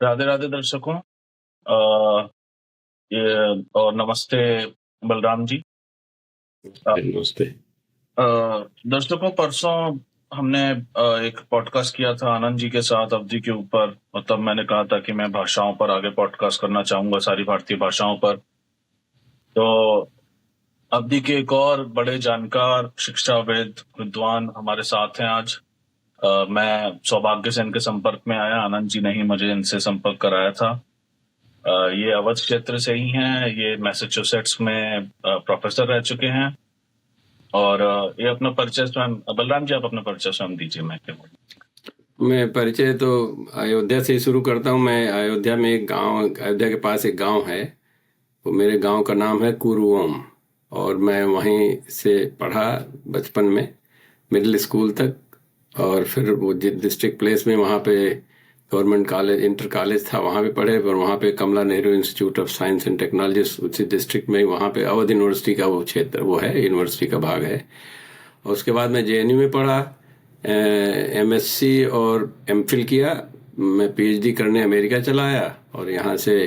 राधे राधे दर्शकों। अ, ये और नमस्ते बलराम जी। नमस्ते। अ, दर्शकों, परसों हमने एक पॉडकास्ट किया था आनंद जी के साथ अवधि के ऊपर, और तब मैंने कहा था कि मैं भाषाओं पर आगे पॉडकास्ट करना चाहूंगा, सारी भारतीय भाषाओं पर। तो अवधि के एक और बड़े जानकार, शिक्षाविद, विद्वान हमारे साथ हैं आज। मैं सौभाग्य से इनके संपर्क में आया, आनंद जी ने ही मुझे इनसे संपर्क कराया था। ये अवध क्षेत्र से ही हैं, ये मैसाचुसेट्स में प्रोफेसर रह चुके हैं। और ये अपना परिचय स्वयं, बलराम जी आप अपना परिचय स्वयं दीजिए। मैं परिचय तो अयोध्या से ही शुरू करता हूँ। मैं अयोध्या में एक गांव, अयोध्या के पास एक गांव है, वो मेरे गांव का नाम है कुरुओम, और मैं वहीं से पढ़ा बचपन में, मिडिल स्कूल तक। और फिर वो डिस्ट्रिक्ट प्लेस में, वहाँ पे गवर्नमेंट कॉलेज, इंटर कॉलेज था, वहाँ पे पढ़े। और वहाँ पे Kamla Nehru Institute of Science and Technology उसी डिस्ट्रिक्ट में, वहाँ पे अवध यूनिवर्सिटी का वो क्षेत्र वो है, यूनिवर्सिटी का भाग है। और उसके बाद मैं जेएनयू में पढ़ा, एमएससी और एमफिल किया। मैं पीएचडी करने अमेरिका चला आया, और यहाँ से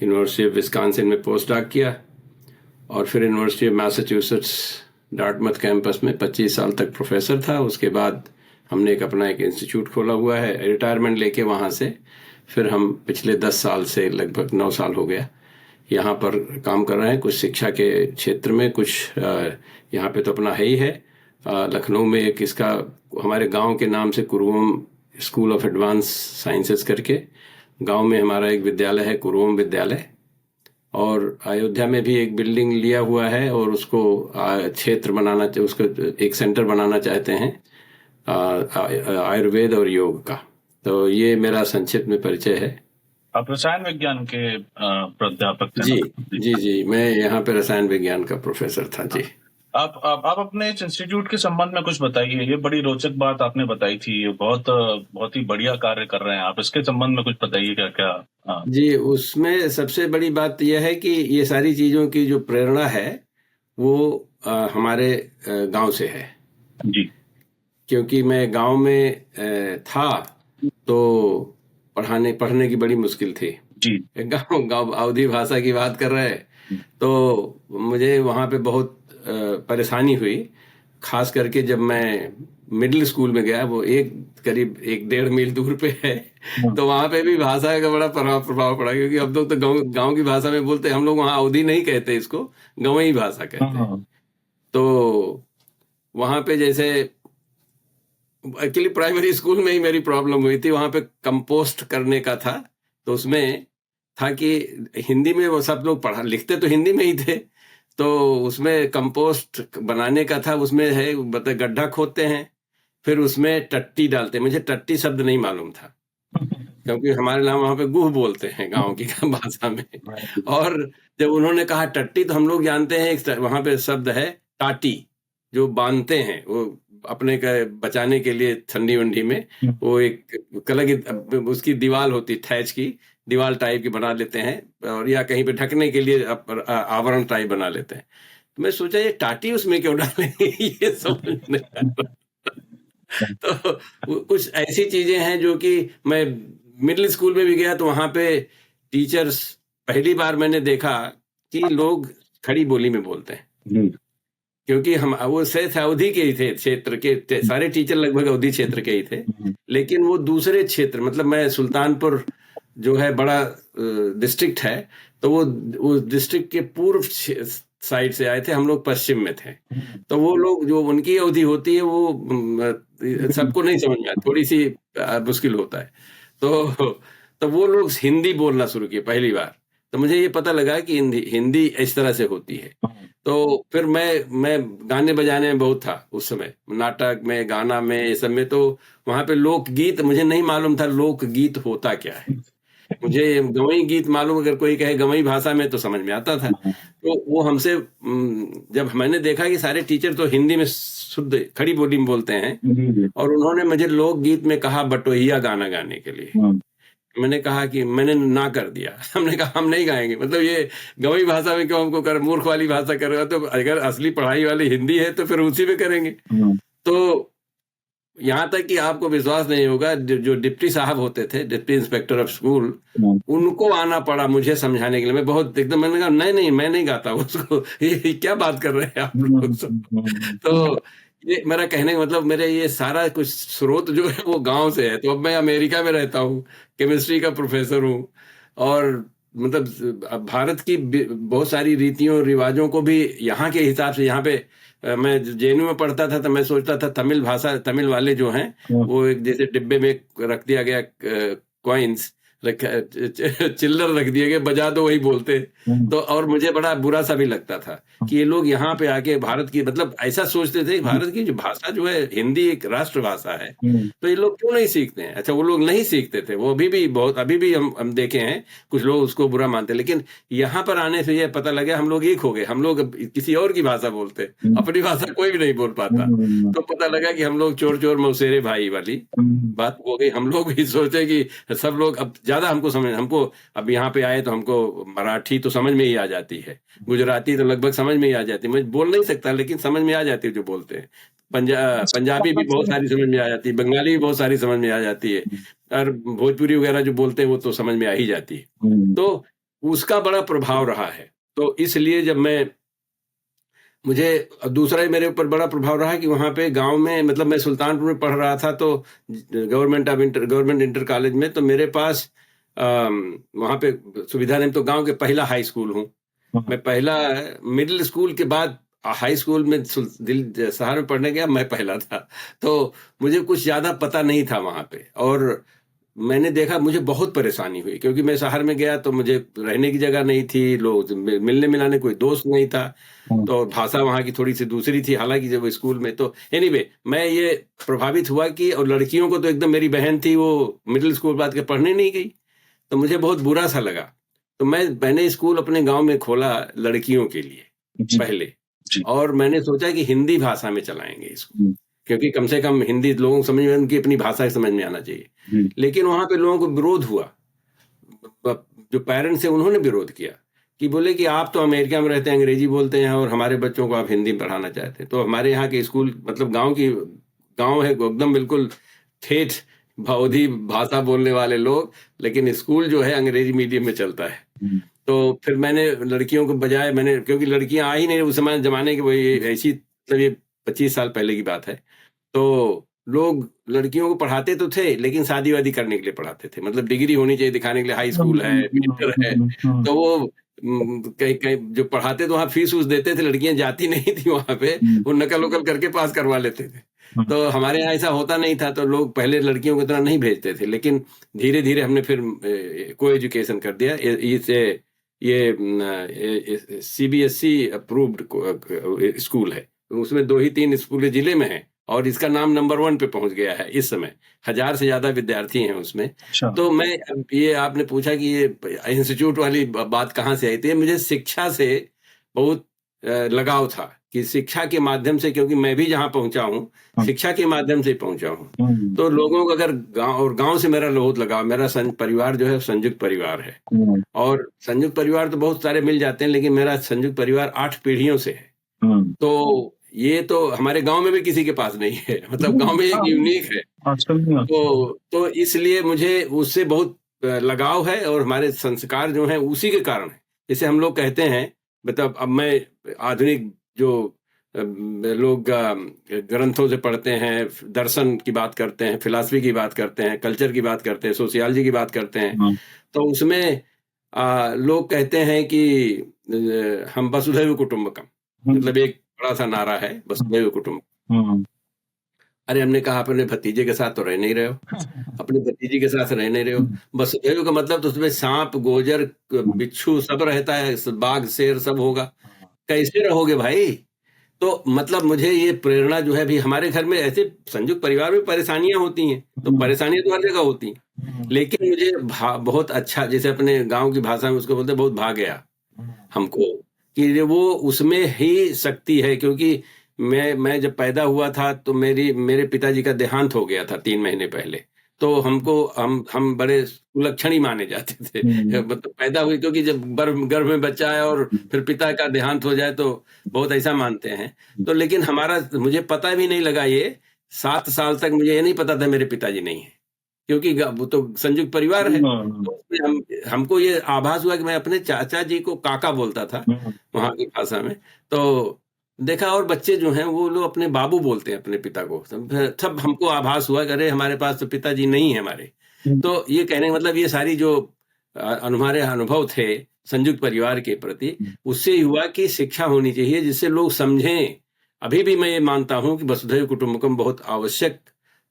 यूनिवर्सिटी ऑफ विस्कॉन्सिन में पोस्ट डॉक किया। और फिर यूनिवर्सिटी ऑफ मैसाचुसेट्स डार्टमouth कैंपस में 25 साल तक प्रोफेसर था। उसके बाद हमने अपना एक इंस्टीट्यूट खोला हुआ है, रिटायरमेंट लेके वहाँ से। फिर हम पिछले 10 साल से, लगभग 9 साल हो गया, यहाँ पर काम कर रहे हैं, कुछ शिक्षा के क्षेत्र में, कुछ यहाँ पे तो अपना है ही है। लखनऊ में एक इसका, हमारे गांव के नाम से, कुरुओम स्कूल ऑफ एडवांस साइंसेस करके गांव में हमारा एक विद्यालय है, कुरुओम विद्यालय। और अयोध्या में भी एक बिल्डिंग लिया हुआ है, और उसको क्षेत्र बनाना, उसको एक सेंटर बनाना चाहते हैं आयुर्वेद और योग का। तो ये मेरा संक्षिप्त में परिचय है। आप रसायन विज्ञान के प्राध्यापक थे जी ना? जी जी, मैं यहाँ पे रसायन विज्ञान का प्रोफेसर था जी। आप अपने इस इंस्टीट्यूट के संबंध में कुछ बताइए। ये बड़ी रोचक बात आपने बताई थी, ये बहुत बहुत ही बढ़िया कार्य कर रहे हैं आप। इसके संबंध में कुछ बताइए, क्या क्या। जी, उसमें सबसे बड़ी बात यह है कि ये सारी चीज़ों की जो प्रेरणा है वो हमारे गांव से है। जी क्योंकि मैं गांव में था, तो पढ़ने की बड़ी मुश्किल थी। जी गांव गांव अवधी भाषा की बात कर रहे हैं, तो मुझे वहाँ पे बहुत परेशानी हुई। खास करके जब मैं मिडिल स्कूल में गया, वो करीब 1-1.5 मील दूर पे है, तो वहाँ पे भी भाषा का बड़ा प्रभाव पड़ा। क्योंकि अब लोग तो गांव की भाषा में बोलते हैं, हम लोग वहाँ अवधी नहीं कहते, इसको गंवई भाषा कहते हैं। तो वहाँ पे जैसे, एक्चुअली प्राइमरी स्कूल में ही मेरी प्रॉब्लम हुई थी। वहाँ पे कंपोस्ट करने का था, तो उसमें था कि हिंदी में वो सब लोग पढ़ा लिखते तो हिंदी में ही थे, तो उसमें कंपोस्ट बनाने का था। उसमें है, गड्ढा खोदते हैं, फिर उसमें टट्टी डालते हैं। मुझे टट्टी शब्द नहीं मालूम था, क्योंकि हमारे यहाँ वहाँ पे गुह बोलते हैं गांव की भाषा में। और जब उन्होंने कहा टट्टी, तो हम लोग जानते हैं एक वहाँ पे शब्द है टाटी, जो बांधते हैं, वो अपने का बचाने के लिए ठंडी वंडी में। वो एक कलर की उसकी दीवार होती, थैच की दीवार टाइप की बना लेते हैं, और या कहीं पे ढकने के लिए आवरण टाइप बना लेते हैं। तो मैं सोचा ये टाटी उसमें क्यों डालें ये समझ नहीं आया। तो कुछ ऐसी चीजें हैं जो कि मैं मिडिल स्कूल में भी गया, तो वहां पे टीचर्स, पहली बार मैंने देखा कि लोग खड़ी बोली में बोलते हैं। क्योंकि हम वो से अवधि के ही थे, क्षेत्र के सारे टीचर लगभग अवधि क्षेत्र के ही थे। लेकिन वो दूसरे क्षेत्र, मतलब मैं सुल्तानपुर जो है बड़ा डिस्ट्रिक्ट है, तो वो डिस्ट्रिक्ट के पूर्व साइड से आए थे, हम लोग पश्चिम में थे। तो वो लोग, जो उनकी अवधि होती है, वो सबको नहीं समझ में आती, थोड़ी सी मुश्किल होता है। तो वो लोग हिंदी बोलना शुरू किए पहली बार। तो मुझे ये पता लगा कि हिंदी इस तरह से होती है। तो फिर मैं गाने बजाने में बहुत था उस समय, नाटक में, गाना में, ये सब में। तो वहां पे लोकगीत, मुझे नहीं मालूम था लोकगीत होता क्या है। मुझे गवई गीत मालूम, अगर कोई कहे गवई भाषा में, तो समझ में आता था। तो वो हमसे, जब मैंने देखा कि सारे टीचर तो हिंदी में शुद्ध खड़ी बोली में बोलते हैं, और उन्होंने मुझे लोकगीत में कहा बटोहिया गाना गाने के लिए। मैंने कहा कि मैंने ना कर दिया। हमने कहा हम नहीं गाएंगे, मतलब ये गवई भाषा में क्यों हमको कर, मूर्ख वाली भाषा कर रहा। तो अगर असली पढ़ाई वाली हिंदी है तो फिर उसी में करेंगे। तो यहाँ तक कि आपको विश्वास नहीं होगा, जो डिप्टी साहब होते थे, डिप्टी इंस्पेक्टर ऑफ स्कूल, उनको आना पड़ा मुझे समझाने के लिए। मैं बहुत एकदम, मैंने कहा नहीं मैं नहीं गाता उसको, ये क्या बात कर रहे हैं आप लोग सब। तो ये मेरा कहने का मतलब, मेरे ये सारा कुछ स्रोत जो है वो गांव से है। तो अब मैं अमेरिका में रहता हूँ, केमिस्ट्री का प्रोफेसर हूँ, और मतलब अब भारत की बहुत सारी रीतियों रिवाजों को भी यहाँ के हिसाब से, यहाँ पे मैं जेएनयू में पढ़ता था तो मैं सोचता था तमिल भाषा, तमिल वाले जो हैं वो एक जैसे डिब्बे में रख दिया गया कॉइन्स, चिल्लर रख दिए गए, बजा दो वही बोलते। तो और मुझे बड़ा बुरा सा भी लगता था कि ये लोग यहाँ पे आके भारत की, मतलब ऐसा सोचते थे भारत की जो भाषा जो है, हिंदी एक राष्ट्र भाषा है, तो ये लोग क्यों नहीं सीखते हैं। अच्छा, वो लोग नहीं सीखते थे, वो अभी भी हम देखे हैं कुछ लोग उसको बुरा मानते हैं, लेकिन यहाँ पर आने से ये पता लगा हम लोग एक हो गए। हम लोग किसी और की भाषा बोलते, अपनी भाषा कोई भी नहीं बोल पाता। तो पता लगा कि हम लोग चोर चोर मौसेरे भाई वाली बात हो गई। हम लोग भी सोचे कि सब लोग अब ज्यादा हमको अब यहाँ पे आए तो हमको मराठी तो समझ में ही आ जाती है, गुजराती तो लगभग समझ में ही आ जाती है, मैं बोल नहीं सकता लेकिन समझ में आ जाती है जो बोलते हैं। पंजाबी भी बहुत सारी समझ में आ जाती है, बंगाली भी बहुत सारी समझ में आ जाती है, और भोजपुरी वगैरह जो बोलते हैं वो तो समझ में आ ही जाती है। तो उसका बड़ा प्रभाव रहा है। तो इसलिए जब मुझे दूसरा ही मेरे ऊपर बड़ा प्रभाव रहा कि वहाँ पे गांव में, मतलब मैं सुल्तानपुर में पढ़ रहा था तो गवर्नमेंट इंटर कॉलेज में, तो मेरे पास वहाँ पे सुविधा नहीं, तो गांव के पहला हाई स्कूल हूँ मैं, पहला मिडिल स्कूल के बाद हाई स्कूल में शहर में पढ़ने गया, मैं पहला था। तो मुझे कुछ ज्यादा पता नहीं था वहाँ पे, और मैंने देखा मुझे बहुत परेशानी हुई, क्योंकि मैं शहर में गया तो मुझे रहने की जगह नहीं थी, लोग मिलने मिलाने कोई दोस्त नहीं था, तो भाषा वहाँ की थोड़ी सी दूसरी थी। हालांकि जब स्कूल में, तो एनीवे मैं ये प्रभावित हुआ कि, और लड़कियों को तो एकदम, मेरी बहन थी वो मिडिल स्कूल बाद के पढ़ने नहीं गई, तो मुझे बहुत बुरा सा लगा। तो मैंने स्कूल अपने गांव में खोला लड़कियों के लिए पहले, और मैंने सोचा कि हिंदी भाषा में चलाएंगे इसको, क्योंकि कम से कम हिंदी लोगों को समझ में, उनकी अपनी भाषा समझ में आना चाहिए। लेकिन वहां पे लोगों को विरोध हुआ, जो पेरेंट्स है उन्होंने विरोध किया कि बोले कि आप तो अमेरिका में रहते हैं, अंग्रेजी बोलते हैं, और हमारे बच्चों को आप हिंदी में पढ़ाना चाहते हैं। तो हमारे यहाँ के स्कूल, मतलब गांव है एकदम बिल्कुल ठेठ अवधी भाषा बोलने वाले लोग, लेकिन स्कूल जो है अंग्रेजी मीडियम में चलता है। तो फिर मैंने लड़कियों को बजाय, क्योंकि लड़कियां आ ही नहीं उस समय जमाने की, वही ऐसी, मतलब ये 25 साल पहले की बात है, तो लोग लड़कियों को पढ़ाते तो थे लेकिन शादी वादी करने के लिए पढ़ाते थे, मतलब डिग्री होनी चाहिए दिखाने के लिए, हाई स्कूल है, इंटर है। तो वो कहीं कहीं जो पढ़ाते तो वहाँ फीस उस देते थे, लड़कियां जाती नहीं थी वहां पे, वो नकल उकल करके पास करवा लेते थे। तो हमारे यहाँ ऐसा होता नहीं था, तो लोग पहले लड़कियों को इतना नहीं भेजते थे, लेकिन धीरे धीरे हमने फिर को एजुकेशन कर दिया। ये सीबीएसई अप्रूव्ड स्कूल है, तो उसमें 2 ही 3 स्कूल जिले में है, और इसका नाम नंबर 1 पे पहुंच गया है इस समय, 1000 से ज्यादा विद्यार्थी हैं उसमें। तो मैं, ये आपने पूछा कि ये इंस्टीट्यूट वाली बात कहाँ से आई थी, मुझे शिक्षा से बहुत लगाव था, कि शिक्षा के माध्यम से, क्योंकि मैं भी जहाँ पहुंचा हूँ शिक्षा के माध्यम से पहुंचा हूँ, तो लोगों को अगर गांव से मेरा बहुत लगाव, मेरा परिवार जो है संयुक्त परिवार है, और संयुक्त परिवार तो बहुत सारे मिल जाते हैं, लेकिन मेरा संयुक्त परिवार 8 पीढ़ियों से है। तो ये तो हमारे गांव में भी किसी के पास नहीं है, मतलब गांव में एक यूनिक है। तो इसलिए मुझे उससे बहुत लगाव है, और हमारे संस्कार जो हैं उसी के कारण है। जैसे हम लोग कहते हैं, मतलब अब मैं आधुनिक जो लोग ग्रंथों से पढ़ते हैं, दर्शन की बात करते हैं, फिलॉसफी की बात करते हैं, कल्चर की बात करते हैं, सोशियोलॉजी की बात करते हैं, तो उसमें लोग कहते हैं कि हम वसुधैव कुटुंबकम, मतलब एक बड़ा सा नारा है वसुधैव कुटुंबकम। अरे हमने कहा अपने भतीजे के साथ तो रह नहीं रहे हो, अपने भतीजी के साथ रह नहीं रहे हो। वसुधैव का मतलब तो उसमें सांप, गोजर, बिच्छू सब रहता है, बाघ शेर सब होगा, कैसे रहोगे भाई। तो मतलब मुझे ये प्रेरणा जो है, भी हमारे घर में ऐसे संयुक्त परिवार में परेशानियां होती हैं, तो परेशानियां तो हर जगह होती हैं, लेकिन मुझे बहुत अच्छा, जैसे अपने गांव की भाषा में उसको बोलते बहुत भा गया हमको, कि वो उसमें ही शक्ति है। क्योंकि मैं जब पैदा हुआ था तो मेरे पिताजी का देहांत हो गया था 3 महीने पहले, तो हम बड़े सुलक्षण ही माने जाते थे, मतलब पैदा हुई, क्योंकि जब गर्भ में बच्चा है और फिर पिता का देहांत हो जाए तो बहुत ऐसा मानते हैं। तो लेकिन मुझे पता भी नहीं लगा ये 7 साल तक मुझे ये नहीं पता था मेरे पिताजी नहीं है, क्योंकि वो तो संयुक्त परिवार है। तो उसमें हमको ये आभास हुआ कि मैं अपने चाचा जी को काका बोलता था वहाँ की भाषा में। तो देखा, और बच्चे जो हैं वो लोग अपने बाबू बोलते हैं अपने पिता को। तब हमको आभास हुआ कि अरे हमारे पास तो पिताजी नहीं है हमारे। तो ये कहने का मतलब ये सारी जो हमारे अनुभव थे संयुक्त परिवार के प्रति, उससे हुआ कि शिक्षा होनी चाहिए जिससे लोग समझें। अभी भी मैं ये मानता हूं कि वसुधैव कुटुंबकम बहुत आवश्यक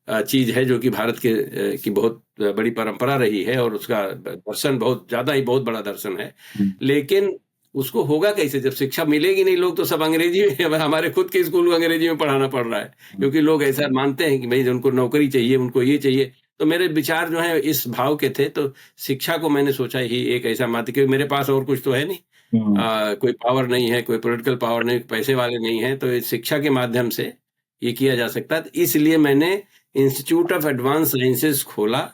चीज है, जो कि भारत के की बहुत बड़ी परंपरा रही है, और उसका दर्शन बहुत ज्यादा ही बहुत बड़ा दर्शन है। लेकिन उसको होगा कैसे जब शिक्षा मिलेगी नहीं? लोग तो सब अंग्रेजी में, हमारे खुद के स्कूल को अंग्रेजी में पढ़ाना पड़ रहा है, क्योंकि लोग ऐसा मानते हैं कि भाई उनको नौकरी चाहिए, उनको ये चाहिए। तो मेरे विचार जो है इस भाव के थे। तो शिक्षा को मैंने सोचा ही एक ऐसा माध्यम, क्योंकि मेरे पास और कुछ तो है नहीं, कोई पावर नहीं है, कोई पॉलिटिकल पावर नहीं, पैसे वाले नहीं है, तो इस शिक्षा के माध्यम से ये किया जा सकता है। इसलिए मैंने इंस्टीट्यूट ऑफ एडवांस साइंसेस खोला,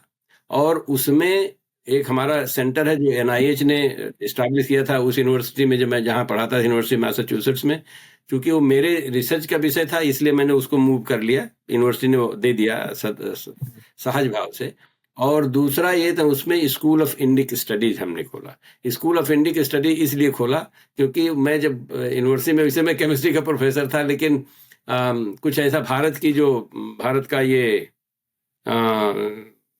और उसमें एक हमारा सेंटर है जो NIH ने इस्टेब्लिश किया था उस यूनिवर्सिटी में, जब मैं जहाँ पढ़ा था, यूनिवर्सिटी मैसाचुसेट्स में। क्योंकि वो मेरे रिसर्च का विषय था, इसलिए मैंने उसको मूव कर लिया, यूनिवर्सिटी ने दे दिया सहज भाव से। और दूसरा ये था, उसमें स्कूल ऑफ इंडिक स्टडीज हमने खोला। स्कूल ऑफ इंडिक स्टडी इसलिए खोला क्योंकि मैं जब यूनिवर्सिटी में, वैसे मैं केमिस्ट्री का प्रोफेसर था, लेकिन कुछ ऐसा भारत का ये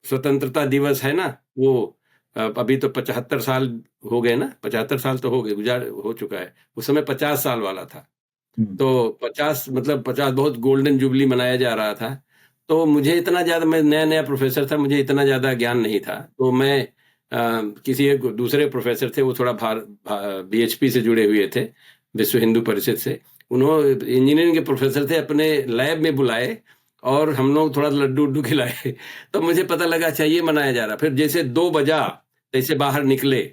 स्वतंत्रता दिवस है ना, वो अभी तो 75 साल हो गए ना, 75 साल तो हो गए, हो चुका है। उस समय 50 साल वाला था। तो 50 बहुत गोल्डन जुबली मनाया जा रहा था। तो मुझे इतना ज्यादा, मैं नया प्रोफेसर था, मुझे इतना ज्यादा ज्ञान नहीं था। तो मैं किसी एक दूसरे प्रोफेसर थे, वो थोड़ा BHP से जुड़े हुए थे, विश्व हिंदू परिषद से। उन्होंने इंजीनियरिंग के प्रोफेसर थे, अपने लैब में बुलाए और हम लोग थोड़ा लड्डू उड्डू खिलाए। तो मुझे पता लगा अच्छा ये मनाया जा रहा। फिर जैसे 2 बजा, जैसे बाहर निकले,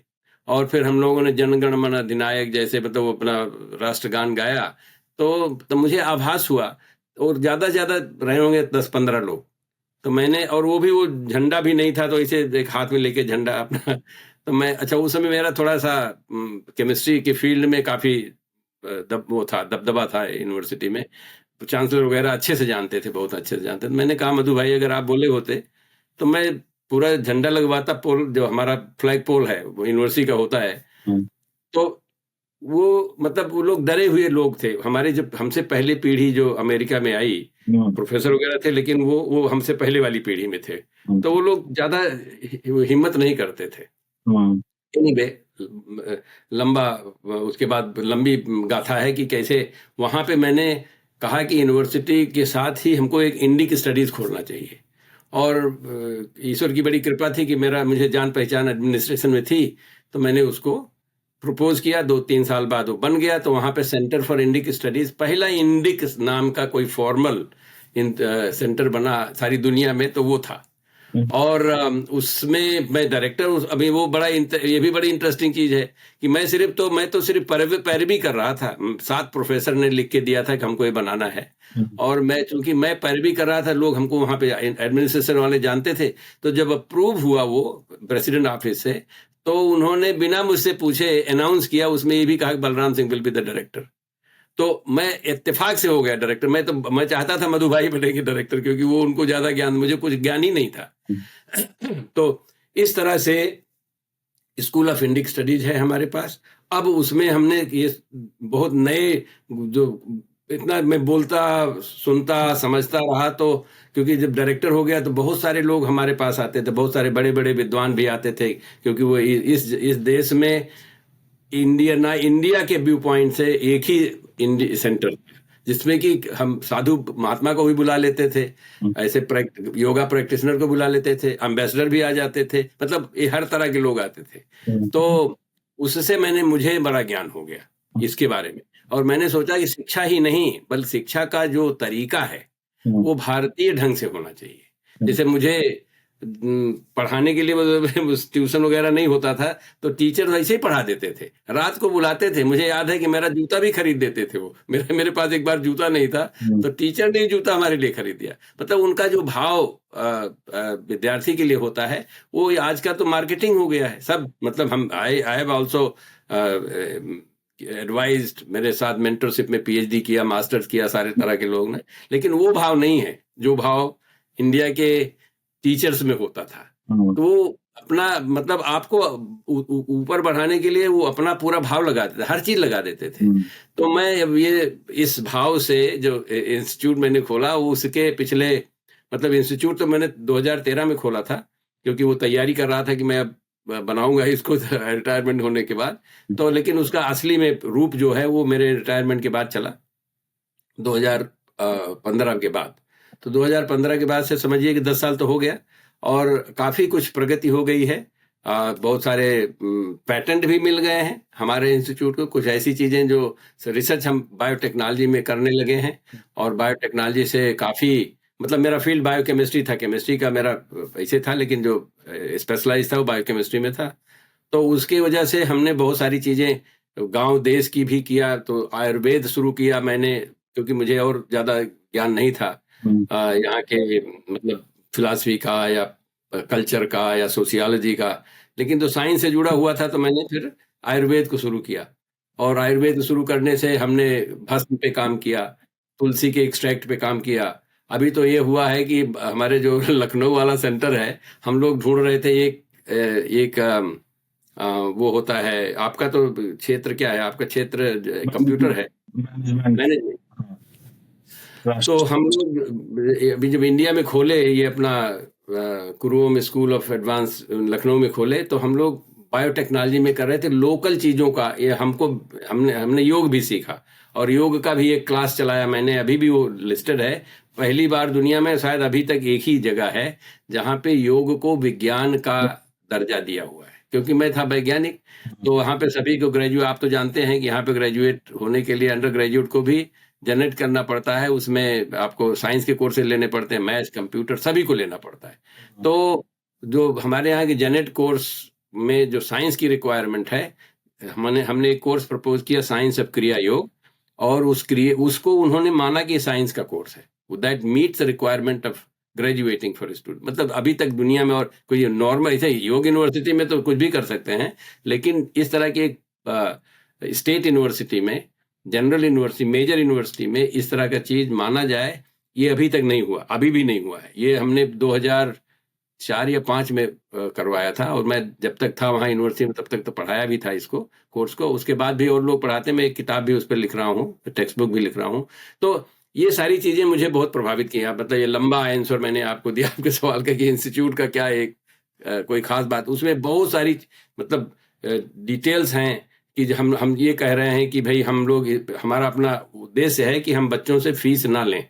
और फिर हम लोगों ने जनगण मन अधिनायक जैसे, मतलब अपना राष्ट्रगान गाया। तो मुझे आभास हुआ, और ज्यादा से ज्यादा रहे होंगे 10-15 लोग। तो मैंने, और वो भी, वो झंडा भी नहीं था, तो इसे एक हाथ में लेके झंडा अपना। तो मैं, अच्छा उस समय मेरा थोड़ा सा केमिस्ट्री के फील्ड में काफी दबदबा था यूनिवर्सिटी में। चांसलर वगैरह अच्छे से जानते थे, बहुत अच्छे से जानते थे। मैंने कहा मधु भाई, अगर आप बोले होते तो मैं पूरा झंडा लगवाता, पोल जो हमारा फ्लैग पोल है वो यूनिवर्सिटी का होता है। तो वो, मतलब वो लोग डरे हुए लोग थे हमारे, जब हमसे पहले पीढ़ी जो अमेरिका में आई, प्रोफेसर वगैरह थे, लेकिन वो हमसे पहले वाली पीढ़ी में थे। तो वो लोग ज्यादा हिम्मत नहीं करते थे। एनीवे, लंबा, उसके बाद लंबी गाथा है कि कैसे वहां पे मैंने कहा कि यूनिवर्सिटी के साथ ही हमको एक इंडिक स्टडीज खोलना चाहिए। और ईश्वर की बड़ी कृपा थी कि मुझे जान पहचान एडमिनिस्ट्रेशन में थी, तो मैंने उसको प्रपोज किया। 2-3 साल बाद वो बन गया। तो वहां पे सेंटर फॉर इंडिक स्टडीज, पहला इंडिक नाम का कोई फॉर्मल सेंटर बना सारी दुनिया में, तो वो था। और उसमें मैं डायरेक्टर, अभी वो ये भी बड़ी इंटरेस्टिंग चीज है कि मैं तो सिर्फ पैरवी कर रहा था। 7 प्रोफेसर ने लिख के दिया था कि हमको ये बनाना है, और चूंकि मैं पैरवी कर रहा था, लोग हमको वहां पे एडमिनिस्ट्रेशन वाले जानते थे। तो जब अप्रूव हुआ वो प्रेसिडेंट ऑफिस से, तो उन्होंने बिना मुझसे पूछे अनाउंस किया, उसमें ये भी कहा कि Balram Singh will be the director. तो मैं इत्तेफाक से हो गया डायरेक्टर। मैं चाहता था मधु भाई बनेंगे डायरेक्टर, क्योंकि वो उनको ज्यादा ज्ञान, मुझे कुछ ज्ञान ही नहीं था। तो इस तरह से स्कूल ऑफ इंडिक स्टडीज है हमारे पास। अब उसमें हमने ये बहुत नए, जो इतना मैं बोलता, सुनता, समझता रहा, तो क्योंकि जब डायरेक्टर हो गया तो बहुत सारे लोग हमारे पास आते थे, बहुत सारे बड़े बड़े विद्वान भी आते थे, क्योंकि वो इस देश में इंडिया के व्यू पॉइंट से एक ही सेंटर, जिसमें कि हम साधु महात्मा को भी बुला लेते थे, ऐसे योगा प्रैक्टिशनर को बुला लेते थे, एम्बेसडर भी आ जाते थे, मतलब ये हर तरह के लोग आते थे। तो उससे मुझे बड़ा ज्ञान हो गया इसके बारे में। और मैंने सोचा कि शिक्षा ही नहीं, बल्कि शिक्षा का जो तरीका है वो भारतीय ढंग से होना चाहिए। जैसे मुझे पढ़ाने के लिए ट्यूशन वगैरह नहीं होता था, तो टीचर वैसे ही पढ़ा देते थे, रात को बुलाते थे। मुझे याद है कि मेरा जूता भी खरीद देते थे वो। मेरे पास एक बार जूता नहीं था, तो टीचर ने जूता हमारे लिए खरीद दिया। मतलब उनका जो भाव विद्यार्थी के लिए होता है, वो आज का तो मार्केटिंग हो गया है सब। मतलब आई हैव आल्सो एडवाइज्ड, मेरे साथ मेंटरशिप में PhD किया, मास्टर्स किया सारे तरह के लोग ने, लेकिन वो भाव नहीं है जो भाव इंडिया के टीचर्स में होता था। तो वो अपना मतलब आपको ऊपर बढ़ाने के लिए वो अपना पूरा भाव लगा देते थे, हर चीज लगा देते थे। तो मैं अब ये इस भाव से जो इंस्टीट्यूट मैंने खोला, वो उसके पिछले मतलब इंस्टीट्यूट तो मैंने 2013 में खोला था, क्योंकि वो तैयारी कर रहा था कि मैं अब बनाऊंगा इसको रिटायरमेंट होने के बाद। तो लेकिन उसका असली में रूप जो है वो मेरे रिटायरमेंट के बाद चला, 2015 के बाद। तो 2015 के बाद से समझिए कि 10 साल तो हो गया, और काफी कुछ प्रगति हो गई है। बहुत सारे पैटेंट भी मिल गए हैं हमारे इंस्टीट्यूट को, कुछ ऐसी चीजें जो रिसर्च हम बायोटेक्नोलॉजी में करने लगे हैं। और बायोटेक्नोलॉजी से काफी मतलब मेरा फील्ड बायोकेमिस्ट्री था, केमिस्ट्री का मेरा ऐसे था, लेकिन जो स्पेशलाइज था वो बायोकेमिस्ट्री में था। तो उसकी वजह से हमने बहुत सारी चीजें गांव देश की भी किया। तो आयुर्वेद शुरू किया मैंने, क्योंकि मुझे और ज्यादा ज्ञान नहीं था यहाँ के मतलब फिलॉसफी का या कल्चर का या सोशियोलॉजी का, लेकिन तो साइंस से जुड़ा हुआ था। तो मैंने फिर आयुर्वेद को शुरू किया, और आयुर्वेद शुरू करने से हमने भस्म पे काम किया, तुलसी के एक्सट्रैक्ट पे काम किया। अभी तो ये हुआ है कि हमारे जो लखनऊ वाला सेंटर है, हम लोग ढूंढ रहे थे एक वो होता है, आपका तो क्षेत्र क्या है, आपका क्षेत्र कंप्यूटर है, मैनेजमेंट। तो हम लोग अभी जब इंडिया में खोले ये अपना कुरुओम स्कूल ऑफ एडवांस लखनऊ में खोले, तो हम लोग बायोटेक्नोलॉजी में कर रहे थे लोकल चीजों का। ये हमने योग भी सीखा, और योग का भी एक क्लास चलाया मैंने, अभी भी वो लिस्टेड है। पहली बार दुनिया में शायद अभी तक एक ही जगह है जहाँ पे योग को विज्ञान का दर्जा दिया हुआ है, क्योंकि मैं था वैज्ञानिक। तो वहाँ पे सभी को ग्रेजुएट, आप तो जानते हैं कि यहाँ पे ग्रेजुएट होने के लिए अंडर ग्रेजुएट को भी जनरेट करना पड़ता है, उसमें आपको साइंस के कोर्सेज लेने पड़ते हैं, मैथ्स, कंप्यूटर, सभी को लेना पड़ता है। तो जो हमारे यहाँ के जेनेट कोर्स में जो साइंस की रिक्वायरमेंट है, हमने एक कोर्स प्रपोज किया, साइंस ऑफ क्रिया योग, और उसको उन्होंने माना कि साइंस का कोर्स है, that meets the requirement of graduating for student. मतलब अभी तक दुनिया में और कोई नॉर्मल ऐसे योग यूनिवर्सिटी में तो कुछ भी कर सकते हैं, लेकिन इस तरह के स्टेट यूनिवर्सिटी में, जनरल यूनिवर्सिटी, मेजर यूनिवर्सिटी में इस तरह का चीज माना जाए, ये अभी तक नहीं हुआ, अभी भी नहीं हुआ है। ये हमने 2004 या 5 में करवाया था, और मैं जब तक था वहाँ यूनिवर्सिटी में तब तक तो पढ़ाया भी था इसको, कोर्स को। उसके बाद भी और लोग पढ़ाते हैं, मैं एक किताब भी उस पर लिख रहा हूँ, टेक्स्ट बुक भी लिख रहा हूँ। तो ये सारी चीजें मुझे बहुत प्रभावित किया। मतलब ये लंबा आंसर मैंने आपको दिया आपके सवाल का कि इंस्टीट्यूट का क्या एक कोई खास बात, उसमें बहुत सारी मतलब डिटेल्स हैं कि हम ये कह रहे हैं कि भाई हम लोग, हमारा अपना उद्देश्य है कि हम बच्चों से फीस ना लें।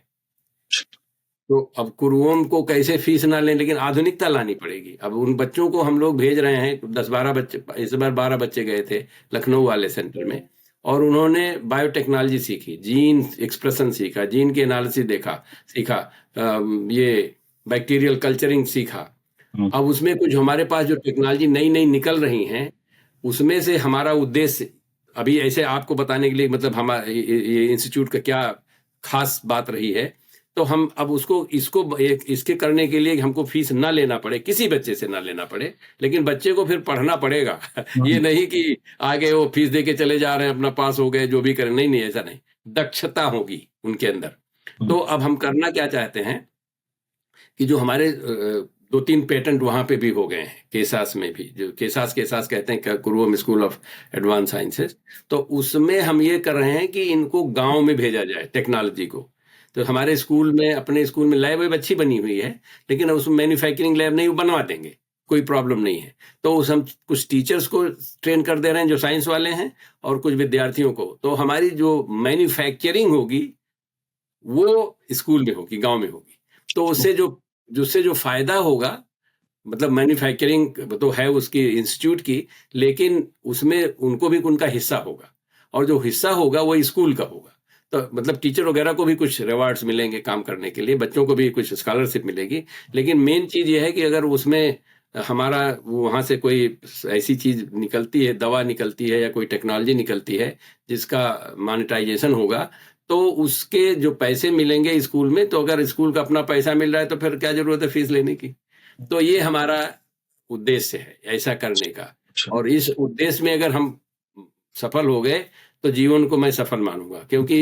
तो अब कुरुओम को कैसे फीस ना लें, लेकिन आधुनिकता लानी पड़ेगी। अब उन बच्चों को हम लोग भेज रहे हैं, 10-12 बच्चे, इस बार 12 बच्चे गए थे लखनऊ वाले सेंटर में, और उन्होंने बायोटेक्नोलॉजी सीखी, जीन एक्सप्रेशन सीखा, जीन के एनालिसिस सीखा, ये बैक्टीरियल कल्चरिंग सीखा। अब उसमें कुछ हमारे पास जो टेक्नोलॉजी नई नई निकल रही हैं, उसमें से हमारा उद्देश्य अभी ऐसे आपको बताने के लिए, मतलब हमारे ये इंस्टीट्यूट का क्या खास बात रही है, तो हम अब इसके करने के लिए हमको फीस ना लेना पड़े, किसी बच्चे से ना लेना पड़े, लेकिन बच्चे को फिर पढ़ना पड़ेगा। ये नहीं कि आगे वो फीस दे के चले जा रहे हैं, अपना पास हो गए, जो भी करें, नहीं, ऐसा नहीं। दक्षता होगी उनके अंदर। तो अब हम करना क्या चाहते हैं कि जो हमारे 2-3 पेटेंट वहां पे भी हो गए हैं, केसास में भी, जो केसास कहते हैं, कुरुओम स्कूल ऑफ एडवांस साइंसेस। तो उसमें हम ये कर रहे हैं कि इनको गांव में भेजा जाए टेक्नोलॉजी को। तो हमारे स्कूल में, अपने स्कूल में लैब अच्छी बनी हुई है, लेकिन उसमें मैन्युफैक्चरिंग लैब नहीं, बनवा देंगे, कोई प्रॉब्लम नहीं है। तो हम कुछ टीचर्स को ट्रेन कर दे रहे हैं जो साइंस वाले हैं, और कुछ विद्यार्थियों को। तो हमारी जो मैन्युफैक्चरिंग होगी वो स्कूल में होगी, गांव में होगी। तो उससे जो फायदा होगा, मतलब मैन्युफैक्चरिंग तो है उसकी इंस्टीट्यूट की, लेकिन उसमें उनको भी उनका हिस्सा होगा, और जो हिस्सा होगा वो स्कूल का होगा। तो मतलब टीचर वगैरह को भी कुछ रिवार्ड्स मिलेंगे काम करने के लिए, बच्चों को भी कुछ स्कॉलरशिप मिलेगी। लेकिन मेन चीज ये है कि अगर उसमें हमारा वहां से कोई ऐसी चीज निकलती है, दवा निकलती है या कोई टेक्नोलॉजी निकलती है जिसका मॉनेटाइजेशन होगा, तो उसके जो पैसे मिलेंगे स्कूल में, तो अगर स्कूल का अपना पैसा मिल रहा है तो फिर क्या जरूरत है फीस लेने की। तो ये हमारा उद्देश्य है ऐसा करने का। और इस उद्देश्य में अगर हम सफल हो गए तो जीवन को मैं सफल मानूंगा, क्योंकि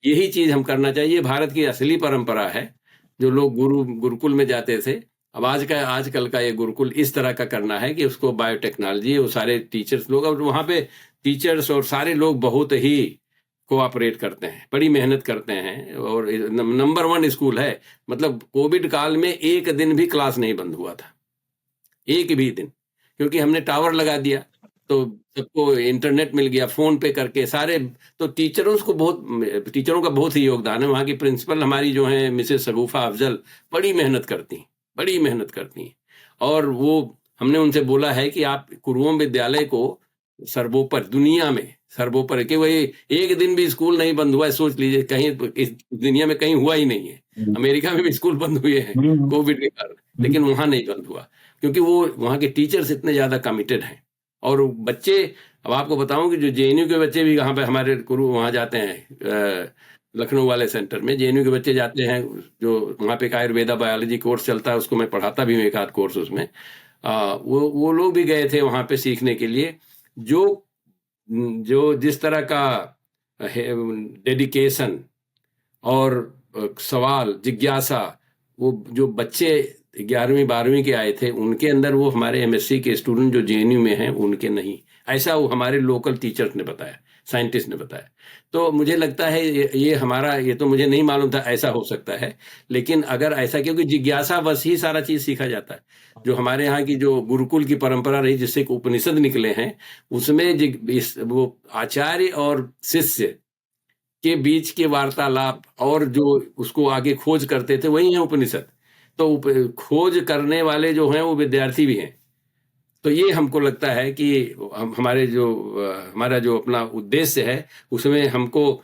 यही चीज हम करना चाहिए। भारत की असली परंपरा है जो लोग गुरुकुल में जाते थे, अब आजकल का ये गुरुकुल इस तरह का करना है कि उसको बायोटेक्नोलॉजी, वो सारे टीचर्स लोग, और वहाँ पे टीचर्स और सारे लोग बहुत ही कोऑपरेट करते हैं, बड़ी मेहनत करते हैं, और नंबर 1 स्कूल है। मतलब कोविड काल में एक दिन भी क्लास नहीं बंद हुआ था, एक भी दिन, क्योंकि हमने टावर लगा दिया, तो सबको इंटरनेट मिल गया फोन पे करके सारे। तो टीचरों का बहुत ही योगदान है। वहाँ की प्रिंसिपल हमारी जो है मिसेस शगुफा अफजल, बड़ी मेहनत करती हैं। और वो हमने उनसे बोला है कि आप कुरुओं विद्यालय को सर्वोपर, दुनिया में सर्वोपर, कि वही एक दिन भी स्कूल नहीं बंद हुआ है। सोच लीजिए, कहीं इस दुनिया में कहीं हुआ ही नहीं है। अमेरिका में भी स्कूल बंद हुए हैं कोविड के कारण, लेकिन वहां नहीं बंद हुआ, क्योंकि वो वहाँ के टीचर्स इतने ज्यादा कमिटेड हैं। और बच्चे, अब आपको बताऊं कि जो जेएनयू के बच्चे भी यहाँ पे हमारे गुरु वहाँ जाते हैं, लखनऊ वाले सेंटर में जेएनयू के बच्चे जाते हैं, जो वहाँ पे एक आयुर्वेदा बायोलॉजी कोर्स चलता है, उसको मैं पढ़ाता भी हूँ, एक आध कोर्स उसमें। वो लोग भी गए थे वहाँ पे सीखने के लिए। जो जो जिस तरह का डेडिकेशन और सवाल जिज्ञासा, वो जो बच्चे 11वीं 12वीं के आए थे उनके अंदर, वो हमारे एमएससी के स्टूडेंट जो जेएनयू में हैं उनके नहीं। ऐसा वो हमारे लोकल टीचर्स ने बताया, साइंटिस्ट ने बताया। तो मुझे लगता है ये हमारा, ये तो मुझे नहीं मालूम था ऐसा हो सकता है, लेकिन अगर ऐसा, क्योंकि जिज्ञासा बस ही सारा चीज सीखा जाता है। जो हमारे यहाँ की जो गुरुकुल की परंपरा रही, जिससे उपनिषद निकले हैं, उसमें वो आचार्य और शिष्य के बीच के वार्तालाप और जो उसको आगे खोज करते थे, वही है उपनिषद। तो खोज करने वाले जो हैं वो विद्यार्थी भी हैं। तो ये हमको लगता है कि हमारा जो अपना उद्देश्य है, उसमें हमको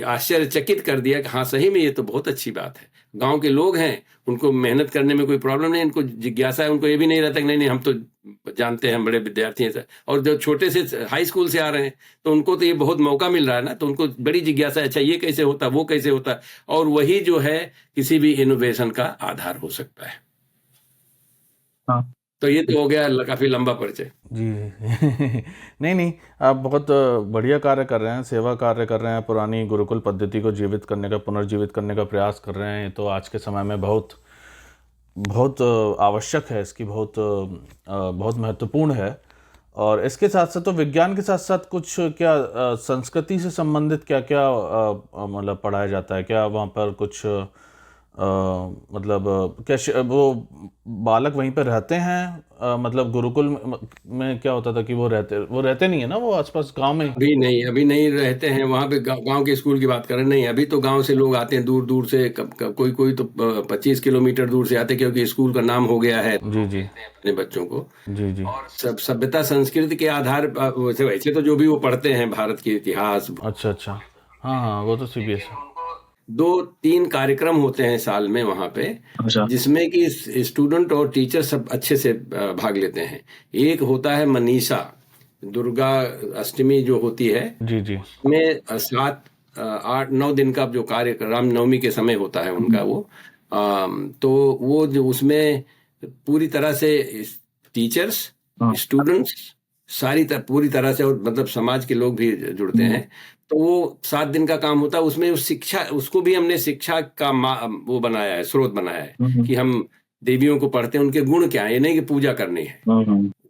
आश्चर्यचकित कर दिया कि हाँ, सही में ये तो बहुत अच्छी बात है। गांव के लोग हैं, उनको मेहनत करने में कोई प्रॉब्लम नहीं, इनको जिज्ञासा है, उनको ये भी नहीं रहता कि नहीं हम तो जानते हैं, हम बड़े विद्यार्थी हैं। और जो छोटे से हाई स्कूल से आ रहे हैं, तो उनको तो ये बहुत मौका मिल रहा है ना, तो उनको बड़ी जिज्ञासा है, अच्छा ये कैसे होता, वो कैसे होता। और वही जो है किसी भी इनोवेशन का आधार हो सकता है। हाँ। तो ये तो हो गया काफी लंबा परिचय जी। नहीं, आप बहुत बढ़िया कार्य कर रहे हैं, सेवा कार्य कर रहे हैं, पुरानी गुरुकुल पद्धति को जीवित करने का, पुनर्जीवित करने का प्रयास कर रहे हैं। तो आज के समय में बहुत बहुत आवश्यक है, इसकी बहुत महत्वपूर्ण है। और इसके साथ साथ तो विज्ञान के साथ साथ कुछ क्या संस्कृति से संबंधित क्या क्या मतलब पढ़ाया जाता है? क्या वहाँ पर कुछ मतलब क्या वो बालक वहीं पर रहते हैं? मतलब गुरुकुल में क्या होता था कि वो रहते नहीं है ना, वो आसपास गांव में? अभी नहीं रहते हैं वहां पे। गांव के स्कूल की बात करें, नहीं, अभी तो गांव से लोग आते हैं, दूर दूर से, कोई तो 25 किलोमीटर दूर से आते, क्योंकि स्कूल का नाम हो गया है। जी अपने बच्चों को जी और सब सभ्यता संस्कृति के आधार, वैसे तो जो भी वो पढ़ते हैं भारत के इतिहास। अच्छा। हाँ, वो तो सीबीएसई। 2-3 कार्यक्रम होते हैं साल में वहाँ पे, अच्छा। जिसमें कि स्टूडेंट और टीचर सब अच्छे से भाग लेते हैं। एक होता है मनीषा, दुर्गा अष्टमी जो होती है, जी उसमें 7-8-9 दिन का जो कार्य, रामनवमी के समय होता है उनका वो। तो वो जो उसमें पूरी तरह से टीचर्स, स्टूडेंट्स, पूरी तरह से, और मतलब समाज के लोग भी जुड़ते हैं। तो वो 7 दिन का काम होता है। उसमें शिक्षा, उसको भी हमने शिक्षा का वो बनाया है, स्रोत बनाया है, कि हम देवियों को पढ़ते हैं, उनके गुण क्या है, ये नहीं कि पूजा करनी है।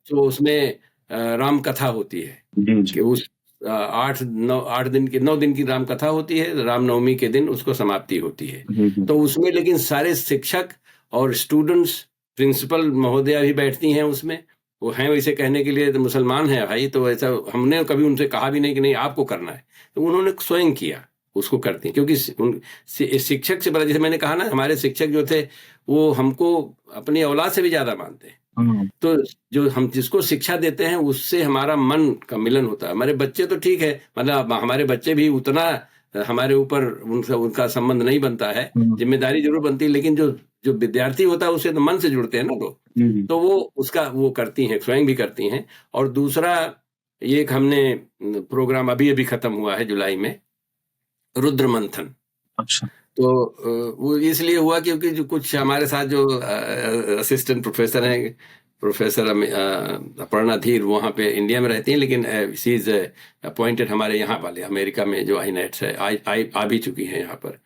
तो उसमें राम कथा होती है कि उस 9 दिन की राम कथा होती है, रामनवमी के दिन उसको समाप्ति होती है। तो उसमें लेकिन सारे शिक्षक और स्टूडेंट्स, प्रिंसिपल महोदया भी बैठती हैं उसमें। वो हैं वैसे कहने के लिए तो मुसलमान है भाई, तो ऐसा हमने कभी उनसे कहा भी नहीं कि नहीं आपको करना है, तो उन्होंने स्वयं किया, उसको करती हैं। क्योंकि शिक्षक से बड़ा, जैसे मैंने कहा ना, हमारे शिक्षक जो थे वो हमको अपनी औलाद से भी ज्यादा मानते हैं। तो जो हम जिसको शिक्षा देते हैं उससे हमारा मन का मिलन होता है। हमारे बच्चे तो ठीक है, मतलब हमारे बच्चे भी उतना हमारे ऊपर उनका संबंध नहीं बनता है, जिम्मेदारी जरूर बनती है, लेकिन जो विद्यार्थी होता है उससे तो मन से जुड़ते हैं ना लोग। तो वो करती हैं, स्वयं भी करती हैं। और दूसरा, ये एक हमने प्रोग्राम अभी खत्म हुआ है जुलाई में, रुद्र मंथन। अच्छा। तो वो इसलिए हुआ क्योंकि जो कुछ हमारे साथ जो असिस्टेंट प्रोफेसर हैं, प्रोफेसर अपर्णा धीर, वहाँ पे इंडिया में रहती हैं, लेकिन शी इज अपॉइंटेड हमारे यहाँ वाले अमेरिका में जो आईनेट्स है, आ भी चुकी हैं यहाँ पर।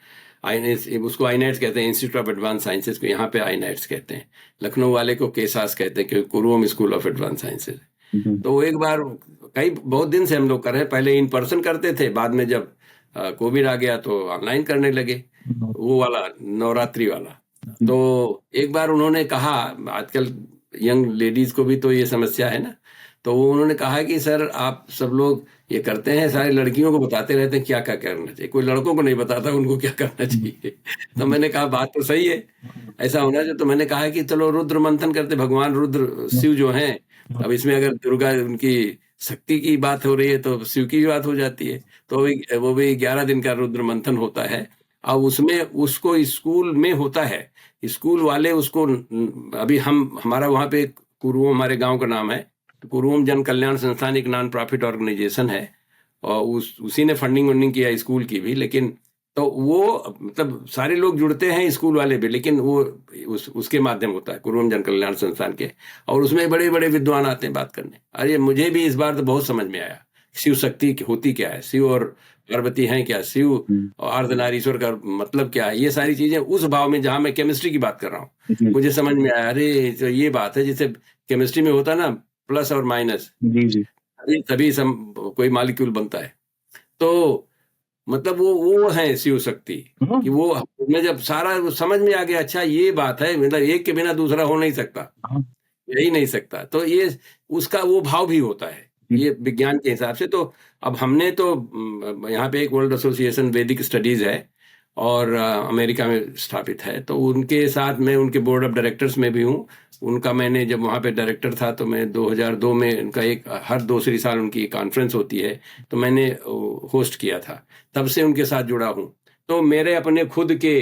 आईनेट्स, उसको आईनेट्स कहते हैं, इंस्टीट्यूट ऑफ एडवांस साइंसेज को यहाँ पे आईनेट्स कहते हैं, लखनऊ वाले को केसास कहते हैं, क्योंकि Kurum school of advance sciences. तो वो एक बार, बहुत दिन से हम लोग कर रहे हैं, पहले इन पर्सन करते थे, बाद में जब कोविड आ गया तो ऑनलाइन करने लगे, वो वाला नवरात्रि वाला। तो एक बार उन्होंने कहा, आजकल यंग लेडीज को भी तो ये समस्या है ना, तो उन्होंने कहा कि सर आप सब लोग ये करते हैं, सारी लड़कियों को बताते रहते हैं क्या क्या करना चाहिए, कोई लड़कों को नहीं बताता उनको क्या करना चाहिए। तो मैंने कहा बात तो सही है, ऐसा होना चाहिए। तो मैंने कहा कि चलो रुद्र मंथन करते, भगवान रुद्र शिव जो हैं, अब इसमें अगर दुर्गा उनकी शक्ति की बात हो रही है तो शिव की भी बात हो जाती है। तो वो भी 11 दिन का रुद्र मंथन होता है, और उसमें उसको स्कूल में होता है, स्कूल वाले उसको, अभी हमारा वहाँ पे कुरुम हमारे गांव का नाम है, तो कुरुम जन कल्याण संस्थान एक नॉन प्रॉफिट ऑर्गेनाइजेशन है, और उसी ने फंडिंग किया स्कूल की भी। लेकिन तो वो मतलब सारे लोग जुड़ते हैं, स्कूल वाले भी, लेकिन वो उसके माध्यम होता है, कुरुम जन कल्याण संस्थान के, और उसमें बड़े बड़े विद्वान आते हैं बात करने। अरे मुझे भी इस बार तो बहुत समझ में आया, शिव शक्ति होती क्या है, शिव और पार्वती हैं क्या, शिव और अर्धनारीश्वर का मतलब क्या है, ये सारी चीजें उस भाव में, जहां मैं केमिस्ट्री की बात कर रहा हूँ, मुझे समझ में आया। अरे तो ये बात है, जैसे केमिस्ट्री में होता है ना प्लस और माइनस, तभी कोई मॉलिक्यूल बनता है। तो मतलब वो है शिव शक्ति, कि वो में जब सारा समझ में आ गया, अच्छा ये बात है, मतलब एक के बिना दूसरा हो नहीं सकता, यही नहीं सकता, तो ये उसका वो भाव भी होता है, ये विज्ञान के हिसाब से। तो अब हमने तो यहाँ पे एक वर्ल्ड एसोसिएशन वैदिक स्टडीज है, और अमेरिका में स्थापित है, तो उनके साथ मैं उनके बोर्ड ऑफ डायरेक्टर्स में भी हूँ। उनका मैंने जब वहाँ पे डायरेक्टर था, तो मैं 2002 में उनका एक, हर दूसरी साल उनकी कॉन्फ्रेंस होती है, तो मैंने होस्ट किया था, तब से उनके साथ जुड़ा हूँ। तो मेरे अपने खुद के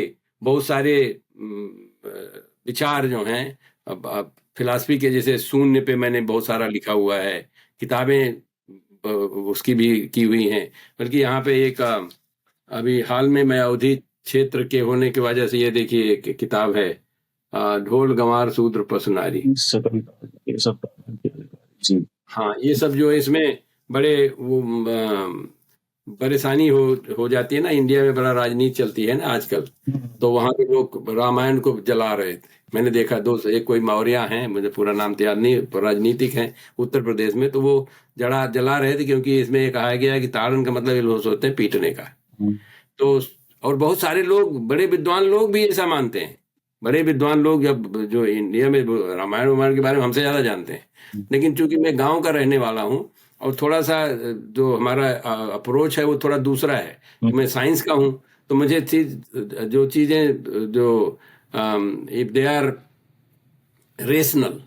बहुत सारे विचार जो हैं, अब फिलॉसफी के, जैसे शून्य पे मैंने बहुत सारा लिखा हुआ है, किताबें उसकी भी की हुई हैं। बल्कि यहाँ पे एक अभी हाल में मैं अवधि क्षेत्र के होने की वजह से, ये देखिए एक किताब है, ढोल गंवार शूद्र पशुनारी, हाँ, ये सब जो है, इसमें बड़े वो परेशानी हो जाती है ना, इंडिया में बड़ा राजनीति चलती है ना आजकल, तो वहां पे लोग रामायण को जला रहे थे। मैंने देखा एक कोई मौर्य हैं, मुझे पूरा नाम तो याद नहीं, राजनीतिक हैं उत्तर प्रदेश में, तो वो जला रहे थे, क्योंकि इसमें ये कहा गया कि ताड़न का मतलब ये लोग सोचते हैं पीटने का। तो और बहुत सारे लोग, बड़े विद्वान लोग भी ऐसा मानते हैं, बड़े विद्वान लोग जो इंडिया में रामायण के बारे में हमसे ज्यादा जानते हैं। लेकिन चूंकि मैं गांव का रहने वाला हूँ, और थोड़ा सा जो हमारा अप्रोच है वो थोड़ा दूसरा है, मैं साइंस का हूँ, तो मुझे चीजें जो इफ दे आर रेशनल,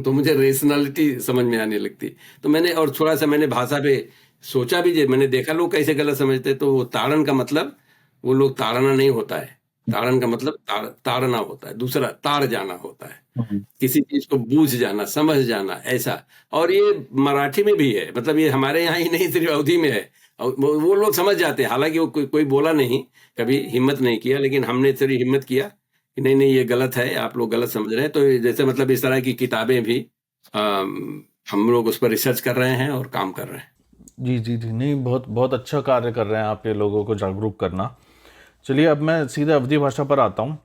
तो मुझे रेशनलिटी समझ में आने लगती। तो मैंने, और थोड़ा सा मैंने भाषा पे सोचा भी, मैंने देखा लोग कैसे गलत समझते। तो वो ताड़न का मतलब, वो लोग ताड़ना नहीं होता है, ताड़न का मतलब ताड़ना होता है, दूसरा ताड़ जाना होता है, किसी चीज को बूझ जाना, समझ जाना, ऐसा। और ये मराठी में भी है, मतलब ये हमारे यहाँ ही नहीं, सिर्फ अवधि में है, और वो लोग समझ जाते हैं। हालांकि वो कोई बोला नहीं, कभी हिम्मत नहीं किया, लेकिन हमने थोड़ी हिम्मत किया कि नहीं ये गलत है, आप लोग गलत समझ रहे हैं। तो जैसे मतलब इस तरह की किताबें भी हम लोग उस पर रिसर्च कर रहे हैं और काम कर रहे हैं। जी जी जी, नहीं, बहुत बहुत अच्छा कार्य कर रहे हैं आप, ये लोगों को जागरूक करना। चलिए, अब मैं सीधे अवधी भाषा पर आता हूँ।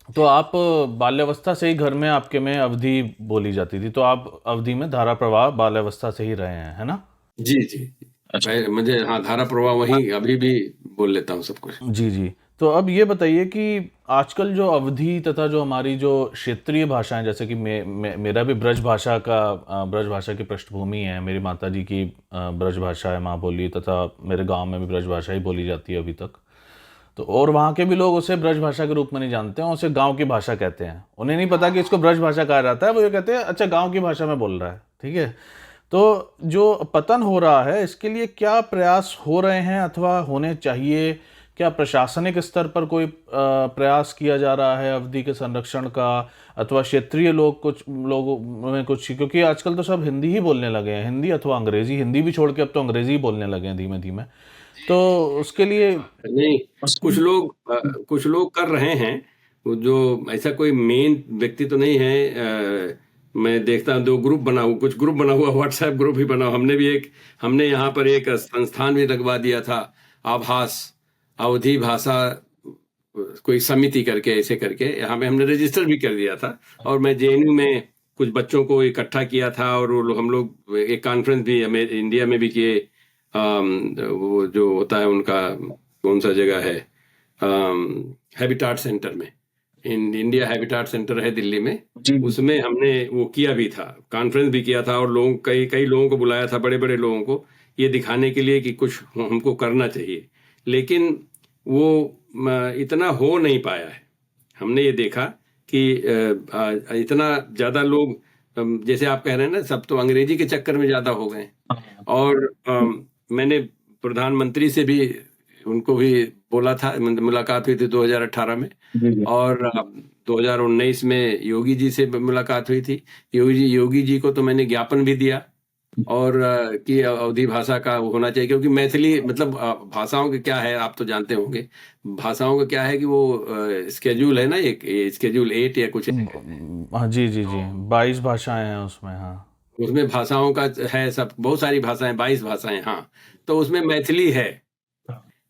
तो आप बाल्यावस्था से ही घर में आपके में अवधी बोली जाती थी, तो आप अवधी में धारा प्रवाह बाल्यावस्था से ही रहे हैं, है ना? जी जी, अच्छा, मुझे हाँ, धारा प्रवाह वही अभी भी बोल लेता हूँ सब कुछ। जी जी। तो अब ये बताइए कि आजकल जो अवधी तथा जो हमारी जो क्षेत्रीय भाषाएं, जैसे कि मेरा भी ब्रज भाषा की पृष्ठभूमि है, मेरी माता जी की ब्रज भाषा है माँ बोली, तथा मेरे गांव में भी ब्रज भाषा ही बोली जाती है अभी तक। तो और वहाँ के भी लोग उसे ब्रज भाषा के रूप में नहीं जानते हैं, उसे गांव की भाषा कहते हैं। उन्हें नहीं पता कि इसको ब्रज भाषा कहा जाता है, वो ये कहते हैं अच्छा गांव की भाषा में बोल रहा है, ठीक है। तो जो पतन हो रहा है, इसके लिए क्या प्रयास हो रहे हैं अथवा होने चाहिए? क्या प्रशासनिक स्तर पर कोई प्रयास किया जा रहा है अवधि के संरक्षण का, अथवा क्षेत्रीय कुछ लोगों में कुछ, क्योंकि आजकल तो सब हिंदी ही बोलने लगे हैं, हिंदी अथवा अंग्रेजी, हिंदी भी छोड़ के अब तो अंग्रेजी ही बोलने लगे हैं धीमे धीमे। तो उसके लिए नहीं, कुछ लोग कर रहे हैं, जो ऐसा कोई मेन व्यक्ति तो नहीं है। मैं देखता हूँ कुछ ग्रुप बना हुआ, व्हाट्सएप ग्रुप ही बना। हमने यहाँ पर एक संस्थान भी लगवा दिया था, आभास अवधि भाषा कोई समिति करके ऐसे करके यहाँ पे हमने रजिस्टर भी कर दिया था। और मैं जेएनयू में कुछ बच्चों को इकट्ठा किया था और हम लोग एक कॉन्फ्रेंस भी इंडिया में भी किए। वो जो होता है उनका कौन सा जगह है, हैबिटाट सेंटर में, इंडिया हैबिटाट सेंटर है दिल्ली में, उसमें हमने वो किया भी था, कॉन्फ्रेंस भी किया था और कई लोगों को बुलाया था, बड़े बड़े लोगों को, ये दिखाने के लिए कि कुछ हमको करना चाहिए। लेकिन वो इतना हो नहीं पाया है। हमने ये देखा कि इतना ज़्यादा लोग, जैसे आप कह रहे हैं ना, सब तो अंग्रेजी के चक्कर में ज़्यादा हो गए। और मैंने प्रधानमंत्री से भी, उनको भी बोला था, मुलाकात हुई थी 2018 में, और 2019 में योगी जी से मुलाकात हुई थी। योगी जी को तो मैंने ज्ञापन भी दिया और कि अवधी भाषा का होना चाहिए, क्योंकि मैथिली मतलब भाषाओं के क्या है आप तो जानते होंगे, भाषाओं का क्या है कि वो स्केड्यूल है ना, एक स्केड्यूल 8 या कुछ, हाँ जी जी जी, 22 भाषाएं हैं उसमें। हाँ, उसमें भाषाओं का है, सब बहुत सारी भाषाएं, 22 भाषाएं। हाँ, तो उसमें मैथिली है,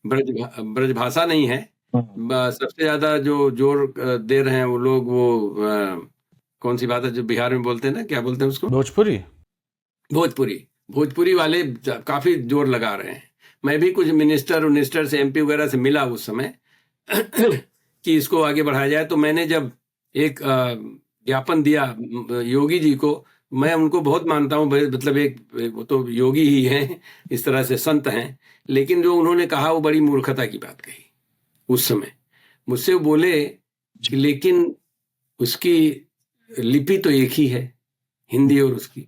ब्रज भाषा नहीं है। सबसे ज्यादा जो जोर दे रहे हैं वो लोग, वो कौन सी बात है जो बिहार में बोलते हैं ना, क्या बोलते हैं उसको, भोजपुरी वाले काफी जोर लगा रहे हैं। मैं भी कुछ मिनिस्टर से, एमपी वगैरह से मिला उस समय कि इसको आगे बढ़ाया जाए। तो मैंने जब एक ज्ञापन दिया योगी जी को, मैं उनको बहुत मानता हूँ, मतलब वो तो योगी ही हैं, इस तरह से संत हैं, लेकिन जो उन्होंने कहा वो बड़ी मूर्खता की बात कही उस समय। मुझसे वो बोले कि लेकिन उसकी लिपि तो एक ही है, हिंदी और उसकी,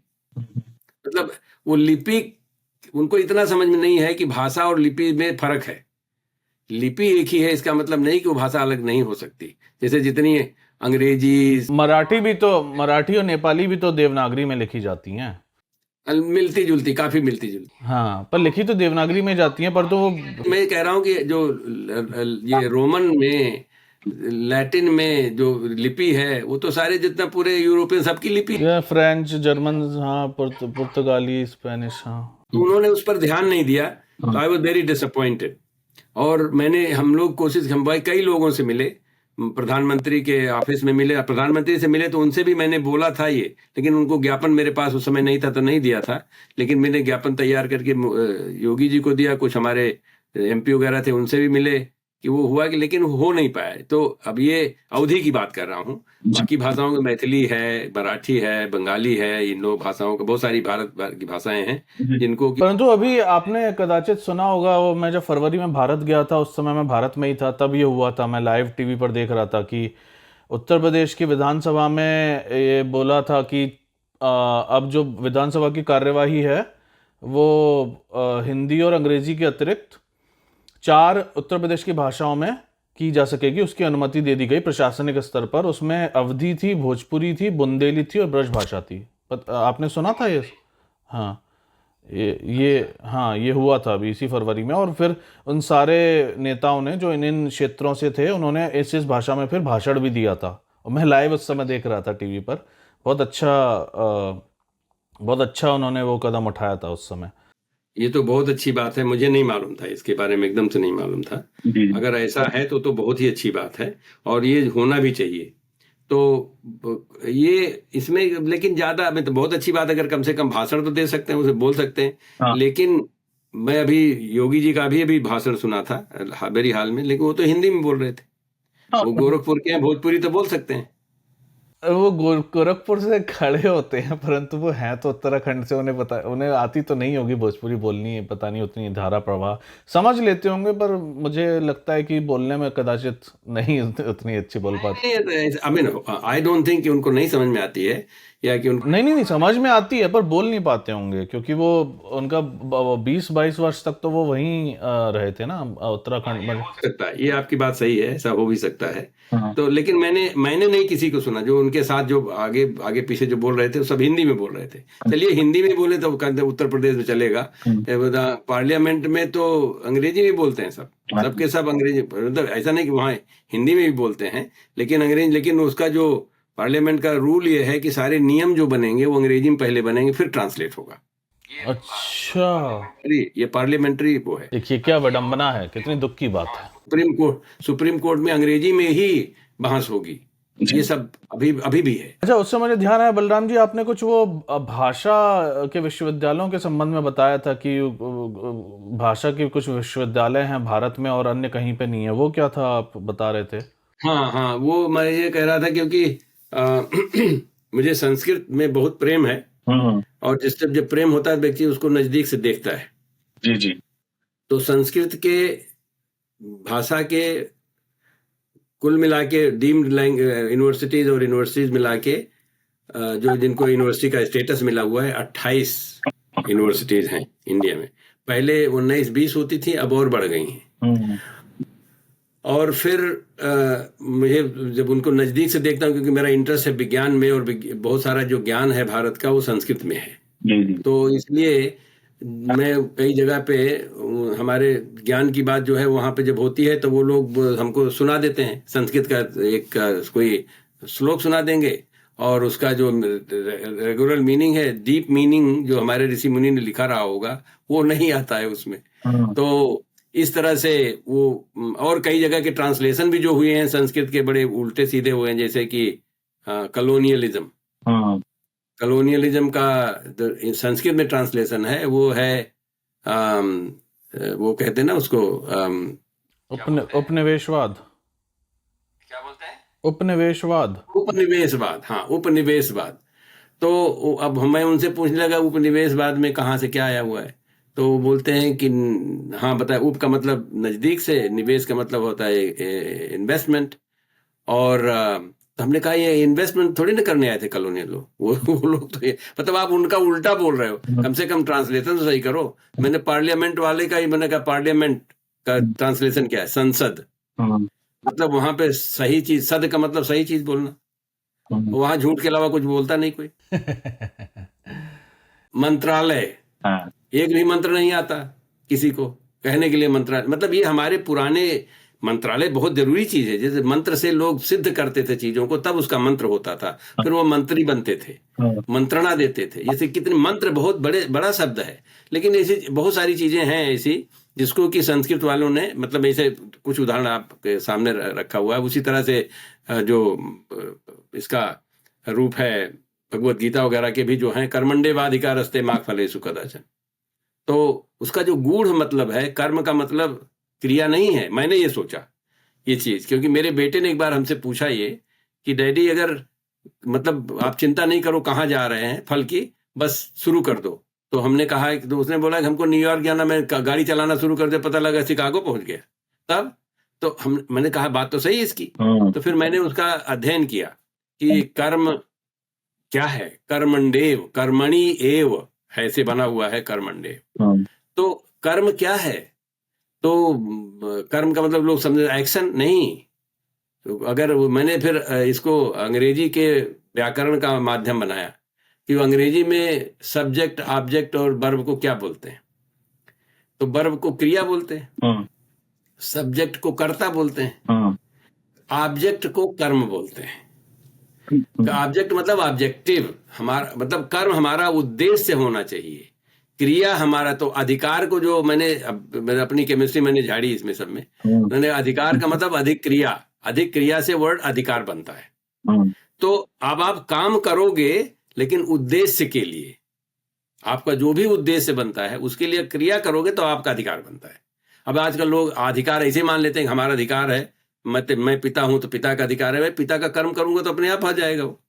मतलब वो लिपि, उनको इतना समझ में नहीं है कि भाषा और लिपि में फर्क है। लिपि एक ही है, इसका मतलब नहीं कि वो भाषा अलग नहीं हो सकती। जैसे जितनी अंग्रेजी, मराठी और नेपाली भी तो देवनागरी में लिखी जाती हैं, मिलती जुलती, काफी मिलती जुलती। हाँ, पर लिखी तो देवनागरी में जाती हैं, पर तो मैं कह रहा हूँ कि जो ये रोमन में, लैटिन में जो लिपि है, वो तो सारे जितना पूरे यूरोपियन सबकी लिपि, फ्रेंच, जर्मन, हाँ, पुर्तगाली, स्पेनिश, हाँ। उन्होंने उस पर ध्यान नहीं दिया। तो आई वॉज वेरी डिसअपॉइंटेड। और हम लोग कोशिश, हम भाई कई लोगों से मिले, प्रधानमंत्री के ऑफिस में मिले, प्रधानमंत्री से मिले तो उनसे भी मैंने बोला था ये, लेकिन उनको ज्ञापन मेरे पास उस समय नहीं था तो नहीं दिया था। लेकिन मैंने ज्ञापन तैयार करके योगी जी को दिया, कुछ हमारे एमपी वगैरह थे उनसे भी मिले कि वो हुआ कि, लेकिन हो नहीं पाया। तो अब ये अवधि की बात कर रहा हूँ, बाकी भाषाओं में मैथिली है, मराठी है, बंगाली है, इन लोग भाषाओं का बहुत सारी भारत की भाषाएं हैं जिनको, परंतु अभी आपने कदाचित सुना होगा, वो मैं जब फरवरी में भारत गया था, उस समय मैं भारत में ही था, तब ये हुआ था, मैं लाइव टीवी पर देख रहा था कि उत्तर प्रदेश की विधानसभा में ये बोला था कि अब जो विधानसभा की कार्यवाही है वो हिंदी और अंग्रेजी के अतिरिक्त 4 उत्तर प्रदेश की भाषाओं में की जा सकेगी, उसकी अनुमति दे दी गई प्रशासनिक स्तर पर। उसमें अवधी थी, भोजपुरी थी, बुंदेली थी और ब्रज भाषा थी। आपने सुना था ये? हाँ, ये हुआ था अभी इसी फरवरी में। और फिर उन सारे नेताओं ने जो इन क्षेत्रों से थे, उन्होंने इस भाषा में फिर भाषण भी दिया था, और मैं लाइव उस समय देख रहा था टीवी पर। बहुत अच्छा उन्होंने वो कदम उठाया था उस समय। ये तो बहुत अच्छी बात है, मुझे नहीं मालूम था इसके बारे में, एकदम से नहीं मालूम था। अगर ऐसा है तो बहुत ही अच्छी बात है, और ये होना भी चाहिए। तो ये इसमें, लेकिन ज्यादा में तो बहुत अच्छी बात, अगर कम से कम भाषण तो दे सकते हैं, उसे बोल सकते हैं। हाँ। लेकिन मैं अभी योगी जी का अभी भाषण सुना था मेरी हाल में, लेकिन वो तो हिंदी में बोल रहे थे। हाँ। वो गोरखपुर के हैं, भोजपुरी तो बोल सकते हैं। वो गोरखपुर से खड़े होते हैं, परंतु वो हैं तो उत्तराखंड से, उन्हें आती तो नहीं होगी भोजपुरी बोलनी, पता नहीं उतनी धारा प्रवाह समझ लेते होंगे, पर मुझे लगता है कि बोलने में कदाचित नहीं उतनी अच्छी बोल पाते। आई डोंट थिंक कि उनको नहीं समझ में आती है, या कि उनको नहीं समझ में आती है, पर बोल नहीं पाते होंगे, क्योंकि वो उनका 20-22 वर्ष तक तो वो वहीं रहे थे ना, उत्तराखंड में। हो सकता है, ये आपकी बात सही है, ऐसा हो भी सकता है। हाँ। तो लेकिन मैंने नहीं किसी को सुना, जो उनके साथ जो आगे पीछे जो बोल रहे थे, सब हिंदी में बोल रहे थे। चलिए हिंदी में बोले तो उत्तर प्रदेश में चलेगा, पार्लियामेंट में तो अंग्रेजी में बोलते हैं, सबके सब अंग्रेजी, मतलब ऐसा नहीं कि वहाँ हिंदी में भी बोलते हैं, लेकिन अंग्रेजी, लेकिन उसका जो पार्लियामेंट का रूल ये है कि सारे नियम जो बनेंगे वो अंग्रेजी में पहले बनेंगे, फिर ट्रांसलेट होगा। अच्छा, ये पार्लियामेंट्री वो है। देखिए क्या विडंबना है, कितनी दुख की बात है। सुप्रीम कोर्ट में अंग्रेजी में ही बहस होगी। ये सब अभी भी है। अच्छा, उससे मुझे ध्यान आया बलराम जी, आपने कुछ वो भाषा के विश्वविद्यालयों के संबंध में बताया था कि भाषा के कुछ विश्वविद्यालय हैं भारत में और अन्य कहीं पे नहीं है, वो क्या था आप बता रहे थे? हाँ, वो मैं ये कह रहा था क्योंकि मुझे संस्कृत में बहुत प्रेम है, और जिससे जब प्रेम होता है व्यक्ति उसको नजदीक से देखता है। जी जी। तो संस्कृत के भाषा के कुल मिला के डीम्ड यूनिवर्सिटीज और यूनिवर्सिटीज मिला के जो जिनको यूनिवर्सिटी का स्टेटस मिला हुआ है 28 यूनिवर्सिटीज हैं इंडिया में। पहले 19-20 होती थी, अब और बढ़ गई हैं। और फिर मुझे जब उनको नज़दीक से देखता हूँ, क्योंकि मेरा इंटरेस्ट है विज्ञान में, और बहुत सारा जो ज्ञान है भारत का वो संस्कृत में है। तो इसलिए मैं कई जगह पे हमारे ज्ञान की बात जो है वहाँ पे जब होती है तो वो लोग हमको सुना देते हैं संस्कृत का एक कोई श्लोक सुना देंगे, और उसका जो रेगुलर मीनिंग है, डीप मीनिंग जो हमारे ऋषि मुनि ने लिखा रहा होगा वो नहीं आता है उसमें। तो इस तरह से वो, और कई जगह के ट्रांसलेशन भी जो हुए हैं संस्कृत के बड़े उल्टे सीधे हुए हैं, जैसे कि कलोनियलिज्म का संस्कृत में ट्रांसलेशन है, वो है वो कहते हैं ना उसको उपनिवेशवाद। क्या बोलते हैं? उपनिवेशवाद। हाँ, उपनिवेशवाद। तो अब मैं उनसे पूछने लगा उपनिवेशवाद में कहाँ से क्या आया हुआ है, तो वो बोलते हैं कि हाँ बताए, उप का मतलब नजदीक से, निवेश का मतलब होता है इन्वेस्टमेंट। और तो हमने कहा ये इन्वेस्टमेंट थोड़ी ना करने आए थे कॉलोनियल लोग, वो लोग तो ये, मतलब आप उनका उल्टा बोल रहे हो, कम से कम ट्रांसलेशन तो सही करो। मैंने पार्लियामेंट वाले का ही, मैंने कहा पार्लियामेंट का ट्रांसलेशन क्या है? संसद। मतलब वहां पे सही चीज, सद का मतलब सही चीज बोलना, वहां झूठ के अलावा कुछ बोलता नहीं कोई। मंत्रालय, एक भी मंत्र नहीं आता किसी को कहने के लिए मंत्रालय, मतलब ये हमारे पुराने मंत्रालय बहुत जरूरी चीज है। जैसे मंत्र से लोग सिद्ध करते थे चीजों को, तब उसका मंत्र होता था, फिर वो मंत्री बनते थे, मंत्रणा देते थे। जैसे कितने मंत्र बहुत बड़ा शब्द है, लेकिन ऐसी बहुत सारी चीजें हैं ऐसी जिसको कि संस्कृत वालों ने, मतलब ऐसे कुछ उदाहरण आपके सामने रखा हुआ है। उसी तरह से जो इसका रूप है भगवत गीता वगैरह के भी जो हैं, कर्मण्डेवाधिकारस्ते मा फलेषु कदाचन, तो उसका जो गूढ़ मतलब है, कर्म का मतलब क्रिया नहीं है। मैंने ये सोचा ये चीज, क्योंकि मेरे बेटे ने एक बार हमसे पूछा ये कि डैडी अगर, मतलब आप चिंता नहीं करो कहाँ जा रहे हैं फल की, बस शुरू कर दो। तो हमने कहा, तो उसने बोला कि हमको न्यूयॉर्क जाना, मैं गाड़ी चलाना शुरू कर दे, पता लगा शिकागो पहुंच गया। तब तो मैंने कहा बात तो सही है इसकी। तो फिर मैंने उसका अध्ययन किया कि कर्म क्या है। कर्मण्डेव, कर्मणि एव है से बना हुआ है कर्मण्डेव। तो कर्म क्या है? तो कर्म का मतलब लोग समझे एक्शन नहीं। तो अगर मैंने फिर इसको अंग्रेजी के व्याकरण का माध्यम बनाया कि वो अंग्रेजी में सब्जेक्ट, ऑब्जेक्ट और वर्ब को क्या बोलते हैं। तो वर्ब को क्रिया बोलते हैं, सब्जेक्ट को कर्ता बोलते हैं, ऑब्जेक्ट को कर्म बोलते हैं। ऑब्जेक्ट मतलब ऑब्जेक्टिव, हमारा मतलब कर्म हमारा उद्देश्य होना चाहिए, क्रिया हमारा। तो अधिकार को जो मैंने अपनी केमिस्ट्री मैंने झाड़ी इसमें सब में, मैंने अधिकार का मतलब अधिक क्रिया, अधिक क्रिया से वर्ड अधिकार बनता है। तो अब आप काम करोगे लेकिन उद्देश्य के लिए, आपका जो भी उद्देश्य बनता है उसके लिए क्रिया करोगे तो आपका अधिकार बनता है। अब आजकल लोग अधिकार ऐसे मान लेते हैं कि हमारा अधिकार है, मैं पिता हूं तो पिता का अधिकार है, मैं पिता का कर्म करूंगा तो अपने आप आ जाएगा वो।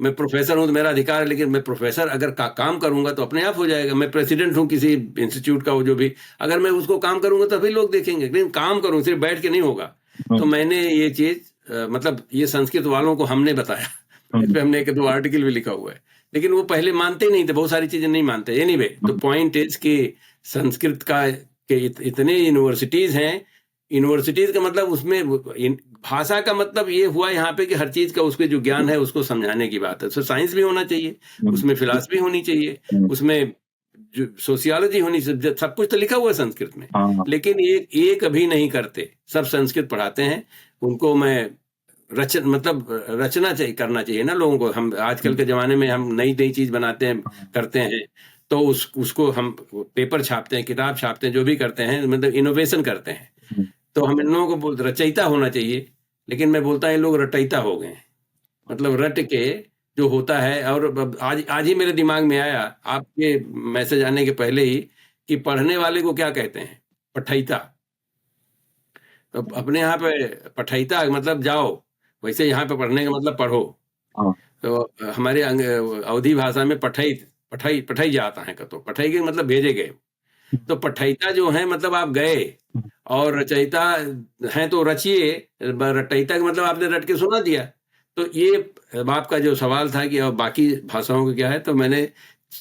मैं प्रोफेसर हूं तो मेरा अधिकार है, लेकिन मैं प्रोफेसर अगर काम करूंगा तो अपने आप हो जाएगा। मैं प्रेसिडेंट हूं किसी इंस्टीट्यूट का, वो जो भी, अगर मैं उसको काम करूंगा तो भी लोग देखेंगे, लेकिन काम करूं, सिर्फ बैठ के नहीं होगा। तो मैंने ये चीज मतलब ये संस्कृत वालों को हमने बताया, इस पे हमने एक दो आर्टिकल भी लिखा हुआ है, लेकिन वो पहले मानते नहीं थे, बहुत सारी चीजें नहीं मानते। एनीवे, तो पॉइंट इज कि संस्कृत का के इतने यूनिवर्सिटीज हैं। यूनिवर्सिटीज का मतलब उसमें भाषा का मतलब ये हुआ यहाँ पे कि हर चीज का उसके जो ज्ञान है उसको समझाने की बात है। उसमें साइंस भी होना चाहिए, उसमें फिलॉसफी होनी चाहिए, उसमें जो सोशियोलॉजी होनी चाहिए, सब कुछ तो लिखा हुआ है संस्कृत में। लेकिन एक अभी नहीं करते, सब संस्कृत पढ़ाते हैं। उनको मैं रचना चाहिए, करना चाहिए ना लोगों को। हम आजकल के जमाने में हम नई नई चीज बनाते हैं, करते हैं, तो उसको हम पेपर छापते हैं, किताब छापते हैं, जो भी करते हैं, मतलब इनोवेशन करते हैं। तो हम इन लोगों को रचयिता होना चाहिए, लेकिन मैं बोलता हूँ ये लोग रटयिता हो गए हैं। मतलब रट के जो होता है। और आज ही मेरे दिमाग में आया आपके मैसेज आने के पहले ही कि पढ़ने वाले को क्या कहते हैं? पठयिता। तो अपने यहाँ पे पठयिता मतलब जाओ, वैसे यहाँ पे पढ़ने का मतलब पढ़ो। तो हमारे अवधी भाषा में पठई जाता है, तो पठई के मतलब भेजे गए। तो पठयिता जो है मतलब आप गए, और रचयिता हैं तो रचिए, रटयिता का मतलब आपने रट के सुना दिया। तो ये आपका जो सवाल था कि और बाकी भाषाओं का क्या है, तो मैंने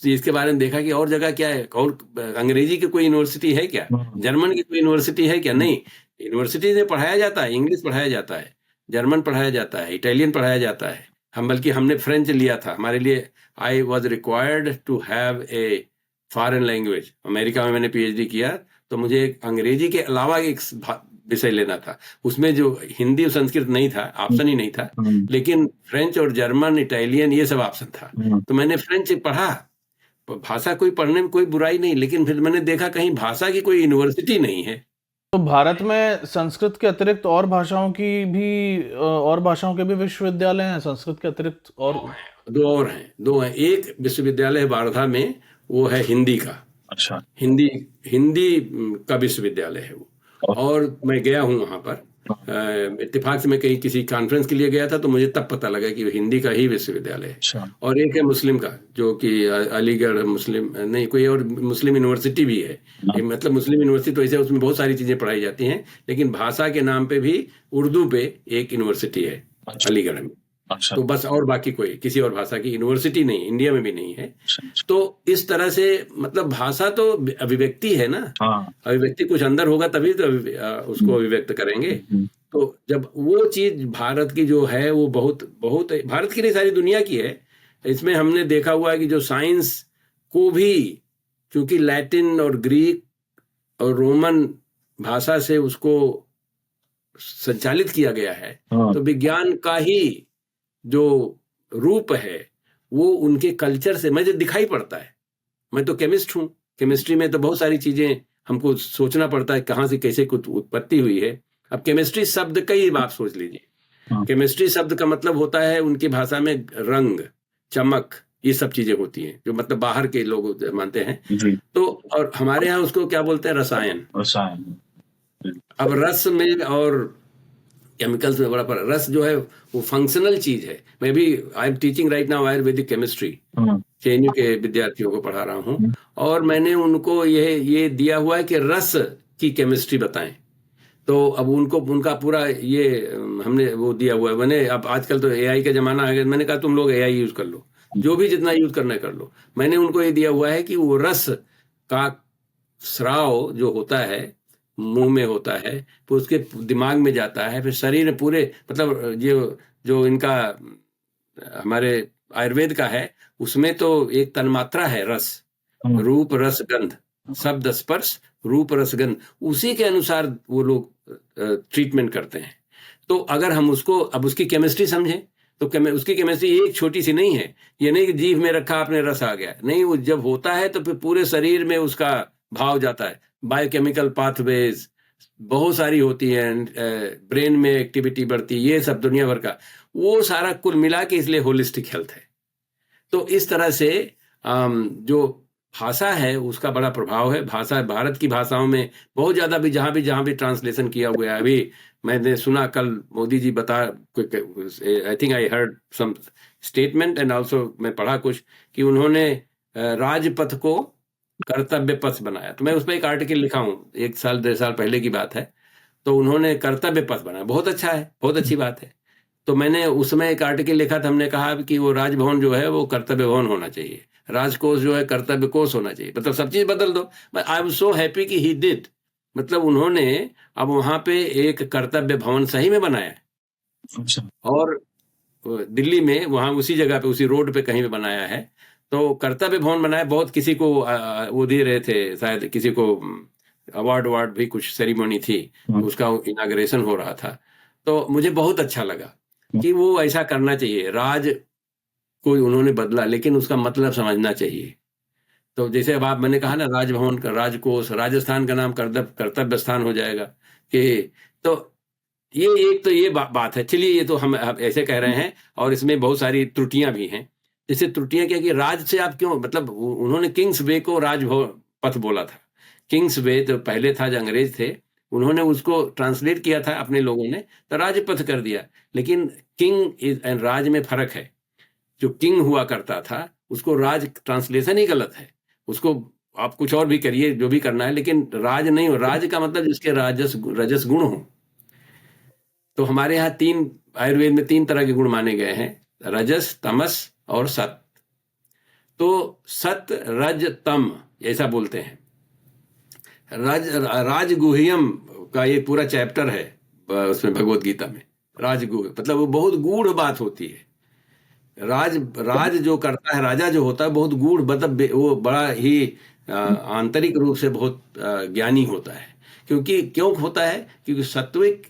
इसके बारे में देखा कि और जगह क्या है, और अंग्रेजी की कोई यूनिवर्सिटी है क्या, जर्मन की कोई यूनिवर्सिटी है क्या? नहीं, यूनिवर्सिटी में पढ़ाया जाता है, इंग्लिश पढ़ाया जाता है, जर्मन पढ़ाया जाता है, इटालियन पढ़ाया जाता है। बल्कि हमने फ्रेंच लिया था, हमारे लिए I was required to have a foreign language. America में मैंने पीएचडी किया, तो मुझे अंग्रेजी के अलावा एक विषय लेना था। उसमें जो हिंदी और संस्कृत नहीं था, ऑप्शन ही नहीं था, लेकिन फ्रेंच और जर्मन, इटालियन ये सब ऑप्शन था। तो मैंने फ्रेंच पढ़ा। भाषा कोई पढ़ने में कोई बुराई नहीं, लेकिन फिर मैंने देखा कहीं भाषा की कोई यूनिवर्सिटी नहीं है। तो भारत में संस्कृत के अतिरिक्त और भाषाओं के भी विश्वविद्यालय हैं? संस्कृत के अतिरिक्त और दो हैं। एक विश्वविद्यालय वार्धा में, वो है हिंदी का। अच्छा। हिंदी का विश्वविद्यालय है वो। और मैं गया हूँ वहां पर, इत्तेफाक से मैं कहीं किसी कॉन्फ्रेंस के लिए गया था, तो मुझे तब पता लगा कि हिंदी का ही विश्वविद्यालय है। अच्छा। और एक है मुस्लिम का, जो कि अलीगढ़ मुस्लिम, नहीं कोई और मुस्लिम यूनिवर्सिटी भी है। मतलब मुस्लिम यूनिवर्सिटी तो ऐसे उसमें बहुत सारी चीजें पढ़ाई जाती हैं, लेकिन भाषा के नाम पे भी उर्दू पे एक यूनिवर्सिटी है अलीगढ़ में। अच्छा। तो बस, और बाकी कोई किसी और भाषा की यूनिवर्सिटी नहीं, इंडिया में भी नहीं है। तो इस तरह से मतलब भाषा तो अभिव्यक्ति है ना। अभिव्यक्ति कुछ अंदर होगा तभी तो उसको अभिव्यक्त करेंगे। तो जब वो चीज भारत की जो है वो बहुत बहुत भारत की नहीं, सारी दुनिया की है। इसमें हमने देखा हुआ है कि जो साइंस को भी, क्योंकि लैटिन और ग्रीक और रोमन भाषा से उसको संचालित किया गया है, तो विज्ञान का ही जो रूप है वो उनके कल्चर से मुझे दिखाई पड़ता है। मैं तो केमिस्ट हूँ, केमिस्ट्री में तो बहुत सारी चीजें हमको सोचना पड़ता है कहाँ से कैसे कुछ उत्पत्ति हुई है। अब केमिस्ट्री शब्द का ही आप सोच लीजिए, केमिस्ट्री शब्द का मतलब होता है उनकी भाषा में रंग, चमक, ये सब चीजें होती हैं, जो मतलब बाहर के लोग मानते हैं। तो और हमारे यहाँ उसको क्या बोलते हैं? रसायन। अब रस में और केमिकल्स में बड़ा फर्क। रस जो है वो फंक्शनल चीज है। मैं भी I am teaching right now Ayurvedic chemistry, JNU के विद्यार्थियों को पढ़ा रहा हूँ, और मैंने उनको ये दिया हुआ है कि रस की केमिस्ट्री बताएं। तो अब उनका पूरा ये हमने वो दिया हुआ है। मैंने अब आजकल तो एआई का जमाना है, मैंने कहा तुम लोग एआई यूज कर लो, जो भी जितना यूज करना है कर लो। मैंने उनको ये दिया हुआ है कि वो रस का स्राव जो होता है मुंह में होता है, फिर उसके दिमाग में जाता है, फिर शरीर में पूरे, मतलब जो इनका हमारे आयुर्वेद का है, उसमें तो एक तन्मात्रा है रस, रूप रस गंध, शब्द स्पर्श रूप रस गंध, उसी के अनुसार वो लोग ट्रीटमेंट करते हैं। तो अगर हम उसको अब उसकी केमिस्ट्री समझें, तो उसकी केमिस्ट्री एक छोटी सी नहीं है। ये नहीं कि जीभ में रखा आपने रस आ गया, नहीं, वो जब होता है तो फिर पूरे शरीर में उसका भाव जाता है। बायोकेमिकल पाथवेज बहुत सारी होती हैं, ब्रेन में एक्टिविटी बढ़ती है, ये सब दुनिया भर का वो सारा कुल मिला के इसलिए होलिस्टिक हेल्थ है। तो इस तरह से जो भाषा है उसका बड़ा प्रभाव है। भाषा भारत की भाषाओं में बहुत ज्यादा भी जहां भी ट्रांसलेशन किया हुआ है। अभी मैंने सुना कल Modi ji I think I heard some statement and also मैं पढ़ा कुछ कि उन्होंने राजपथ को कर्तव्य पथ बनाया। तो मैं उस पर एक आर्टिकल लिखा हूँ, 1 साल 1.5 साल पहले की बात है। तो उन्होंने कर्तव्य पथ बनाया, बहुत अच्छा है, बहुत अच्छी बात है। तो मैंने उसमें एक आर्टिकल लिखा था, हमने कहा कि वो राजभवन जो है वो कर्तव्य भवन होना चाहिए, राजकोष जो है कर्तव्य कोष होना चाहिए, मतलब सब चीज बदल दो। आई एम सो हैप्पी कि ही डिड, मतलब उन्होंने अब वहां पे एक कर्तव्य भवन सही में बनाया है। और दिल्ली में वहां उसी जगह पे, उसी रोड पे कहीं पे बनाया है। तो कर्तव्य भवन बनाया, बहुत किसी को वो दे रहे थे, शायद किसी को अवार्ड भी, कुछ सेरेमनी थी, उसका इनाग्रेशन हो रहा था। तो मुझे बहुत अच्छा लगा कि वो ऐसा करना चाहिए। राज को उन्होंने बदला, लेकिन उसका मतलब समझना चाहिए। तो जैसे अब मैंने कहा ना, राजभवन का राजकोष, राजस्थान का नाम कर्तव्य स्थान हो जाएगा कि, तो ये एक तो ये बात है। चलिए, ये तो हम ऐसे कह रहे हैं, और इसमें बहुत सारी त्रुटियां भी हैं। जैसे त्रुटियां क्या कि राज से आप क्यों, मतलब उन्होंने किंग्स वे को राज पथ बोला था। किंग्स वे तो पहले था, जो अंग्रेज थे उन्होंने उसको ट्रांसलेट किया था अपने लोगों ने, तो राजपथ कर दिया। लेकिन किंग एंड राज में फर्क है। जो किंग हुआ करता था उसको राज ट्रांसलेशन ही गलत है। उसको आप कुछ और भी करिए, जो भी करना है, लेकिन राज नहीं हो। राज का मतलब जिसके रजस गुण हो। तो हमारे यहाँ आयुर्वेद में 3 तरह के गुण माने गए हैं, रजस, तमस और सत। तो सत, रज, तम ऐसा बोलते हैं। राजगुह्यम का ये पूरा चैप्टर है उसमें, भगवत गीता में। राजगुह्य मतलब वो बहुत गूढ़ बात होती है। राज जो करता है, राजा जो होता है, बहुत गूढ़, मतलब वो बड़ा ही आंतरिक रूप से बहुत ज्ञानी होता है। क्यों होता है? क्योंकि सात्विक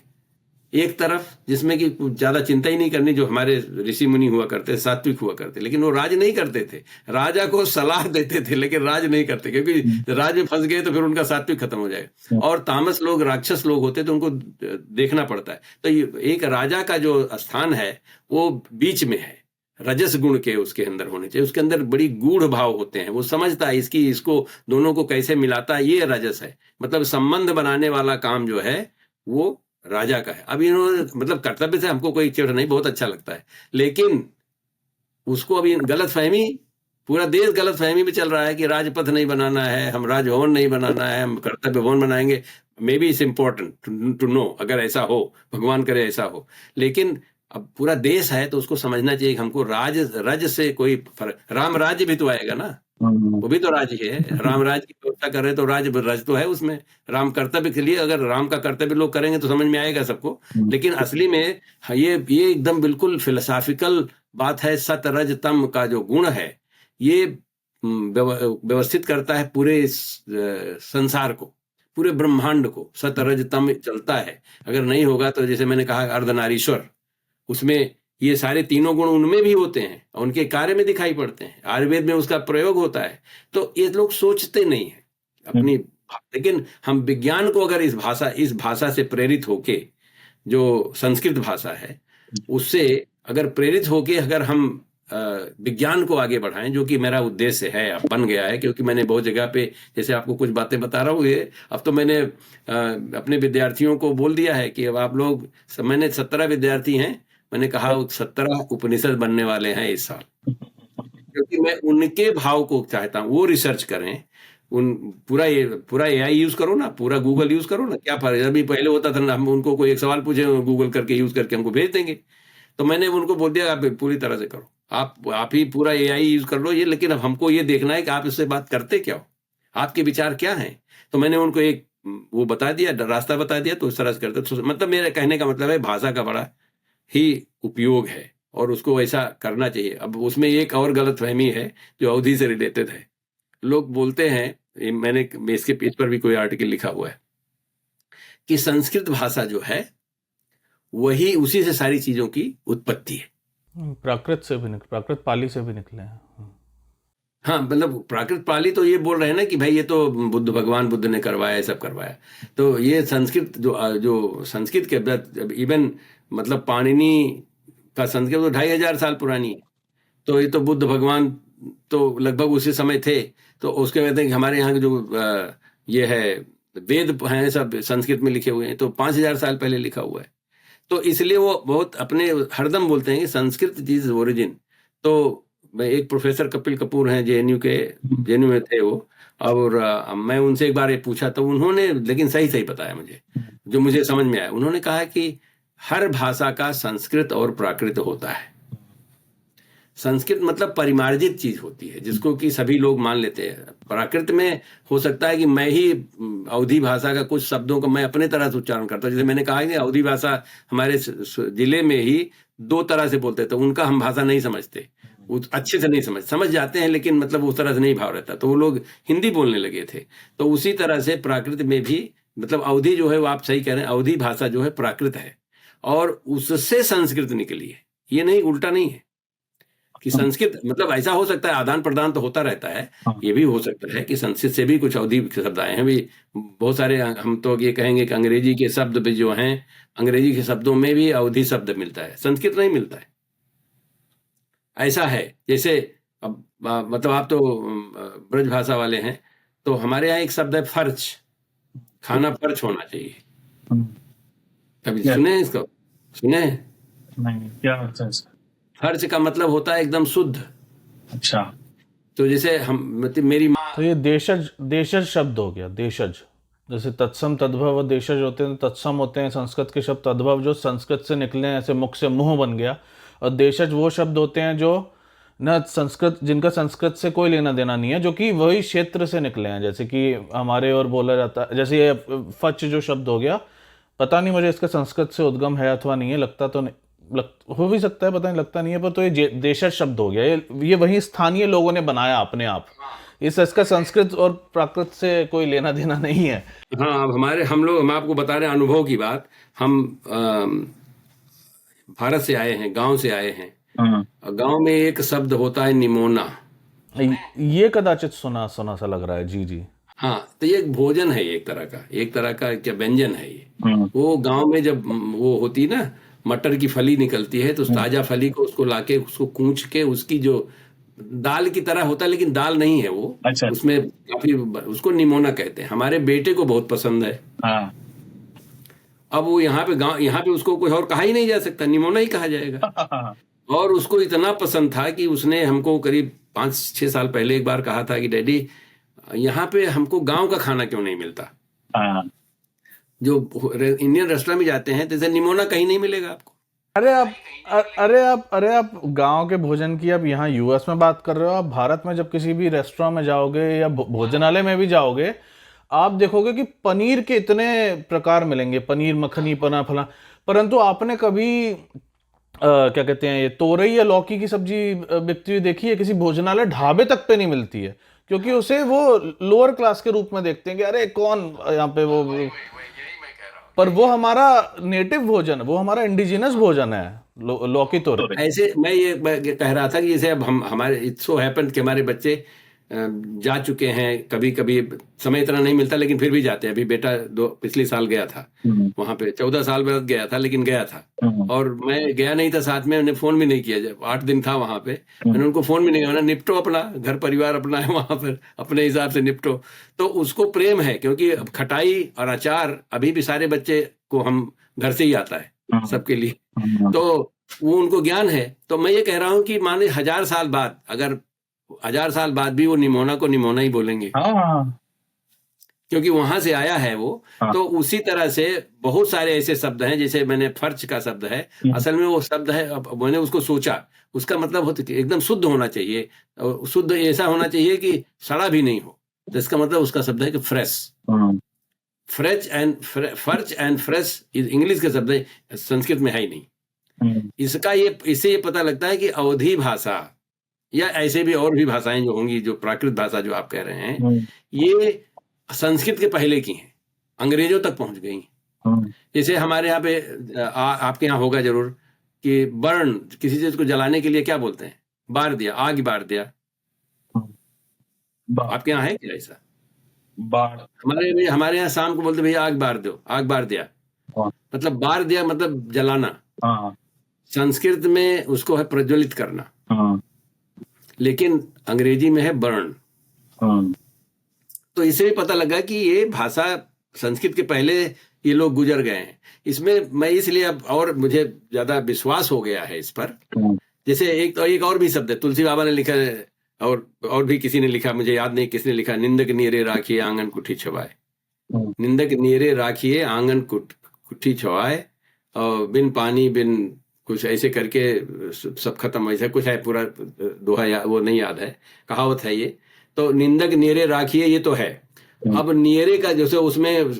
एक तरफ, जिसमें कि कुछ ज्यादा चिंता ही नहीं करनी, जो हमारे ऋषि मुनि हुआ करते, सात्विक हुआ करते, लेकिन वो राज नहीं करते थे। राजा को सलाह देते थे, लेकिन राज नहीं करते, क्योंकि राज में फंस गए तो फिर उनका सात्विक खत्म हो जाएगा। और तामस लोग, राक्षस लोग होते तो उनको देखना पड़ता है। तो एक राजा का जो स्थान है वो बीच में है, रजस गुण के उसके अंदर होने चाहिए। उसके अंदर बड़ी गूढ़ भाव होते हैं, वो समझता है इसको दोनों को कैसे मिलाता है, ये रजस है। मतलब संबंध बनाने वाला काम जो है वो राजा का है। अब इन्होंने, मतलब कर्तव्य से हमको कोई चिढ़ नहीं, बहुत अच्छा लगता है, लेकिन उसको अभी गलत फहमी, पूरा देश गलत फहमी में चल रहा है कि राजपथ नहीं बनाना है, हम राजभवन नहीं बनाना है, हम कर्तव्य भवन बनाएंगे। Maybe it's important to know, अगर ऐसा हो, भगवान करे ऐसा हो। लेकिन अब पूरा देश है तो उसको समझना चाहिए कि हमको रज से कोई फर्क, राम राज्य भी तो आएगा ना, वो भी तो राज ही है। राम राज्य की व्यवस्था कर रहे तो राज तो है उसमें। राम कर्तव्य के लिए, अगर राम का कर्तव्य लोग करेंगे तो समझ में आएगा सबको। लेकिन असली में ये एकदम बिल्कुल फिलोसॉफिकल बात है। सत, रज, तम का जो गुण है, ये व्यवस्थित करता है पूरे संसार को, पूरे ब्रह्मांड को। सत, रज, तम चलता है। अगर नहीं होगा तो, जैसे मैंने कहा, अर्धनारीश्वर, उसमें ये सारे तीनों गुण उनमें भी होते हैं और उनके कार्य में दिखाई पड़ते हैं। आयुर्वेद में उसका प्रयोग होता है। तो ये लोग सोचते नहीं है अपनी, लेकिन हम विज्ञान को अगर इस भाषा से प्रेरित होके, जो संस्कृत भाषा है, उससे अगर प्रेरित होके अगर हम विज्ञान को आगे बढ़ाएं, जो कि मेरा उद्देश्य है, अब बन गया है, क्योंकि मैंने बहुत जगह पे, जैसे आपको कुछ बातें बता रहा हूँ, ये अब तो मैंने अपने विद्यार्थियों को बोल दिया है कि अब आप लोग, मैंने 17 विद्यार्थी हैं, मैंने कहा 17 उपनिषद बनने वाले हैं इस साल, क्योंकि मैं उनके भाव को चाहता हूँ, वो रिसर्च करें। पूरा एआई यूज करो ना, पूरा गूगल यूज करो ना, क्या फर्क है? अभी पहले होता था ना, हम उनको कोई एक सवाल पूछे, गूगल करके यूज करके हमको भेज देंगे। तो मैंने उनको बोल दिया, आप पूरी तरह से करो, आप ही पूरा एआई यूज कर लो ये, लेकिन अब हमको ये देखना है कि आप इससे बात करते क्या हो, आपके विचार क्या हैं। तो मैंने उनको एक वो बता दिया, रास्ता बता दिया, तो उस तरह से करते। तो मतलब मेरे कहने का मतलब है, भाषा का बड़ा ही उपयोग है और उसको ऐसा करना चाहिए। अब उसमें एक और गलत फहमी है जो अवधि से रिलेटेड है। लोग बोलते हैं, मैंने इसके पेज पर भी कोई आर्टिकल लिखा हुआ है, कि संस्कृत भाषा जो है वही, उसी से सारी चीजों की उत्पत्ति है। प्राकृत पाली से भी निकले हैं। हाँ, मतलब प्राकृत पाली तो ये बोल रहे हैं ना कि भाई ये तो भगवान बुद्ध ने करवाया, सब करवाया। तो ये संस्कृत जो संस्कृत के इवन, मतलब पाणिनि का संस्कृत तो 2500 साल पुरानी है। तो ये तो बुद्ध भगवान तो लगभग उसी समय थे। तो उसके कहते हैं कि हमारे यहाँ जो ये है वेद हैं, सब संस्कृत में लिखे हुए हैं, तो 5000 साल पहले लिखा हुआ है। तो इसलिए वो बहुत अपने हरदम बोलते हैं कि संस्कृत इज ओरिजिन। तो एक प्रोफेसर कपिल कपूर हैं, जेएनयू में थे वो, और मैं उनसे एक बार ये पूछा तो उन्होंने, लेकिन सही बताया मुझे, जो मुझे समझ में आया। उन्होंने कहा कि हर भाषा का संस्कृत और प्राकृत होता है। संस्कृत मतलब परिमार्जित चीज होती है, जिसको कि सभी लोग मान लेते हैं। प्राकृत में हो सकता है कि मैं ही अवधी भाषा का कुछ शब्दों को मैं अपने तरह से उच्चारण करता हूँ। जैसे मैंने कहा कि अवधी भाषा हमारे जिले में ही 2 तरह से बोलते, तो उनका हम भाषा नहीं समझते, अच्छे से नहीं समझ जाते हैं, लेकिन मतलब उस तरह से नहीं भाव रहता, तो वो लोग हिंदी बोलने लगे थे। तो उसी तरह से प्राकृत में भी, मतलब अवधी जो है वो आप सही कह रहे हैं, अवधी भाषा जो है प्राकृत है और उससे संस्कृत निकली है, ये नहीं, उल्टा नहीं है। कि संस्कृत मतलब ऐसा हो सकता है, आदान प्रदान तो होता रहता है, हाँ। ये भी हो सकता है कि संस्कृत से भी कुछ अवधि के शब्द आए हैं भी बहुत सारे। हम तो ये कहेंगे कि अंग्रेजी के शब्द भी जो हैं, अंग्रेजी के शब्दों में भी अवधि शब्द मिलता है, संस्कृत नहीं मिलता है। ऐसा है जैसे अब मतलब आप तो ब्रज भाषा वाले हैं, तो हमारे यहाँ एक शब्द है फर्च, खाना फर्च होना चाहिए। कभी क्या? सुने हैं इसको? सुने हैं? नहीं, क्या अर्थ है इसका? फर्च का मतलब होता है एकदम शुद्ध। अच्छा। तो जैसे हम मतलब मेरी माँ, तो ये देशज देशज शब्द हो गया, देशज। जैसे तत्सम तद्भव और देशज होते हैं, तत्सम होते हैं संस्कृत के शब्द, तद्भव जो संस्कृत से निकले हैं, ऐसे मुख से मुंह बन गया, और देशज वो शब्द होते हैं जो न संस्कृत, जिनका संस्कृत से कोई लेना देना नहीं है, जो कि वही क्षेत्र से निकले हैं। जैसे कि हमारे और बोला जाता है, जैसे ये फच जो शब्द हो गया, पता नहीं मुझे इसका संस्कृत से उद्गम है अथवा नहीं है, लगता तो नहीं, हो भी सकता है, पता नहीं, लगता नहीं है, पर तो ये देशज शब्द हो गया, ये वही स्थानीय लोगों ने बनाया अपने आप। इसका संस्कृत और प्राकृत से कोई लेना देना नहीं है। हाँ, अब हम आपको बता रहे हैं अनुभव की बात। हम भारत से आए हैं, गांव से आए हैं। गांव में एक शब्द होता है निमोना। ये कदाचित सुना सुना सा लग रहा है। जी जी। हाँ, तो ये एक भोजन है, एक तरह का क्या व्यंजन है ये। वो गांव में जब वो होती ना, मटर की फली निकलती है, तो उस ताजा फली को उसको लाके उसको कूच के, उसकी जो दाल की तरह होता है लेकिन दाल नहीं है वो। अच्छा। उसमें काफी, उसको निमोना कहते हैं। हमारे बेटे को बहुत पसंद है। हाँ। अब वो यहाँ पे उसको कोई और कहा ही नहीं जा सकता, निमोना ही कहा जाएगा। और उसको इतना पसंद था कि उसने हमको करीब 5-6 साल पहले एक बार कहा था कि डैडी, यहाँ पे हमको गांव का खाना क्यों नहीं मिलता। हाँ। जो इंडियन रेस्टोरेंट में जाते हैं, जैसे निमोना कहीं नहीं मिलेगा आपको। अरे आप गांव के भोजन की, अब यहाँ यूएस में बात कर रहे हो, आप भारत में जब किसी भी रेस्टोरेंट में जाओगे या भोजनालय में भी जाओगे, आप देखोगे कि पनीर के इतने प्रकार मिलेंगे, पनीर मखनी, पना फला, परंतु आपने कभी क्या कहते हैं, ये तोरई या लौकी की सब्जी बिकती हुई देखी है? किसी भोजनालय ढाबे तक पे नहीं मिलती है, क्योंकि उसे वो लोअर क्लास के रूप में देखते हैं कि अरे कौन यहाँ पे वो। पर वो हमारा नेटिव भोजन, वो हमारा इंडिजिनस भोजन है, लौकी तोरई। ऐसे मैं ये कह रहा था कि जैसे अब हमारे इट सो हैपन कि हमारे बच्चे जा चुके हैं। कभी कभी समय इतना नहीं मिलता लेकिन फिर भी जाते हैं। अभी बेटा पिछले साल गया था वहां पे, 14 साल बाद गया था, लेकिन गया था। और मैं गया नहीं था साथ में, उन्हें फोन भी नहीं किया। जब 8 दिन था वहां पे, मैंने उनको फोन भी नहीं किया। निपटो अपना घर परिवार अपना है वहां पर, अपने हिसाब से निपटो। तो उसको प्रेम है, क्योंकि खटाई और अचार अभी भी सारे बच्चे को हम घर से ही आता है सबके लिए, तो वो उनको ज्ञान है। तो मैं ये कह रहा हूँ कि माने 1000 साल बाद, अगर 1000 साल बाद भी वो निमोना को निमोना ही बोलेंगे, क्योंकि वहां से आया है वो। तो उसी तरह से बहुत सारे ऐसे शब्द हैं, जैसे मैंने फर्च का शब्द है, असल में वो शब्द है, मैंने उसको सोचा, उसका मतलब होता है एकदम शुद्ध होना चाहिए, शुद्ध ऐसा होना चाहिए कि सड़ा भी नहीं हो। तो इसका मतलब उसका शब्द है कि फ्रेश। फर्च एंड फ्रेश इंग्लिश का शब्द है, संस्कृत में है ही नहीं। इससे ये पता लगता है कि अवधी भाषा या ऐसे भी और भी भाषाएं जो होंगी, जो प्राकृत भाषा जो आप कह रहे हैं, ये संस्कृत के पहले की हैं, अंग्रेजों तक पहुंच गई। जैसे हमारे यहाँ पे आपके यहाँ होगा जरूर कि बर्न, किसी चीज को जलाने के लिए क्या बोलते हैं? बार दिया, आग बार दिया। आपके यहाँ है क्या ऐसा? बार। हमारे यहाँ शाम को बोलते भैया आग बार दो, आग बार दिया। मतलब बार दिया मतलब जलाना। संस्कृत में उसको है प्रज्वलित करना, लेकिन अंग्रेजी में है बर्न। तो इससे भी पता लगा कि ये भाषा संस्कृत के पहले ये लोग गुजर गए हैं। इसमें मैं इसलिए अब और मुझे ज्यादा विश्वास हो गया है इस पर। जैसे एक और भी शब्द है, तुलसी बाबा ने लिखा है, और भी किसी ने लिखा, मुझे याद नहीं किसने लिखा, निंदक नीरे राखिए आंगन कुठी छवाए। निंदक नीरे राखिए आंगन कुठी छवाए, और बिन पानी बिन कुछ ऐसे करके सब खत्म, ऐसा कुछ है, पूरा दोहा वो नहीं याद है, कहावत है ये। तो निंदक नीरे राखिए, ये तो है। अब नियरे का जैसे उसमें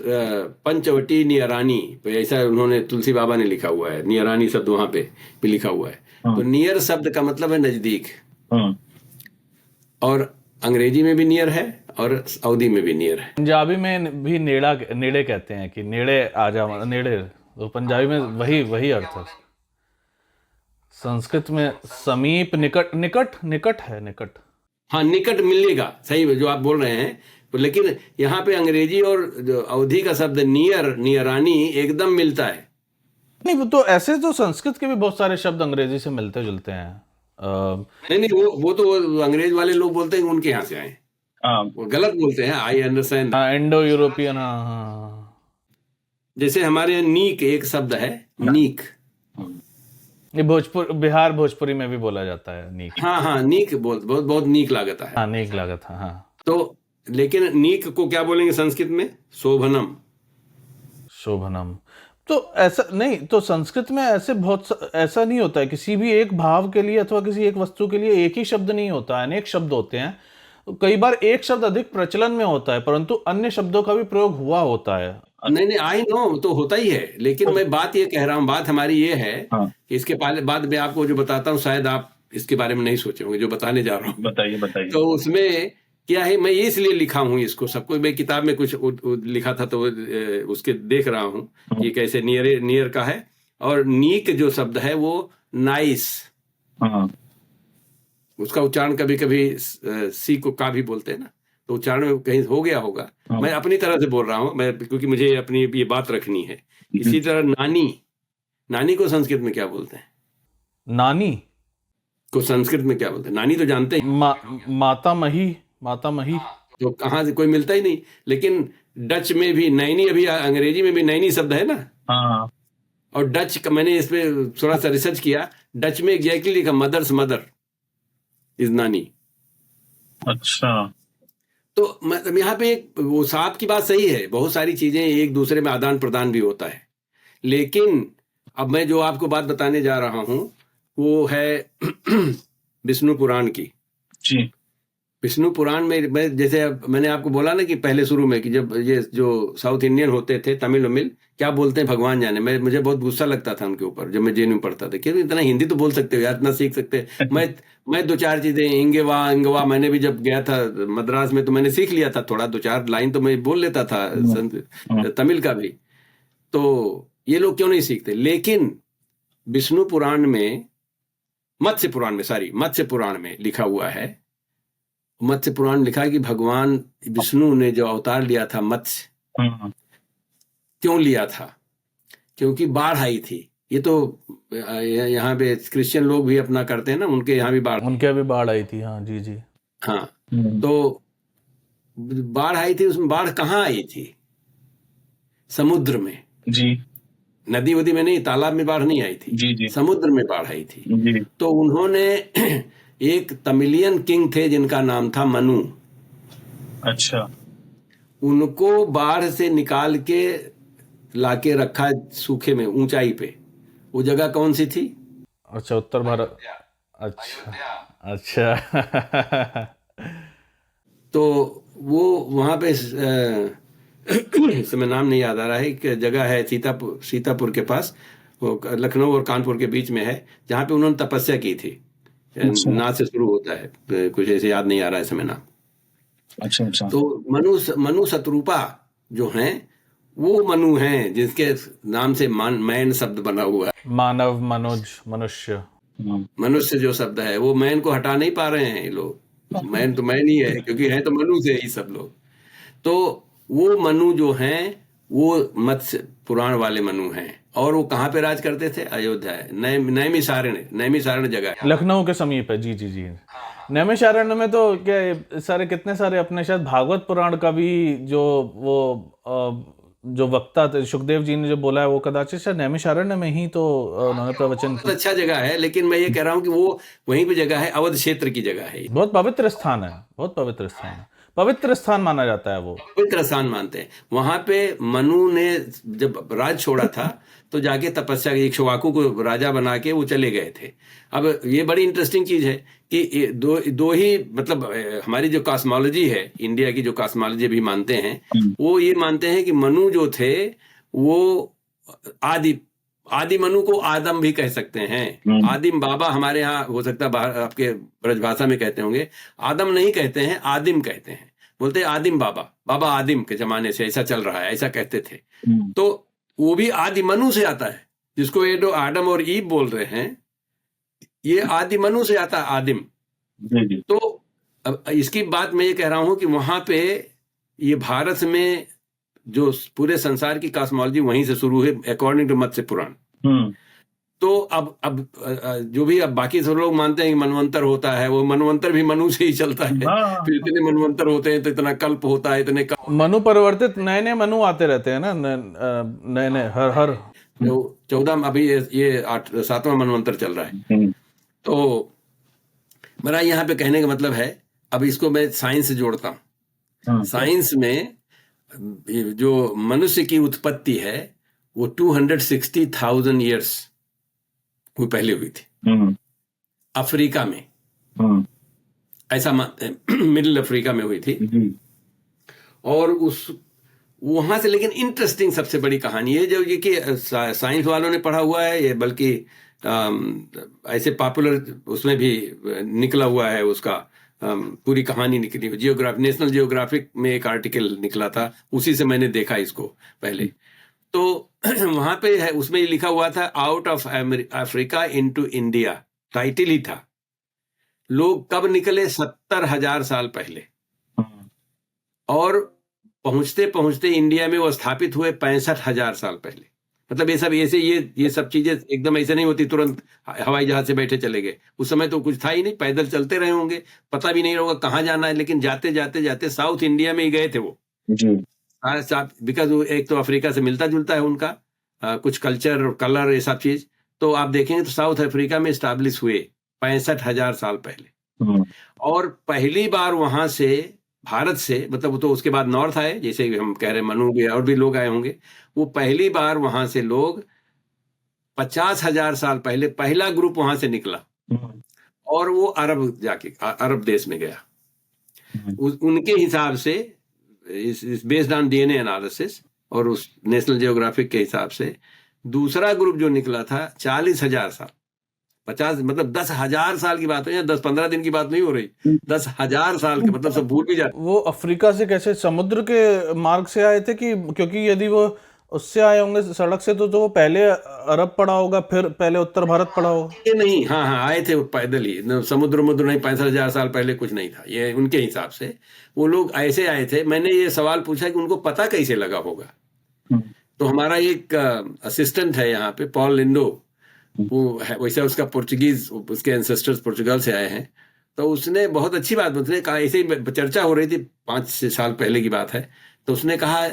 पंचवटी नियरानी, तो ऐसा उन्होंने तुलसी बाबा ने लिखा हुआ है, नियरानी शब्द वहां पे भी लिखा हुआ है। तो नियर शब्द का मतलब है नजदीक, और अंग्रेजी में भी नियर है और अवधी में भी नियर है। पंजाबी में भी नेड़े कहते हैं कि नेड़े आ जा, नेड़े, तो पंजाबी में वही अर्थ है। संस्कृत में समीप, निकट, निकट है, निकट। हाँ, निकट मिलेगा, सही जो आप बोल रहे हैं, लेकिन यहाँ पे अंग्रेजी और जो अवधी का शब्द नियर, नियरानी एकदम मिलता है। नहीं, वो तो ऐसे तो संस्कृत के भी बहुत सारे शब्द अंग्रेजी से मिलते जुलते हैं। नहीं, वो तो अंग्रेज वाले लोग बोलते हैं कि उनके यहाँ से आए, वो गलत बोलते हैं। I understand. इंडो यूरोपियन, हाँ। जैसे हमारे यहाँ नीक एक शब्द है, नीक, ये बिहार भोजपुरी में भी बोला जाता है नीक। हाँ, नीक बहुत बहुत बहुत नीक लागत है। हाँ, नीक लागत है, हाँ। तो लेकिन नीक को क्या बोलेंगे संस्कृत में? शोभनम। शोभनम। तो ऐसा नहीं, तो संस्कृत में ऐसा नहीं होता है किसी भी एक भाव के लिए अथवा किसी एक वस्तु के लिए एक ही शब्द नहीं होता है, अनेक शब्द होते हैं। कई बार एक शब्द अधिक प्रचलन में होता है परंतु अन्य शब्दों का भी प्रयोग हुआ होता है। नहीं, आई नो, तो होता ही है, लेकिन मैं बात ये कह रहा हूँ, बात हमारी ये है कि इसके बाद में आपको जो बताता हूँ शायद आप इसके बारे में नहीं सोचे होंगे जो बताने जा रहा हूँ। बताइए। तो उसमें क्या है, मैं इसलिए लिखा हूँ इसको, सबको मैं किताब में कुछ लिखा था तो उसके देख रहा हूँ कि कैसे नियर का है। और नीक जो शब्द है वो नाइस, उसका उच्चारण कभी कभी सी को का भी बोलते हैं ना, तो उच्चारण में कहीं हो गया होगा। मैं अपनी तरह से बोल रहा हूँ, मैं क्योंकि मुझे अपनी ये बात रखनी है। इसी तरह नानी को संस्कृत में क्या बोलते हैं? नानी को संस्कृत में क्या बोलते हैं? नानी तो जानते हैं, माता मही। तो कहाँ से, कोई मिलता ही नहीं। लेकिन डच में भी नैनी, अभी अंग्रेजी में भी नैनी शब्द है ना। और डच का मैंने इस पे थोड़ा सा रिसर्च किया, डच में एग्जैक्टली लिखा मदर्स मदर इज नानी। अच्छा। तो मतलब यहाँ पे वो सांप की बात सही है, बहुत सारी चीजें एक दूसरे में आदान प्रदान भी होता है। लेकिन अब मैं जो आपको बात बताने जा रहा हूँ वो है विष्णु पुराण की। जी। विष्णु पुराण में मैं जैसे मैंने आपको बोला ना कि पहले शुरू में कि जब ये जो साउथ इंडियन होते थे, तमिल क्या बोलते हैं भगवान जाने, मुझे बहुत गुस्सा लगता था उनके ऊपर जब मैं जेएनयू में पढ़ता था, क्योंकि इतना हिंदी तो बोल सकते हो यार, इतना सीख सकते हैं। मैं दो चार चीजें इंगवा मैंने भी जब गया था मद्रास में तो मैंने सीख लिया था, थोड़ा दो चार लाइन तो मैं बोल लेता था तमिल का भी। तो ये लोग क्यों नहीं सीखते? लेकिन विष्णु पुराण में, मत्स्य पुराण में लिखा हुआ है, मत्स्य पुराण लिखा है कि भगवान विष्णु ने जो अवतार लिया था मत्स्य, क्यों लिया था? क्योंकि बाढ़ आई थी। ये तो यहाँ पे क्रिश्चियन लोग भी अपना करते हैं ना, उनके यहाँ भी बाढ़ आई थी। हाँ जी। हाँ, तो बाढ़ आई थी, उसमें बाढ़ कहाँ आई थी? समुद्र में जी। नदी वदी में नहीं, तालाब में बाढ़ नहीं आई थी। जी। समुद्र में बाढ़ आई थी। जी। तो उन्होंने एक तमिलियन किंग थे जिनका नाम था मनु। अच्छा। उनको बाढ़ से निकाल के लाके रखा सूखे में, ऊंचाई पे। वो जगह कौन सी थी? अच्छा, उत्तर भारत। अच्छा। तो वो वहां पे समय नाम नहीं याद आ रहा है, एक जगह है सीतापुर के पास, वो लखनऊ और कानपुर के बीच में है, जहाँ पे उन्होंने तपस्या की थी। ना से शुरू होता है, कुछ ऐसे याद नहीं आ रहा है समय नाम। अच्छा। तो मनु शत्रुपा जो हैं वो मनु हैं जिसके नाम से मैन शब्द बना हुआ है। मानव, मनुष्य जो शब्द है वो मैन को हटा नहीं पा रहे हैं ये लोग। मैन तो मैन ही है, क्योंकि है तो मनु से ही सब लोग। तो वो मनु जो हैं वो मत्स्य पुराण वाले मनु हैं। और वो कहाँ पे राज करते थे? अयोध्या, नैमिषारण्य जगह है, लखनऊ के समीप है। जी। नैमिषारण्य में तो क्या सारे कितने सारे अपने शायद भागवत पुराण का भी जो वक्ता थे सुखदेव जी ने जो बोला है वो कदाचित शायद नैमिषारण्य में ही तो उन्होंने प्रवचन किया। अच्छा जगह है, लेकिन मैं ये कह रहा हूँ कि वो वहीं पे जगह है, अवध क्षेत्र की जगह है। बहुत पवित्र स्थान है, पवित्र स्थान माना जाता है, वो पवित्र स्थान मानते हैं। वहां पे मनु ने जब राज छोड़ा था तो जाके तपस्या, इक्ष्वाकु को राजा बना के वो चले गए थे। अब ये बड़ी इंटरेस्टिंग चीज है कि दो ही मतलब हमारी जो कॉस्मोलॉजी है, इंडिया की जो कॉस्मोलॉजी भी मानते हैं, वो ये मानते हैं कि मनु जो थे वो आदि मनु को आदम भी कह सकते हैं। आदिम बाबा हमारे यहाँ हो सकता है आपके ब्रजभाषा में कहते होंगे, आदम नहीं कहते हैं, आदिम कहते हैं। बोलते हैं आदिम बाबा आदिम के जमाने से ऐसा चल रहा है, ऐसा कहते थे। तो वो भी आदि मनु से आता है, जिसको ये जो आदम और ईव बोल रहे हैं, ये आदि मनु से आता है, आदिम। जी जी। तो अब इसकी बात मैं ये कह रहा हूं कि वहां पे ये भारत में जो पूरे संसार की कॉस्मोलॉजी वहीं से शुरू हुई, अकॉर्डिंग टू मत्स्य पुराण। तो अब जो भी अब बाकी सब लोग मानते हैं कि मनवंतर होता है, वो मनवंतर भी मनु से ही चलता है। हाँ फिर इतने मनवंतर होते हैं तो इतना कल्प होता है, इतने मनु परिवर्तित नए नए मनु आते रहते हैं ना, नए नए हर 14 अभी ये 7वां मनवंतर चल रहा है। तो मेरा यहाँ पे कहने का मतलब है, अब इसको मैं साइंस से जोड़ता हूँ। साइंस में जो मनुष्य की उत्पत्ति है वो 260,000 ईयर्स वो पहले हुई थी अफ्रीका में, ऐसा मानते हैं, मिडिल अफ्रीका में हुई थी। और उस वहां से, लेकिन इंटरेस्टिंग सबसे बड़ी कहानी है जो ये कि साइंस वालों ने पढ़ा हुआ है ये, बल्कि ऐसे पॉपुलर उसमें भी निकला हुआ है, उसका पूरी कहानी निकली हुई। नेशनल जियोग्राफिक में एक आर्टिकल निकला था, उसी से मैंने देखा इसको पहले। तो वहां पे है, उसमें लिखा हुआ था out of Africa into India, title ही था। लोग कब निकले? 70,000 साल पहले। और पहुंचते पहुंचते इंडिया में वो स्थापित हुए 65,000 साल पहले। मतलब ये सब ऐसे ये सब चीजें एकदम ऐसे नहीं होती तुरंत हवाई जहाज से बैठे चले गए। उस समय तो कुछ था ही नहीं, पैदल चलते रहे होंगे, पता भी नहीं होगा कहाँ जाना है, लेकिन जाते जाते जाते साउथ इंडिया में ही गए थे वो। बिकॉज वो एक तो अफ्रीका से मिलता जुलता है उनका कुछ कल्चर और कलर, ये सब चीज। तो आप देखेंगे तो साउथ अफ्रीका में स्टैब्लिश हुए 65,000 साल पहले। और पहली बार वहां से भारत से, मतलब तो उसके बाद नॉर्थ आए, जैसे हम कह रहे मनु भी और भी लोग आए होंगे, वो पहली बार वहां से लोग 50,000 साल पहले पहला ग्रुप वहां से निकला और वो अरब जाके अरब देश में गया। उनके हिसाब से इस बेस्ड ऑन डीएनए एनालिसिस और उस नेशनल जियोग्राफिक के हिसाब से दूसरा ग्रुप जो निकला था 40,000 साल, 50 मतलब 10,000 साल की बात है, 10-15 दिन की बात नहीं हो रही, 10,000 साल के, मतलब सब भूल भी जाते। वो अफ्रीका से कैसे, समुद्र के मार्ग से आए थे कि, क्योंकि यदि वो उससे आए होंगे सड़क से तो वो पहले अरब पड़ा होगा, फिर पहले उत्तर भारत पड़ा होगा। ये नहीं, हाँ आए थे वो पैदल ही, समुद्र नहीं, 65,000 साल पहले कुछ नहीं था। ये उनके हिसाब से वो लोग ऐसे आए थे। मैंने ये सवाल पूछा कि उनको पता कैसे लगा होगा। तो हमारा एक असिस्टेंट है यहाँ पे, पॉल लिंडो, वो है वैसे उसका पुर्तगीज, उसके एंसेस्टर्स पुर्तगाल से आए हैं। तो उसने बहुत अच्छी बात, उसने कहा, ऐसे ही चर्चा हो रही थी 5 साल पहले की बात है, तो उसने कहा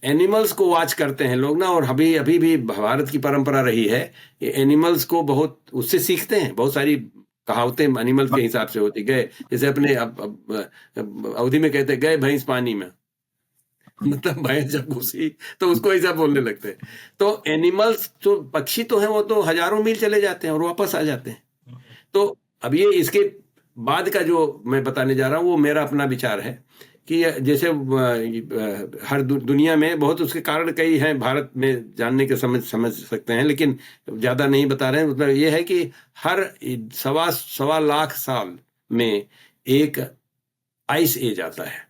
एनिमल्स को वॉच करते हैं लोग ना, और अभी भी भारत की परंपरा रही है, ये एनिमल्स को बहुत उससे सीखते हैं। बहुत सारी कहावतें एनिमल्स के हिसाब से होती। गए, जैसे अपने अवधि में कहते गए भैंस पानी में, मतलब भैंस जब घुसी तो उसको ऐसा बोलने लगते हैं। तो एनिमल्स, जो पक्षी तो हैं, वो तो हजारों मील चले जाते हैं और वापस आ जाते हैं। तो अब ये इसके बाद का जो मैं बताने जा रहा हूँ वो मेरा अपना विचार है कि जैसे हर दुनिया में बहुत उसके कारण कई हैं, भारत में जानने के समझ सकते हैं, लेकिन ज्यादा नहीं बता रहे हैं। मतलब ये है कि हर 1.25 लाख साल में एक आइस एज आता है,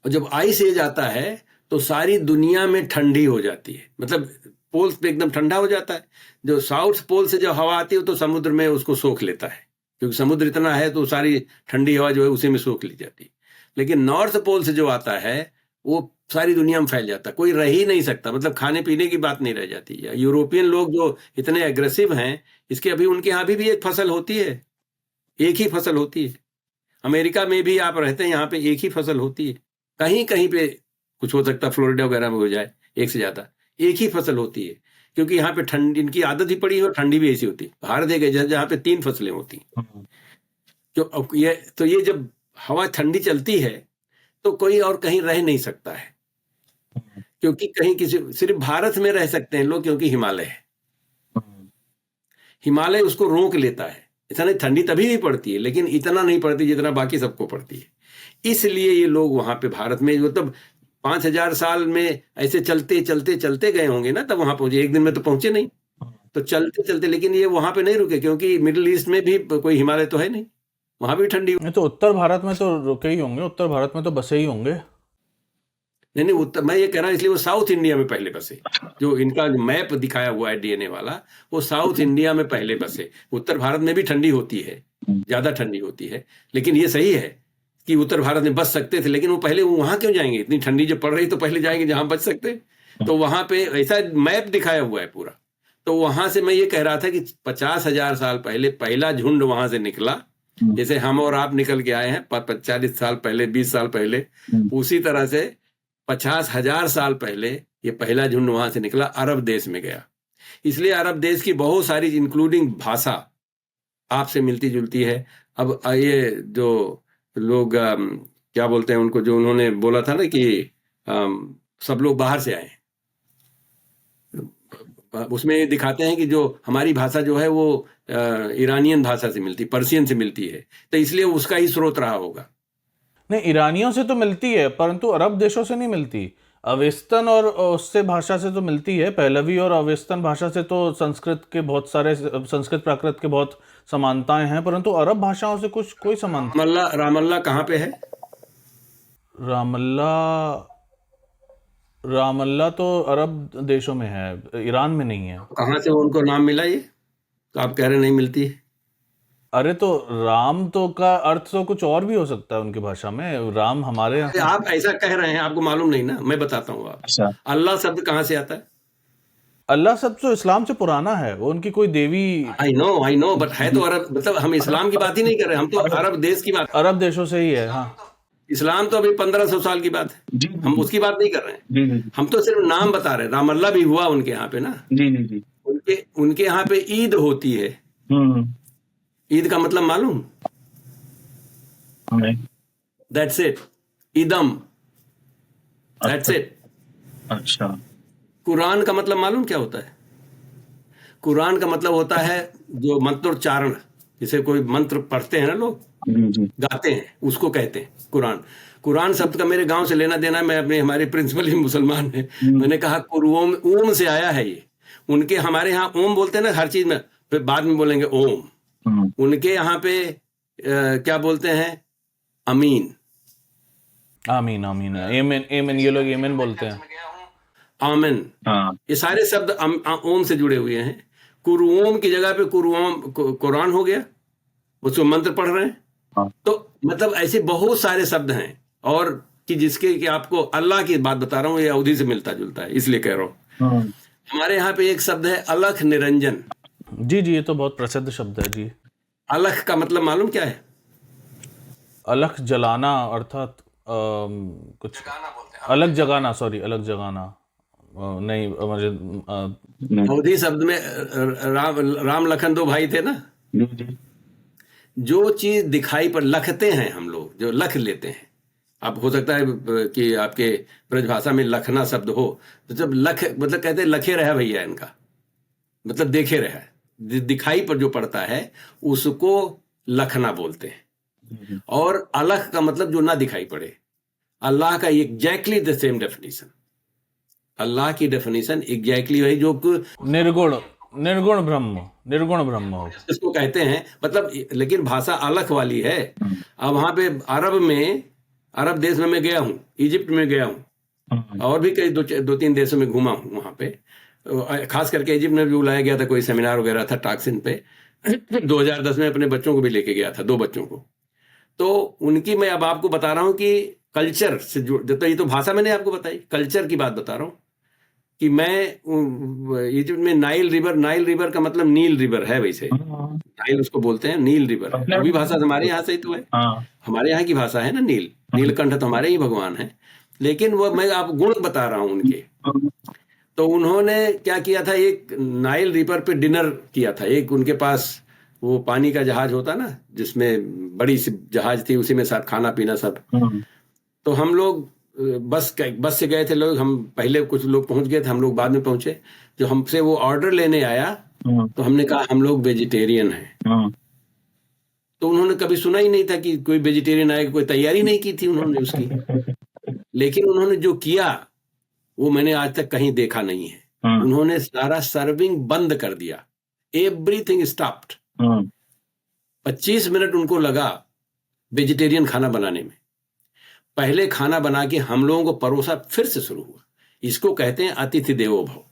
और जब आइस एज आता है तो सारी दुनिया में ठंडी हो जाती है। मतलब पोल्स पे एकदम ठंडा हो जाता है। जो साउथ पोल से जब हवा आती है तो समुद्र में उसको सोख लेता है, क्योंकि समुद्र इतना है तो सारी ठंडी हवा जो है उसी में सोख ली जाती है। लेकिन नॉर्थ पोल से जो आता है वो सारी दुनिया में फैल जाता है, कोई रह ही नहीं सकता। मतलब खाने पीने की बात नहीं रह जाती है। यूरोपियन लोग जो इतने एग्रेसिव हैं, इसके अभी उनके यहाँ भी एक फसल होती है, एक ही फसल होती है। अमेरिका में भी आप रहते हैं, यहाँ पे एक ही फसल होती है। कहीं कहीं पे कुछ हो सकता है, फ्लोरिडा वगैरह में हो जाए एक से ज्यादा, एक ही फसल होती है, क्योंकि यहाँ पे ठंडी, इनकी आदत ही पड़ी है और ठंडी भी ऐसी होती है। भारत एक जहाँ पे 3 फसलें होती हैं। तो ये जब हवा ठंडी चलती है तो कोई और कहीं रह नहीं सकता है, क्योंकि कहीं सिर्फ भारत में रह सकते हैं लोग, क्योंकि हिमालय है। हिमालय उसको रोक लेता है। ऐसा नहीं, ठंडी तभी भी पड़ती है, लेकिन इतना नहीं पड़ती जितना बाकी सबको पड़ती है। इसलिए ये लोग वहां पे भारत में, मतलब 5,000 साल में ऐसे चलते चलते चलते गए होंगे ना, तब वहां पहुंचे। एक दिन में तो पहुंचे नहीं, तो चलते चलते। लेकिन ये वहां पे नहीं रुके, क्योंकि मिडिल ईस्ट में भी कोई हिमालय तो है नहीं, वहां भी ठंडी। तो उत्तर भारत में तो रुके ही होंगे, उत्तर भारत में तो बसे ही होंगे। नहीं उत्तर, मैं ये कह रहा हूँ इसलिए वो साउथ इंडिया में पहले बसे। जो इनका मैप दिखाया हुआ है डीएनए वाला, वो साउथ इंडिया में पहले बसे। उत्तर भारत में भी ठंडी होती है, ज्यादा ठंडी होती है, लेकिन ये सही है कि उत्तर भारत में बच सकते थे, लेकिन वो पहले वहां क्यों जाएंगे? इतनी ठंडी जब पड़ रही तो पहले जाएंगे जहां बच सकते। तो वहां पे ऐसा मैप दिखाया हुआ है पूरा। तो वहां से मैं ये कह रहा था कि 50,000 साल पहले पहला झुंड वहां से निकला, जैसे हम और आप निकल के आए हैं 40 साल पहले, 20 साल पहले, उसी तरह से 50,000 साल पहले ये पहला झुंड वहां से निकला, अरब देश में गया। इसलिए अरब देश की बहुत सारी इंक्लूडिंग भाषा आपसे मिलती जुलती है। अब ये जो लोग क्या बोलते हैं उनको, जो उन्होंने बोला था ना कि सब लोग बाहर से आए, उसमें दिखाते हैं कि जो हमारी भाषा जो है वो ईरानियन भाषा से मिलती, पर्शियन से मिलती है, तो इसलिए उसका ही स्रोत रहा होगा। नहीं, ईरानियों से तो मिलती है, परंतु अरब देशों से नहीं मिलती। अवेस्तन और उससे भाषा से तो मिलती है। पहलवी और अवेस्तन भाषा से तो संस्कृत के बहुत सारे, संस्कृत प्राकृत के बहुत समानताएं हैं, परंतु अरब भाषाओं से कुछ कोई समानता। रामल्ला कहाँ पे है? रामल्ला तो अरब देशों में है, ईरान में नहीं है। कहाँ से उनको नाम मिला ये? तो आप कह रहे नहीं मिलती है। अरे तो राम तो का अर्थ तो कुछ और भी हो सकता है उनकी भाषा में। राम हमारे यहाँ, आप ऐसा कह रहे हैं, आपको मालूम नहीं ना, मैं बताता हूँ आप। अल्लाह शब्द कहाँ से आता है? अल्लाह शब्द तो इस्लाम से पुराना है, वो उनकी कोई देवी। आई नो बट है तो अरब, मतलब हम इस्लाम की बात ही नहीं कर रहे, हम तो अरब देश की बात, अरब देशों से ही है। हाँ, इस्लाम तो अभी 1500 साल की बात है, हम उसकी बात नहीं कर रहे हैं। हम तो सिर्फ नाम बता रहे हैं। रामल्ला भी हुआ उनके यहाँ पे ना, उनके यहाँ पे ईद होती है। ईद का मतलब मालूम? दैट्स इट, ईदम, दैट्स इट। अच्छा, कुरान का मतलब मालूम क्या होता है? कुरान का मतलब होता है जो मंत्रोच्चारण, जैसे कोई मंत्र पढ़ते हैं ना लोग, गाते हैं, उसको कहते हैं कुरान। कुरान शब्द का मेरे गांव से लेना देना है। मैं अपने, हमारे प्रिंसिपल ही मुसलमान है, मैंने कहा कुरुओम, ओम से आया है ये। उनके, हमारे यहाँ ओम बोलते हैं ना हर चीज में, फिर बाद में बोलेंगे ओम। उनके यहाँ पे क्या बोलते हैं? अमीन, आमीन, आमीन, एमेन, एमेन, ये लोग एमेन बोलते हैं। आमिन, ये सारे शब्द ओम से जुड़े हुए हैं। कुरुओम की जगह पे कुरान हो गया, उसको मंत्र पढ़ रहे हैं। तो मतलब ऐसे बहुत सारे शब्द हैं, और कि जिसके कि आपको अल्लाह की बात बता रहा हूँ, ये अवधि से मिलता जुलता है, इसलिए कह रहा हूँ। हमारे यहाँ पे एक शब्द है अलख निरंजन। जी जी, ये तो बहुत प्रसिद्ध शब्द है जी। अलख का मतलब मालूम क्या है? अलख जलाना, अर्थात कुछ अलग जगाना, सॉरी, अलग जगाना नहीं, मुझे अवधि शब्द में राम लखन दो भाई थे ना। जो चीज दिखाई पर लखते हैं हम लोग, जो लख लेते हैं, अब हो सकता है कि आपके ब्रजभाषा में लखना शब्द हो, तो जब लख मतलब कहते हैं लखे रहा भैया, इनका मतलब देखे रहा, दिखाई पर जो पड़ता है उसको लखना बोलते हैं। और अलख का मतलब जो ना दिखाई पड़े। अल्लाह का एग्जैक्टली द सेम डेफिनेशन, अल्लाह की डेफिनेशन एग्जैक्टली वही जो निर्गुण, निर्गुण ब्रह्म, निर्गुण ब्रह्म हो, इसको कहते हैं। मतलब लेकिन भाषा अलख वाली है। अब वहां पे अरब देश में मैं गया हूँ, इजिप्ट में गया हूँ, और भी कई दो तीन देशों में घूमा हूँ। वहां पे खास करके इजिप्ट में भी बुलाया गया था, कोई सेमिनार वगैरह था टाक्सिन पे 2010 में। अपने बच्चों को भी लेके गया था, 2 बच्चों को। तो उनकी मैं अब आपको बता रहा हूँ कि कल्चर से जो, ये तो भाषा मैंने आपको बताई, कल्चर की बात बता रहा हूँ कि मैं इजिप्ट में नाइल रिवर का मतलब नील रिवर है, वैसे नाइल उसको बोलते हैं, नील रिवर। अभी भाषा हमारे यहाँ से ही तो है, हमारे यहाँ की भाषा है ना नील, नीलकंठ तो हमारे ही भगवान है। लेकिन वो मैं आप गुण बता रहा हूँ उनके। तो उन्होंने क्या किया था, एक नाइल रिवर पे डिनर किया था। एक उनके पास वो पानी का जहाज होता ना, जिसमें बड़ी सी जहाज थी, उसी में सब खाना पीना सब। तो हम लोग बस से गए थे लोग, हम पहले कुछ लोग पहुंच गए थे, हम लोग बाद में पहुंचे। जो हमसे वो ऑर्डर लेने आया, तो हमने कहा हम लोग वेजिटेरियन हैं। तो उन्होंने कभी सुना ही नहीं था कि कोई वेजिटेरियन आएगा, कोई तैयारी नहीं की थी उन्होंने उसकी। लेकिन उन्होंने जो किया वो मैंने आज तक कहीं देखा नहीं है। उन्होंने सारा सर्विंग बंद कर दिया, एवरीथिंग स्टॉप्ड। 25 मिनट उनको लगा वेजिटेरियन खाना बनाने में। पहले खाना बना के हम लोगों को परोसा फिर से शुरू हुआ। इसको कहते हैं अतिथि देवो भव।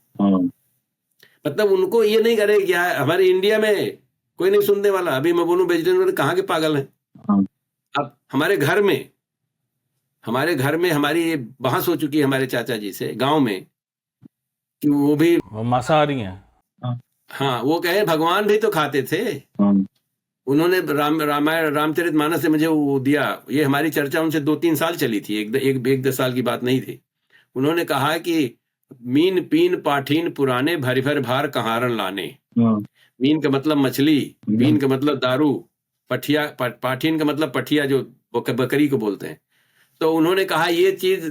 मतलब उनको ये नहीं करे क्या, हमारे इंडिया में कोई नहीं सुनने वाला। अभी मैं बोलूं वेजिटेरियन, कहाँ के पागल हैं। अब हमारे घर में हमारी ये बहस हो चुकी है हमारे चाचा जी से गांव में कि वो भी मांसाहारी हैं। हाँ, वो कहे भगवान भी तो खाते थे। उन्होंने रामायण रामचरितमानस से मुझे वो दिया। ये हमारी चर्चा उनसे 2-3 साल चली थी, एक 10 साल की बात नहीं थी। उन्होंने कहा कि मीन पीन पाठीन पुराने, भरी भर भार कहारन लाने। मीन का मतलब मछली, पीन का मतलब दारू, पाठीन का मतलब पठिया जो बकरी को बोलते हैं। तो उन्होंने कहा ये चीज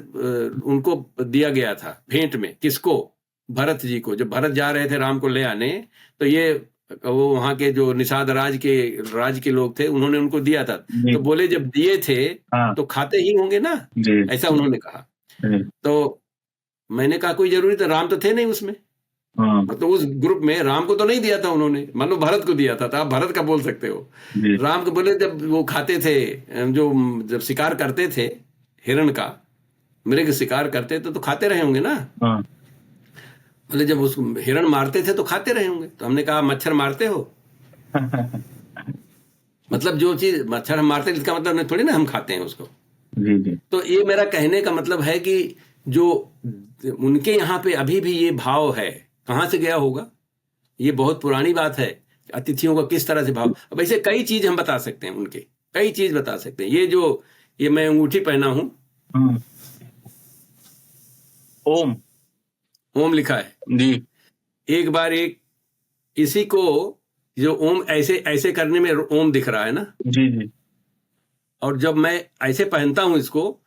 उनको दिया गया था भेंट में। किसको? भरत जी को। जब भरत जा रहे थे राम को ले आने, तो ये वो वहां के जो निषाद राज के लोग थे, उन्होंने उनको दिया था। तो बोले जब दिए थे तो खाते ही होंगे ना, ऐसा उन्होंने कहा। तो मैंने कहा कोई जरूरी था, राम तो थे नहीं उसमें। तो उस ग्रुप में राम को तो नहीं दिया था उन्होंने, मान लो भरत को दिया था। तो आप भरत का बोल सकते हो। राम को बोले जब वो खाते थे, जब शिकार करते थे हिरण का, मृग शिकार करते थे तो खाते रहे होंगे ना। बोले जब उस हिरण मारते थे तो खाते रहे होंगे। तो हमने कहा मच्छर मारते हो? मतलब जो चीज मच्छर हम मारते हैं, इसका मतलब नहीं थोड़ी ना हम खाते हैं उसको। तो ये मेरा कहने का मतलब है कि जो उनके यहाँ पे अभी भी ये भाव है, कहाँ से गया होगा? ये बहुत पुरानी बात है, अतिथियों का किस तरह से भाव। अब ऐसे कई चीज हम बता सकते हैं, उनके कई चीज बता सकते हैं। ये मैं अंगूठी पहना हूं, ओम लिखा है जी। एक बार इसी को जो ओम ऐसे करने में ओम दिख रहा है ना जी। और जब मैं ऐसे पहनता हूं इसको,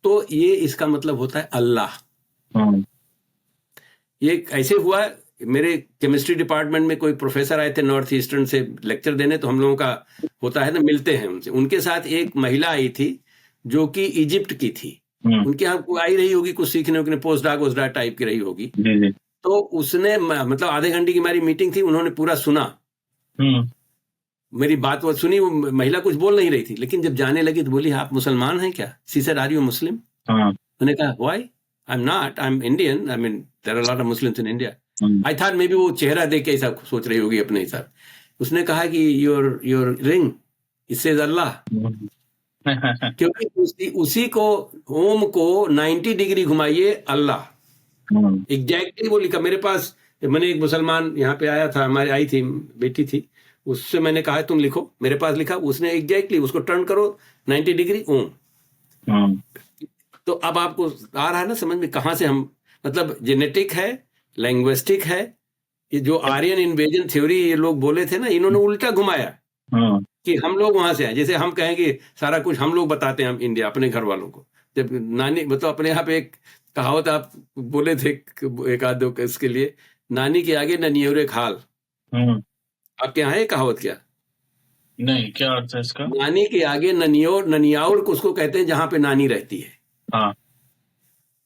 तो ये इसका मतलब होता है अल्लाह। ये ऐसे हुआ, मेरे केमिस्ट्री डिपार्टमेंट में कोई प्रोफेसर आए थे नॉर्थ ईस्टर्न से लेक्चर देने। तो हम लोगों का होता है ना, मिलते हैं उनसे। उनके साथ एक महिला आई थी जो कि इजिप्ट की थी। उनके यहाँ कोई आई रही होगी कुछ सीखने, पोस्ट डॉक टाइप की रही होगी। तो उसने मतलब आधे घंटे की हमारी मीटिंग थी, उन्होंने पूरा सुना, मेरी बात वो सुनी। वो महिला कुछ बोल नहीं रही थी, लेकिन जब जाने लगी तो बोली आप मुसलमान हैं क्या? She said are you Muslim? मैंने कहा why, I am not, I am Indian, I mean there are lot of Muslims in India. I thought may be वो चेहरा देख के ऐसा सोच रही होगी अपने हिसाब। उसने कहा कि योर रिंग इट सेज अल्लाह। क्योंकि उसी को ओम को 90 डिग्री घुमाइए अल्लाह, एग्जैक्टली वो लिखा। मेरे पास मैंने एक मुसलमान यहाँ पे आया था, हमारी आई थी बेटी थी, उससे मैंने कहा तुम लिखो, मेरे पास लिखा। उसने एग्जैक्टली उसको टर्न करो 90 डिग्री ओम। तो अब आपको आ रहा है ना समझ में कहाँ से हम, मतलब जेनेटिक है, लैंग्विस्टिक है। ये जो आर्यन इन्वेजन थ्योरी ये लोग बोले थे ना, इन्होंने उल्टा घुमाया कि हम लोग वहां से आए। जैसे हम कहें कि सारा कुछ हम लोग बताते हैं, हम इंडिया अपने घर वालों को। जब नानी मतलब अपने यहाँ पे एक कहावत आप बोले थे एक आध दो इसके लिए, नानी के आगे ननियोरे खाल। आपके यहाँ है कहावत क्या? नहीं, क्या अर्थ है इसका? नानी के आगे ननियाउर को उसको कहते हैं जहां पे नानी रहती है।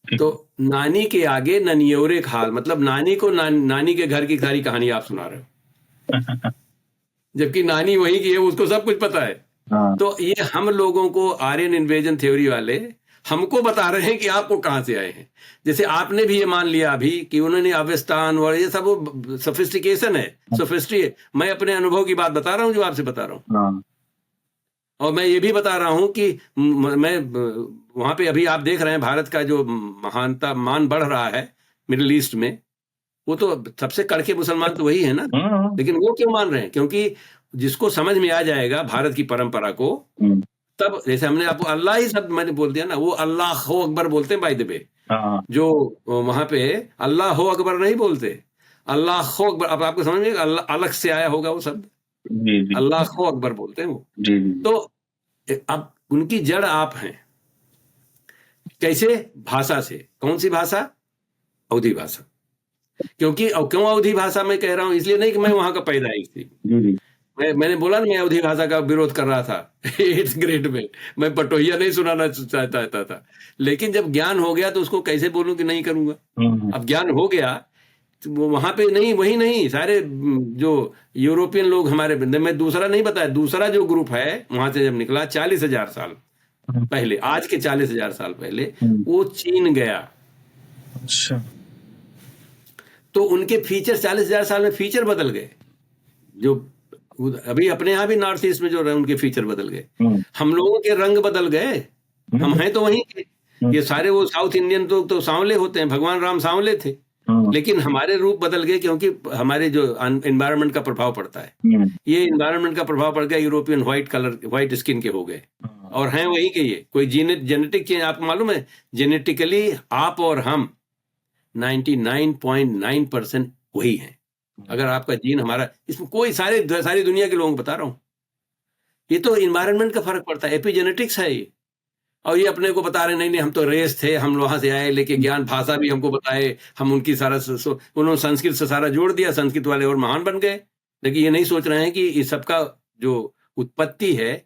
तो नानी के आगे ननियोरे खाल, मतलब नानी को नानी के घर की सारी कहानी आप सुना रहे हो। जबकि नानी वही की है, उसको सब कुछ पता है। तो ये हम लोगों को आर्यन इन्वेजन थ्योरी वाले हमको बता रहे हैं कि आपको कहां से आए हैं। जैसे आपने भी ये मान लिया अभी कि उन्होंने अवेस्तान और ये सब सोफिस्टिकेशन है, सोफिस्ट्री है। मैं अपने अनुभव की बात बता रहा हूं जो आपसे बता रहा हूं। और मैं ये भी बता रहा हूं कि मैं वहां पे अभी आप देख रहे हैं भारत का जो महानता मान बढ़ रहा है मिडिल ईस्ट में, वो तो सबसे कड़के मुसलमान तो वही है ना। लेकिन वो क्यों मान रहे हैं? क्योंकि जिसको समझ में आ जाएगा भारत की परंपरा को, तब जैसे हमने आपको अल्लाह ही सब मैंने बोल दिया ना, वो अल्लाह हो अकबर बोलते हैं बाय द वे। जो वहां पे अल्लाह हो अकबर नहीं बोलते, अल्लाह हो अकबर। अब आपको समझ में अल्लाह अलग से आया होगा वो शब्द, अल्लाह हो अकबर बोलते हैं वो। तो अब उनकी जड़ आप हैं कैसे? भाषा से। कौन सी भाषा? अवधी भाषा। क्योंकि क्यों अवधी भाषा मैं कह रहा हूं, इसलिए नहीं कि मैं वहां का पैदाइश थी। मैंने बोला ना मैं अवधी भाषा का विरोध कर रहा था 8th ग्रेड में। मैं पटोहिया नहीं सुनाना चाहता था, लेकिन जब ज्ञान हो गया तो उसको कैसे बोलूं कि नहीं करूंगा। अब ज्ञान हो गया तो वहां पे नहीं, वही नहीं, सारे जो यूरोपियन लोग हमारे, मैं दूसरा नहीं बताया, दूसरा जो ग्रुप है वहां से जब निकला 40,000 साल पहले, आज के 40,000 साल पहले वो चीन गया। अच्छा। तो उनके फीचर 40,000 साल में फीचर बदल गए। जो अभी अपने यहाँ भी नॉर्थ ईस्ट में जो उनके फीचर बदल गए, हम लोगों के रंग बदल गए। हम हैं तो वहीं के, ये सारे वो साउथ इंडियन तो सांवले होते हैं, भगवान राम सांवले थे, लेकिन हमारे रूप बदल गए क्योंकि हमारे जो एनवायरनमेंट का प्रभाव पड़ता है, ये एनवायरनमेंट का प्रभाव पड़ गया, यूरोपियन व्हाइट स्किन के हो गए और हैं वहीं के। ये कोई जेनेटिक चेंज आपको मालूम है? जेनेटिकली आप और हम 99.9% वही हैं। अगर आपका जीन हमारा, इसमें कोई सारी दुनिया के लोगों को बता रहा हूं, ये तो इन्वायरमेंट का फर्क पड़ता है, एपिजेनेटिक्स है ये। और ये अपने को बता रहे नहीं हम तो रेस थे, हम वहां से आए, लेके ज्ञान भाषा भी हमको बताए, हम उनकी सारा उन्होंने संस्कृत से सारा जोड़ दिया, संस्कृत वाले और महान बन गए। लेकिन ये नहीं सोच रहे हैं कि इस सबका जो उत्पत्ति है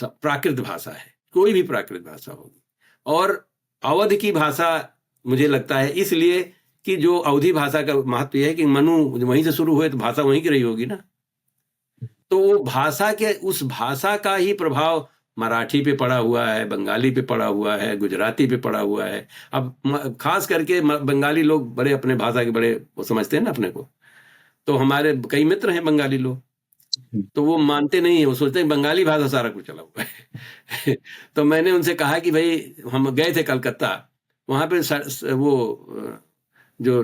प्राकृत भाषा है, कोई भी प्राकृत भाषा होगी। और अवध की भाषा मुझे लगता है इसलिए कि जो अवधी भाषा का महत्व है कि मनु वहीं से शुरू हुए तो भाषा वहीं की रही होगी ना। तो वो भाषा के, उस भाषा का ही प्रभाव मराठी पे पड़ा हुआ है, बंगाली पे पड़ा हुआ है, गुजराती पे पड़ा हुआ है। अब खास करके बंगाली लोग बड़े अपने भाषा के बड़े वो समझते हैं ना अपने को। तो हमारे कई मित्र हैं बंगाली लोग, तो वो मानते नहीं है, वो सोचते हैं बंगाली भाषा सारा कुछ चला हुआ है। तो मैंने उनसे कहा कि भाई हम गए थे कलकत्ता, वहां पे वो जो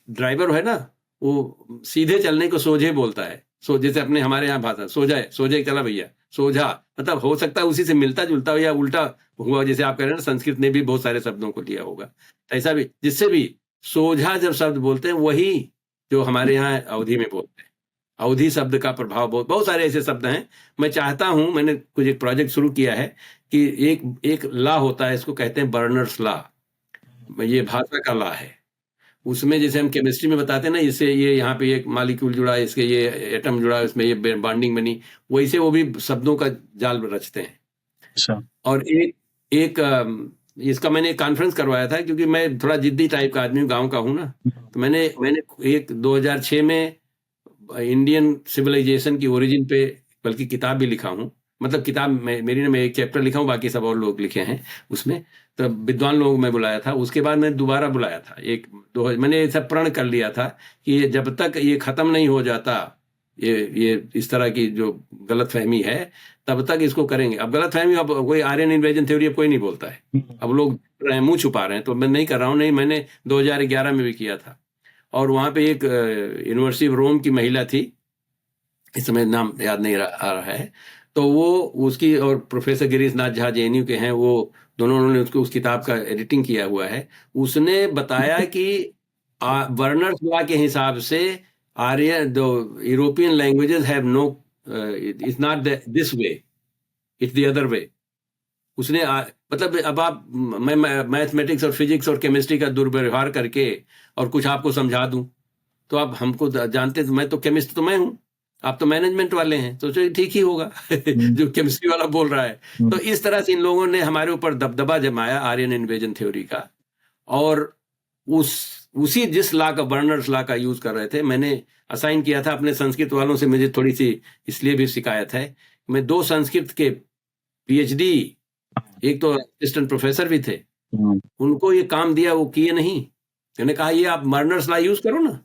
ड्राइवर है ना, वो सीधे चलने को सोझे बोलता है। जैसे अपने हमारे यहाँ भाषा सोझे चला भैया, सोझा मतलब हो सकता है उसी से मिलता जुलता हो या उल्टा हुआ, जैसे आप कह रहे हैं ना संस्कृत ने भी बहुत सारे शब्दों को लिया होगा, ऐसा भी जिससे भी सोझा जब शब्द बोलते हैं वही जो हमारे यहाँ अवधी में बोलते हैं। अवधी शब्द का प्रभाव बहुत सारे ऐसे शब्द हैं। मैं चाहता हूं, मैंने कुछ एक प्रोजेक्ट शुरू किया है कि एक लॉ होता है, इसको कहते हैं बर्नर्स लॉ, ये भाषा का लॉ है। उसमें जैसे हम केमिस्ट्री में बताते हैं ना, इससे ये यहाँ पे एक मॉलिक्यूल जुड़ा, इसके ये एटम जुड़ा, इसमें ये बॉन्डिंग बनी, वैसे वो भी शब्दों का जाल रचते हैं। अच्छा। और एक इसका मैंने एक कॉन्फ्रेंस करवाया था, क्योंकि मैं थोड़ा जिद्दी टाइप का आदमी हूँ, गाँव का हूँ ना। तो मैंने एक 2006 में इंडियन सिविलाइजेशन की ओरिजिन पे बल्कि किताब भी लिखा हूँ। मतलब किताब मेरी मैं एक चैप्टर लिखा हूँ, बाकी सब और लोग लिखे हैं उसमें। तो विद्वान लोगों में बुलाया था, उसके बाद मैंने दोबारा बुलाया था मैंने ऐसा प्रण कर लिया था कि जब तक ये खत्म नहीं हो जाता, ये इस तरह की जो गलतफहमी है, तब तक इसको करेंगे। अब गलतफहमी, अब कोई आर्यन इन्वेजन थ्योरी अब कोई नहीं बोलता है, अब लोग मुंह छुपा रहे हैं, तो मैं नहीं कर रहा हूँ। नहीं, मैंने 2011 में भी किया था, और वहां पे एक यूनिवर्सिटी ऑफ रोम की महिला थी, इस समय नाम याद नहीं आ रहा है, तो वो उसकी, और प्रोफेसर गिरीश नाथ झा जेएनयू के हैं, वो दोनों ने उस किताब का एडिटिंग किया हुआ है। उसने बताया कि बर्नर्स लॉ के हिसाब से European languages have no, it's not this way, it's the other way. उसने मतलब अब आप, मैं मैथमेटिक्स और फिजिक्स और केमिस्ट्री का दुर्व्यवहार करके और कुछ आपको समझा दूं, तो आप हमको जानते, मैं तो केमिस्ट तो मैं हूं, आप तो मैनेजमेंट वाले हैं, तो ठीक ही होगा जो केमिस्ट्री वाला बोल रहा है। तो इस तरह से इन लोगों ने हमारे ऊपर दबदबा जमाया आर्यन इन्वेजन थ्योरी का, और उसी जिस लॉ का, बर्नर्स लॉ का यूज कर रहे थे। मैंने असाइन किया था अपने संस्कृत वालों से, मुझे थोड़ी सी इसलिए भी शिकायत है, मैं 2 संस्कृत के PhD, एक तो असिस्टेंट प्रोफेसर भी थे, उनको ये काम दिया, वो किए नहीं। मैंने कहा ये आप बर्नर्स लॉ यूज करो ना,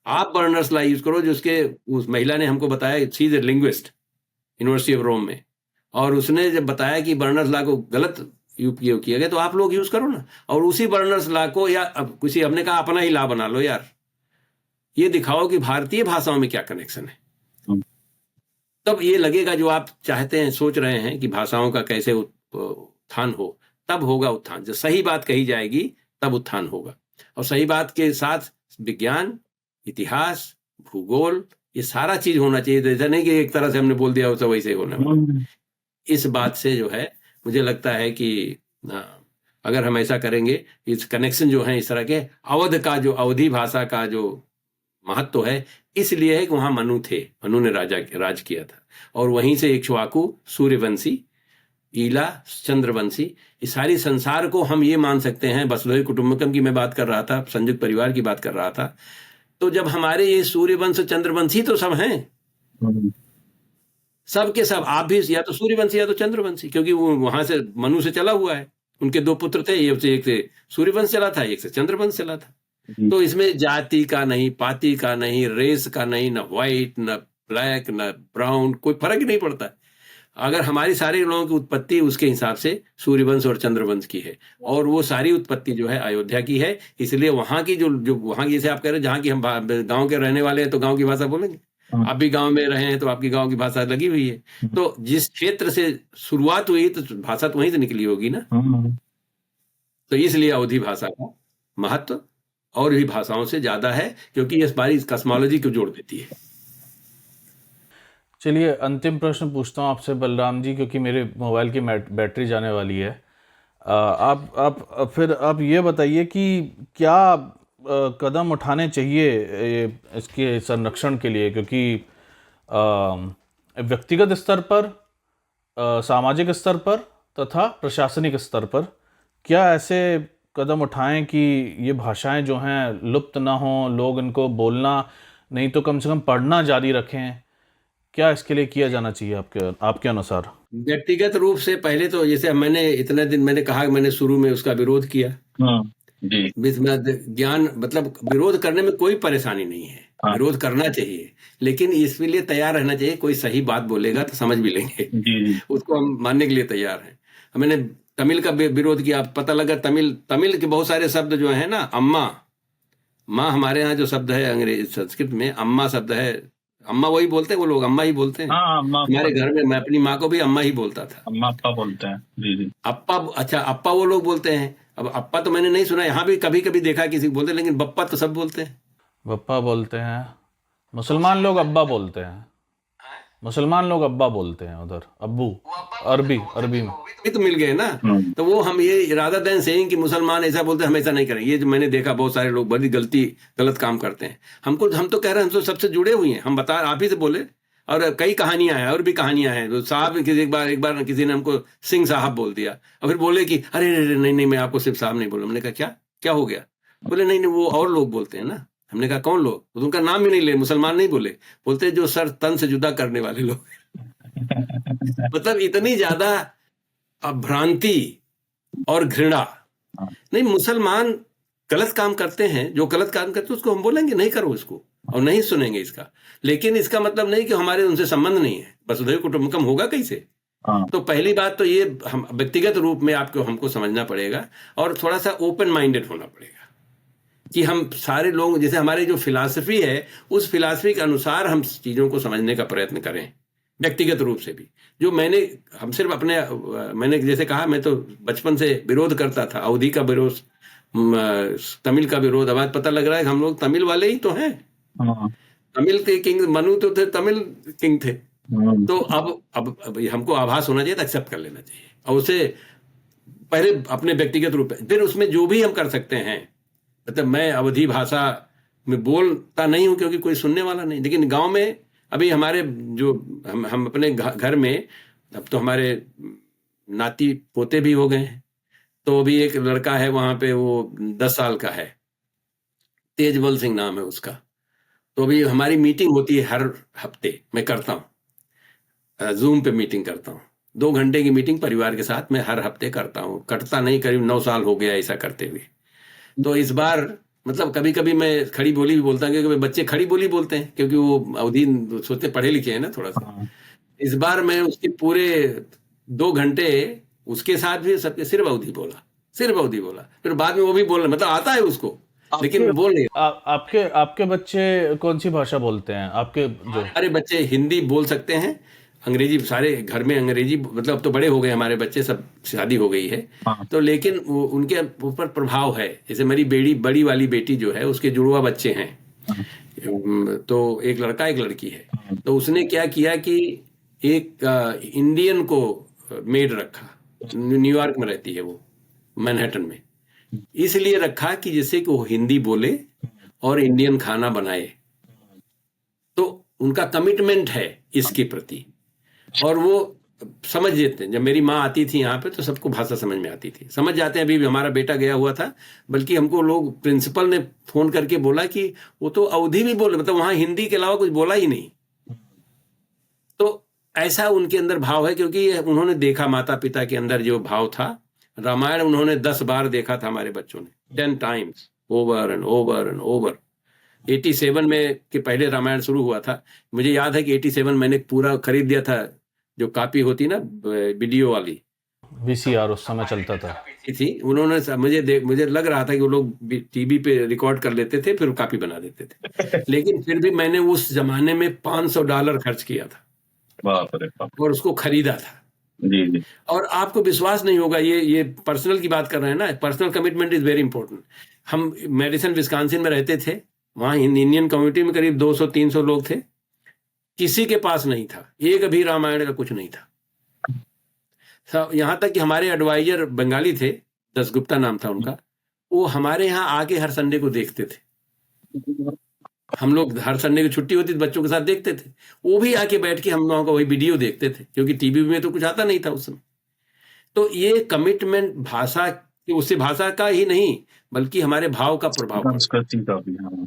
आप बर्नर्स लॉ यूज करो, जिसके उस महिला ने हमको बताया, she is a linguist university of Rome में, और उसने जब बताया कि बर्नर्स लॉ को गलत उपयोग किया गया, तो आप लोग यूज करो ना। और उसी बर्नर्स लॉ को, या किसी, हमने कहा अपना ही लॉ बना लो यार, ये दिखाओ कि भारतीय भाषाओं में क्या कनेक्शन है, तब ये लगेगा जो आप चाहते हैं, सोच रहे हैं कि भाषाओं का कैसे उत्थान हो, तब होगा उत्थान। जब सही बात कही जाएगी तब उत्थान होगा, और सही बात के साथ विज्ञान, इतिहास, भूगोल, ये सारा चीज होना चाहिए। ऐसा नहीं कि एक तरह से हमने बोल दिया हो तो वैसे होना। इस बात से जो है मुझे लगता है कि अगर हम ऐसा करेंगे, इस कनेक्शन जो है इस तरह के, अवध का जो अवधी भाषा का जो महत्व है, इसलिए है कि वहां मनु थे, मनु ने राज किया था, और वहीं से इक्ष्वाकु, सूर्यवंशी, ईला, चंद्रवंशी, इस सारी संसार को हम ये मान सकते हैं। वसुधैव कुटुंबकम की मैं बात कर रहा था, संयुक्त परिवार की बात कर रहा था, तो जब हमारे ये सूर्यवंश, चंद्रवंशी तो सब हैं, सबके सब, आप भी या तो सूर्यवंशी या तो चंद्रवंशी, क्योंकि वो वहां से मनु से चला हुआ है। उनके 2 पुत्र थे, एक से सूर्यवंश चला था, एक से चंद्रवंश चला था। तो इसमें जाति का नहीं, पाति का नहीं, रेस का नहीं, न व्हाइट न ब्लैक न ब्राउन, कोई फर्क ही नहीं पड़ता। अगर हमारी सारे लोगों की उत्पत्ति उसके हिसाब से सूर्यवंश और चंद्रवंश की है, और वो सारी उत्पत्ति जो है अयोध्या की है। इसलिए वहां की जो वहां की, जैसे आप कह रहे हैं, जहाँ की हम गांव के रहने वाले हैं तो गांव की भाषा बोलेंगे, आप भी गांव में रहे हैं तो आपकी गांव की भाषा लगी हुई है। तो जिस क्षेत्र से शुरुआत हुई तो भाषा तो वहीं से निकली होगी ना। तो इसलिए अवधी भाषा का महत्व और भी भाषाओं से ज्यादा है, क्योंकि ये सारी कस्मोलॉजी को जोड़ देती है। चलिए अंतिम प्रश्न पूछता हूँ आपसे बलराम जी, क्योंकि मेरे मोबाइल की बैटरी जाने वाली है। आप ये बताइए कि क्या कदम उठाने चाहिए इसके संरक्षण के लिए, क्योंकि व्यक्तिगत स्तर पर, सामाजिक स्तर पर तथा प्रशासनिक स्तर पर क्या ऐसे कदम उठाएं कि ये भाषाएं जो हैं लुप्त ना हों, लोग इनको बोलना नहीं तो कम से कम पढ़ना जारी रखें? क्या इसके लिए किया जाना चाहिए आपके अनुसार? व्यक्तिगत रूप से पहले तो, जैसे मैंने इतने दिन मैंने कहा, मैंने शुरू में उसका विरोध किया। ज्ञान मतलब विरोध करने में कोई परेशानी नहीं है, विरोध करना चाहिए, लेकिन इसके लिए तैयार रहना चाहिए। कोई सही बात बोलेगा तो समझ भी लेंगे, उसको हम मानने के लिए तैयार हैं। मैंने तमिल का विरोध किया, पता लगा तमिल के बहुत सारे शब्द जो है ना, अम्मा, माँ, हमारे यहाँ जो शब्द है अंग्रेजी संस्कृत में अम्मा शब्द है, अम्मा वही बोलते हैं, वो लोग अम्मा ही बोलते हैं। हमारे घर में मैं अपनी माँ को भी अम्मा ही बोलता था। अम्मा अप्पा बोलते हैं। जी। अप्पा, अच्छा अप्पा वो लोग बोलते हैं। अब अप्पा तो मैंने नहीं सुना, यहाँ भी कभी कभी देखा किसी को बोलते हैं, लेकिन बप्पा तो सब बोलते हैं। बप्पा बोलते हैं, मुसलमान लोग अब्बा बोलते हैं, मुसलमान लोग अब्बा बोलते हैं उधर, अब्बू, अरबी में भी तो मिल गए ना। तो वो हम ये रादर देन सेइंग कि मुसलमान ऐसा बोलते हैं, हम ऐसा नहीं करें। ये जो मैंने देखा बहुत सारे लोग बड़ी गलत काम करते हैं। हम तो कह रहे हैं, हम तो सबसे जुड़े हुए हैं, हम बता, आप ही से बोले, और कई कहानियां हैं, और भी कहानियां हैं। साहब एक बार किसी ने हमको सिंह साहब बोल दिया, और फिर बोले कि अरे नहीं मैं आपको सिर्फ साहब नहीं बोला। मैंने कहा क्या हो गया? बोले नहीं वो और लोग बोलते हैं ना। हमने कहा कौन लोग? तो उनका नाम ही नहीं ले, मुसलमान नहीं बोले, बोलते जो सर तन से जुदा करने वाले लोग। मतलब इतनी ज्यादा भ्रांति और घृणा। नहीं, मुसलमान गलत काम करते हैं, जो गलत काम करते हैं उसको हम बोलेंगे नहीं करो इसको, और नहीं सुनेंगे इसका, लेकिन इसका मतलब नहीं कि हमारे उनसे संबंध नहीं है। वसुधैव कुटुंबकम होगा कैसे? तो पहली बात तो ये हम व्यक्तिगत रूप में हमको समझना पड़ेगा, और थोड़ा सा ओपन माइंडेड होना पड़ेगा कि हम सारे लोग, जैसे हमारी जो फिलॉसफी है, उस फिलॉसफी के अनुसार हम चीजों को समझने का प्रयत्न करें, व्यक्तिगत रूप से भी। जो हम सिर्फ मैंने जैसे कहा, मैं तो बचपन से विरोध करता था, अवधी का विरोध, तमिल का विरोध। अब आज पता लग रहा है हम लोग तमिल वाले ही तो हैं। तमिल के किंग मनु तो थे, तमिल किंग थे। तो अब हमको आभास होना चाहिए, एक्सेप्ट कर लेना चाहिए, और उसे पहले अपने व्यक्तिगत रूप में, फिर उसमें जो भी हम कर सकते हैं। मतलब मैं अवधी भाषा में बोलता नहीं हूं क्योंकि कोई सुनने वाला नहीं, लेकिन गांव में अभी हमारे जो हम अपने घर में, अब तो हमारे नाती पोते भी हो गए हैं, तो अभी एक लड़का है वहां पे, वो 10 साल का है, तेजबल सिंह नाम है उसका। तो अभी हमारी मीटिंग होती है हर हफ्ते, मैं करता हूँ, जूम पे मीटिंग करता हूँ, 2 घंटे की मीटिंग परिवार के साथ मैं हर हफ्ते करता हूँ। कटता नहीं, करीब 9 साल हो गया ऐसा करते हुए। तो इस बार मतलब कभी कभी मैं खड़ी बोली भी बोलता हूँ, क्योंकि बच्चे खड़ी बोली बोलते हैं, क्योंकि वो अवधी सोचते पढ़े लिखे हैं ना थोड़ा सा। इस बार मैं उसके पूरे 2 घंटे उसके साथ भी सबके सिर्फ अवधी बोला। फिर बाद में वो भी बोलना, मतलब आता है उसको, लेकिन बोल नहीं। आपके बच्चे कौन सी भाषा बोलते हैं? आपके जो हमारे बच्चे हिंदी बोल सकते हैं, अंग्रेजी, सारे घर में अंग्रेजी, मतलब अब तो बड़े हो गए हमारे बच्चे, सब शादी हो गई है। तो लेकिन उनके ऊपर प्रभाव है। जैसे मेरी बड़ी वाली बेटी जो है, उसके जुड़वा बच्चे हैं, तो एक लड़का एक लड़की है। तो उसने क्या किया कि एक इंडियन को मेड रखा, न्यूयॉर्क में रहती है वो, मैनहट्टन में, इसलिए रखा कि जिससे कि वो हिंदी बोले और इंडियन खाना बनाए। तो उनका कमिटमेंट है इसके प्रति, और वो समझ लेते हैं। जब मेरी माँ आती थी यहाँ पे तो सबको भाषा समझ में आती थी, समझ जाते हैं। अभी भी हमारा बेटा गया हुआ था, बल्कि हमको लोग, प्रिंसिपल ने फोन करके बोला कि वो तो अवधी भी बोले, मतलब वहां हिंदी के अलावा कुछ बोला ही नहीं। तो ऐसा उनके अंदर भाव है, क्योंकि उन्होंने देखा, माता पिता के अंदर जो भाव था, रामायण उन्होंने 10 बार देखा था हमारे बच्चों ने, 10 times, over and over and over. 87 में के पहले रामायण शुरू हुआ था। मुझे याद है कि 87 मैंने पूरा खरीद दिया था, जो कॉपी होती ना वीडियो वाली, VCR उस समय चलता था। थी। उन्होंने मुझे लग रहा था कि वो लोग टीवी पे रिकॉर्ड कर लेते थे, फिर कॉपी बना देते थे। लेकिन फिर भी मैंने उस जमाने में $500 खर्च किया था बाप रे बाप। और उसको खरीदा था। जी जी। और आपको विश्वास नहीं होगा, ये पर्सनल की बात कर रहे हैं ना, personal commitment is very important. हम मेडिसन विस्कॉन्सिन में रहते थे, वहाँ इंडियन कम्युनिटी में करीब 200-300 लोग थे, किसी के पास नहीं था, एक भी रामायण का कुछ नहीं था। यहाँ तक कि हमारे एडवाइजर बंगाली थे, दसगुप्ता नाम था उनका, वो हमारे यहाँ आके हर संडे को देखते थे। हम लोग हर संडे की छुट्टी होती थी, बच्चों के साथ देखते थे, वो भी आके बैठ के हम लोगों का वही वीडियो देखते थे, क्योंकि टीवी में तो कुछ आता नहीं था उस समय। तो ये कमिटमेंट भाषा, उससे भाषा का ही नहीं बल्कि हमारे भाव का प्रभाव संस्कृति का भी। हाँ।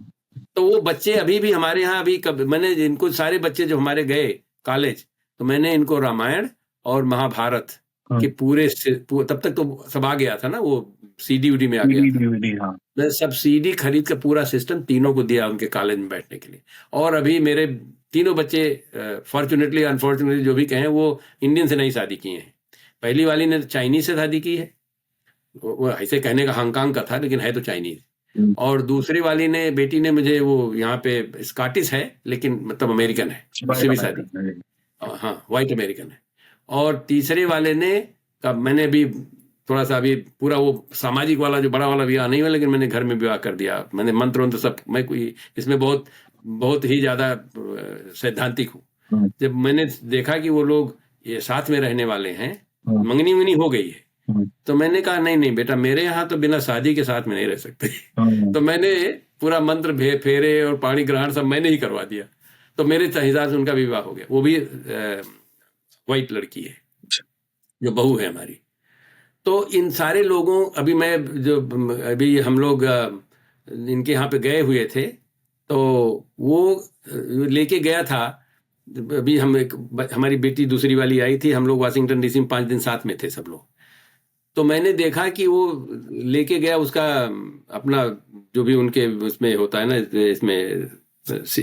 तो वो बच्चे अभी भी हमारे यहाँ, अभी मैंने इनको सारे बच्चे जो हमारे गए कॉलेज, तो मैंने इनको रामायण और महाभारत के पूरे तब तक तो सब आ गया था ना, वो सीडी उडी में आ गया था। हाँ। मैं सब सीडी खरीद कर पूरा सिस्टम तीनों को दिया उनके कॉलेज में बैठने के लिए। और अभी मेरे तीनों बच्चे फॉर्चुनेटली अनफॉर्चुनेटली जो भी कहें, वो इंडियन से नहीं शादी किए हैं। पहली वाली ने चाइनीज से शादी की है, वो ऐसे कहने का हांगकांग का था लेकिन है तो चाइनीज। और दूसरी वाली ने, बेटी ने मुझे, वो यहाँ पे स्कॉटिश है लेकिन मतलब अमेरिकन है, उससे भी शादी, हाँ व्हाइट अमेरिकन है। और तीसरे वाले ने का मैंने भी थोड़ा सा, अभी पूरा वो सामाजिक वाला जो बड़ा वाला विवाह नहीं हुआ, लेकिन मैंने घर में विवाह कर दिया। मैंने मंत्र वंत्र सब, मैं कोई इसमें बहुत ही ज्यादा सैद्धांतिक हूँ। जब मैंने देखा कि वो लोग ये साथ में रहने वाले हैं, मंगनी वंगनी हो गई है, तो मैंने कहा नहीं बेटा, मेरे यहाँ तो बिना शादी के साथ में नहीं रह सकते। तो मैंने पूरा मंत्र फेरे और पाणी ग्रहण सब मैंने ही करवा दिया। तो मेरे हिसाब से उनका विवाह हो गया। वो भी व्हाइट लड़की है जो बहू है हमारी। तो इन सारे लोगों, अभी हम लोग इनके यहाँ पे गए हुए थे, तो वो लेके गया था। अभी हमारी बेटी दूसरी वाली आई थी, हम लोग वाशिंगटन डीसी में 5 दिन साथ में थे सब लोग। तो मैंने देखा कि वो लेके गया उसका अपना जो भी उनके उसमें होता है ना,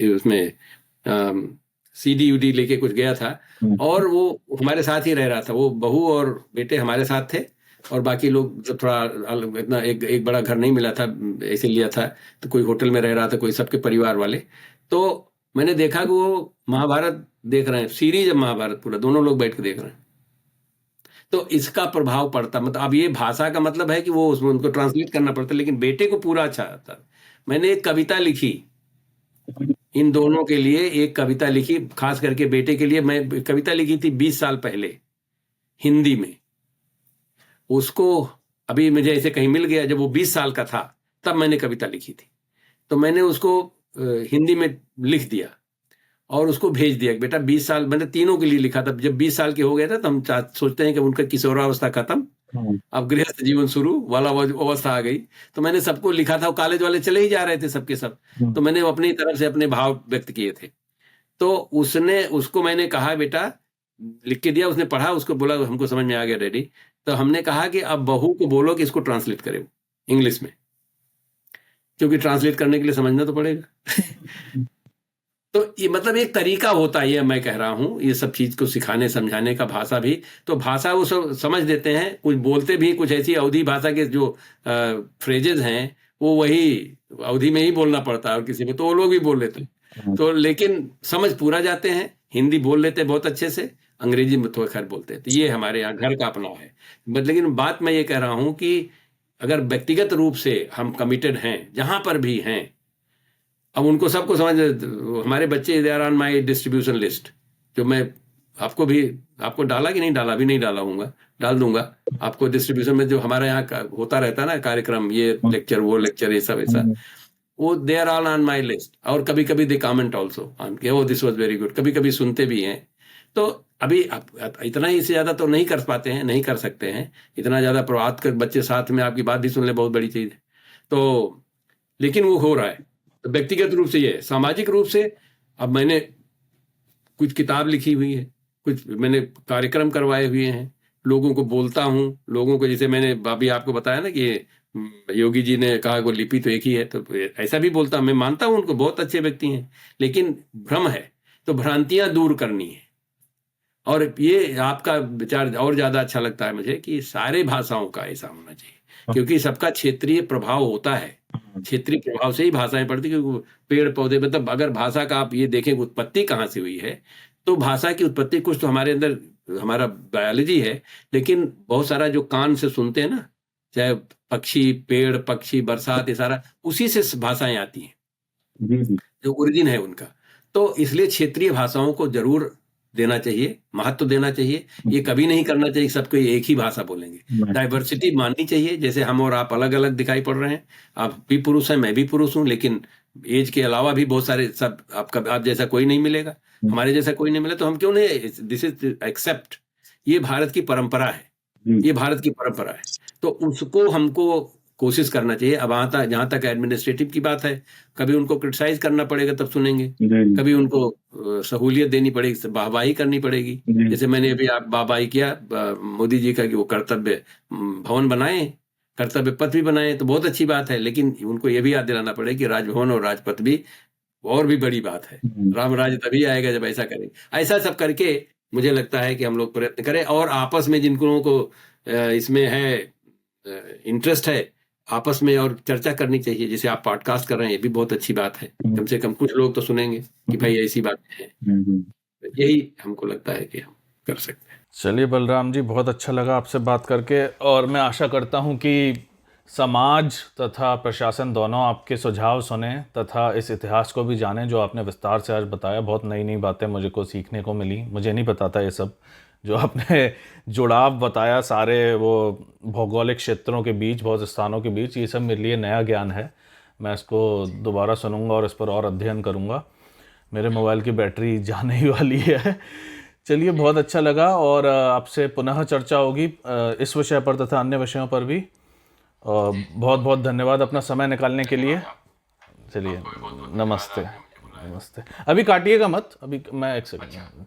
उसमें सीडी यूडी लेके कुछ गया था, और वो हमारे साथ ही रह रहा था। वो बहू और बेटे हमारे साथ थे, और बाकी लोग जब थोड़ा इतना एक बड़ा घर नहीं मिला था, ऐसे लिया था, तो कोई होटल में रह रहा था, कोई सबके परिवार वाले। तो मैंने देखा कि वो महाभारत देख रहे हैं, सीरीज है महाभारत पूरा, दोनों लोग बैठ के देख रहे हैं। तो इसका प्रभाव पड़ता, मतलब अब ये भाषा का मतलब है कि वो उसमें उनको ट्रांसलेट करना पड़ता, लेकिन बेटे को पूरा अच्छा आता। मैंने एक कविता लिखी इन दोनों के लिए, एक कविता लिखी खास करके बेटे के लिए। मैं कविता लिखी थी 20 साल पहले हिंदी में, उसको अभी मुझे ऐसे कहीं मिल गया, जब वो 20 साल का था तब मैंने कविता लिखी थी। तो मैंने उसको हिंदी में लिख दिया और उसको भेज दिया। बेटा 20 साल, मैंने तीनों के लिए लिखा था। जब 20 साल के हो गए थे तो हम सोचते हैं कि उनका किशोरावस्था खत्म, अब गृहस्थ जीवन शुरू वाला अवस्था आ गई। तो मैंने सबको लिखा था, कॉलेज वाले चले ही जा रहे थे सबके सब, तो मैंने अपनी तरफ से अपने भाव व्यक्त किए थे। तो उसको मैंने कहा बेटा लिख के दिया, उसने पढ़ा, उसको बोला हमको समझ में आ गया डैडी। तो हमने कहा कि अब बहू को बोलो कि इसको ट्रांसलेट करे इंग्लिश में, क्योंकि ट्रांसलेट करने के लिए समझना तो पड़ेगा। तो ये मतलब एक तरीका होता है, ये मैं कह रहा हूँ, ये सब चीज को सिखाने समझाने का। भाषा भी तो भाषा वो सब समझ देते हैं, कुछ बोलते भी, कुछ ऐसी अवधी भाषा के जो फ्रेजेज हैं वो वही अवधि में ही बोलना पड़ता है, और किसी में तो वो लोग भी बोल लेते हैं, तो लेकिन समझ पूरा जाते हैं। हिंदी बोल लेते हैं बहुत अच्छे से, अंग्रेजी में थोड़ा खैर बोलते हैं। तो ये हमारे यहाँ घर का अपना है। लेकिन बात मैं ये कह रहा हूँ कि अगर व्यक्तिगत रूप से हम कमिटेड हैं जहां पर भी हैं, अब उनको सबको समझ, हमारे बच्चे they are on my distribution list, जो मैं आपको डाला कि नहीं डाला, भी नहीं डाला हूँगा, डाल दूंगा आपको डिस्ट्रीब्यूशन में। जो हमारे यहाँ होता रहता है ना कार्यक्रम, ये लेक्चर वो लेक्चर, ये सब ऐसा, वो they are all on my list. और कभी कभी दे कमेंट ऑल्सो ऑन के, oh this was very good, कभी कभी सुनते भी हैं। तो अभी इतना ही से ज्यादा तो नहीं कर पाते हैं, नहीं कर सकते हैं इतना ज्यादा प्रभावित कर बच्चे साथ में आपकी बात भी सुन ले, बहुत बड़ी चीज है। तो लेकिन वो हो रहा है। तो व्यक्तिगत रूप से ये, सामाजिक रूप से अब मैंने कुछ किताब लिखी हुई है, कुछ मैंने कार्यक्रम करवाए हुए हैं, लोगों को बोलता हूँ, लोगों को, जैसे मैंने अभी आपको बताया ना कि योगी जी ने कहा वो लिपि तो एक ही है, तो ऐसा भी बोलता हूँ। मैं मानता हूँ उनको, बहुत अच्छे व्यक्ति हैं, लेकिन भ्रम है, तो भ्रांतियां दूर करनी है। और ये आपका विचार और ज्यादा अच्छा लगता है मुझे कि सारे भाषाओं का ऐसा होना चाहिए, क्योंकि सबका क्षेत्रीय प्रभाव होता है, क्षेत्रीय प्रभाव से ही भाषाएं पड़ती, क्योंकि पेड़ पौधे, मतलब अगर भाषा का आप ये देखें उत्पत्ति कहाँ से हुई है, तो भाषा की उत्पत्ति कुछ तो हमारे अंदर, हमारा बायोलॉजी है, लेकिन बहुत सारा जो कान से सुनते हैं ना, चाहे पक्षी, पेड़ पक्षी, बरसात, ये सारा उसी से भाषाएं आती हैं, जो ओरिजिन है उनका। तो इसलिए क्षेत्रीय भाषाओं को जरूर देना चाहिए, महत्व देना चाहिए। ये कभी नहीं करना चाहिए सबको एक ही भाषा बोलेंगे। डाइवर्सिटी माननी चाहिए, जैसे हम और आप अलग अलग दिखाई पड़ रहे हैं, आप भी पुरुष हैं, मैं भी पुरुष हूं, लेकिन एज के अलावा भी बहुत सारे, सब आप जैसा कोई नहीं मिलेगा, हमारे जैसा कोई नहीं मिले, तो हम क्यों नहीं, दिस इज एक्सेप्ट, ये भारत की परंपरा है, ये भारत की परंपरा है, तो उसको हमको कोशिश करना चाहिए। अब जहां तक एडमिनिस्ट्रेटिव की बात है, कभी उनको क्रिटिसाइज करना पड़ेगा तब सुनेंगे, कभी उनको सहूलियत देनी पड़ेगी, वाहवाही करनी पड़ेगी। जैसे मैंने अभी आप वाहवाही किया मोदी जी का कि वो कर्तव्य भवन बनाए, कर्तव्य पथ भी बनाए, तो बहुत अच्छी बात है, लेकिन उनको ये भी याद दिलाना पड़ेगा कि राजभवन और राजपथ भी और भी बड़ी बात है। राम राज्य तभी आएगा जब ऐसा करेंगे। ऐसा सब करके मुझे लगता है कि हम लोग प्रयत्न करें, और आपस में जिन लोगों को इसमें है इंटरेस्ट है, आपस में और चर्चा करनी चाहिए। जैसे आप पॉडकास्ट कर रहे हैं, ये भी बहुत अच्छी बात है, कम से कम कुछ लोग तो सुनेंगे कि भाई ऐसी बातें हैं। यही हमको लगता है कि हम कर सकते हैं। चलिए बलराम जी, बहुत अच्छा लगा आपसे बात करके, और मैं आशा करता हूं कि समाज तथा प्रशासन दोनों आपके सुझाव सुने तथा इस इतिहास को भी जानें जो आपने विस्तार से आज बताया। बहुत नई नई बातें मुझे को सीखने को मिली, मुझे नहीं पता था ये सब, जो आपने जुड़ाव बताया सारे वो भौगोलिक क्षेत्रों के बीच, बहुत स्थानों के बीच, ये सब मेरे लिए नया ज्ञान है। मैं इसको दोबारा सुनूंगा और इस पर और अध्ययन करूंगा। मेरे मोबाइल की बैटरी जाने ही वाली है। चलिए, बहुत अच्छा लगा, और आपसे पुनः चर्चा होगी इस विषय पर तथा अन्य विषयों पर भी। बहुत बहुत धन्यवाद अपना समय निकालने के लिए। चलिए, नमस्ते। नमस्ते। अभी काटिएगा मत, अभी मैं एक सेकंड।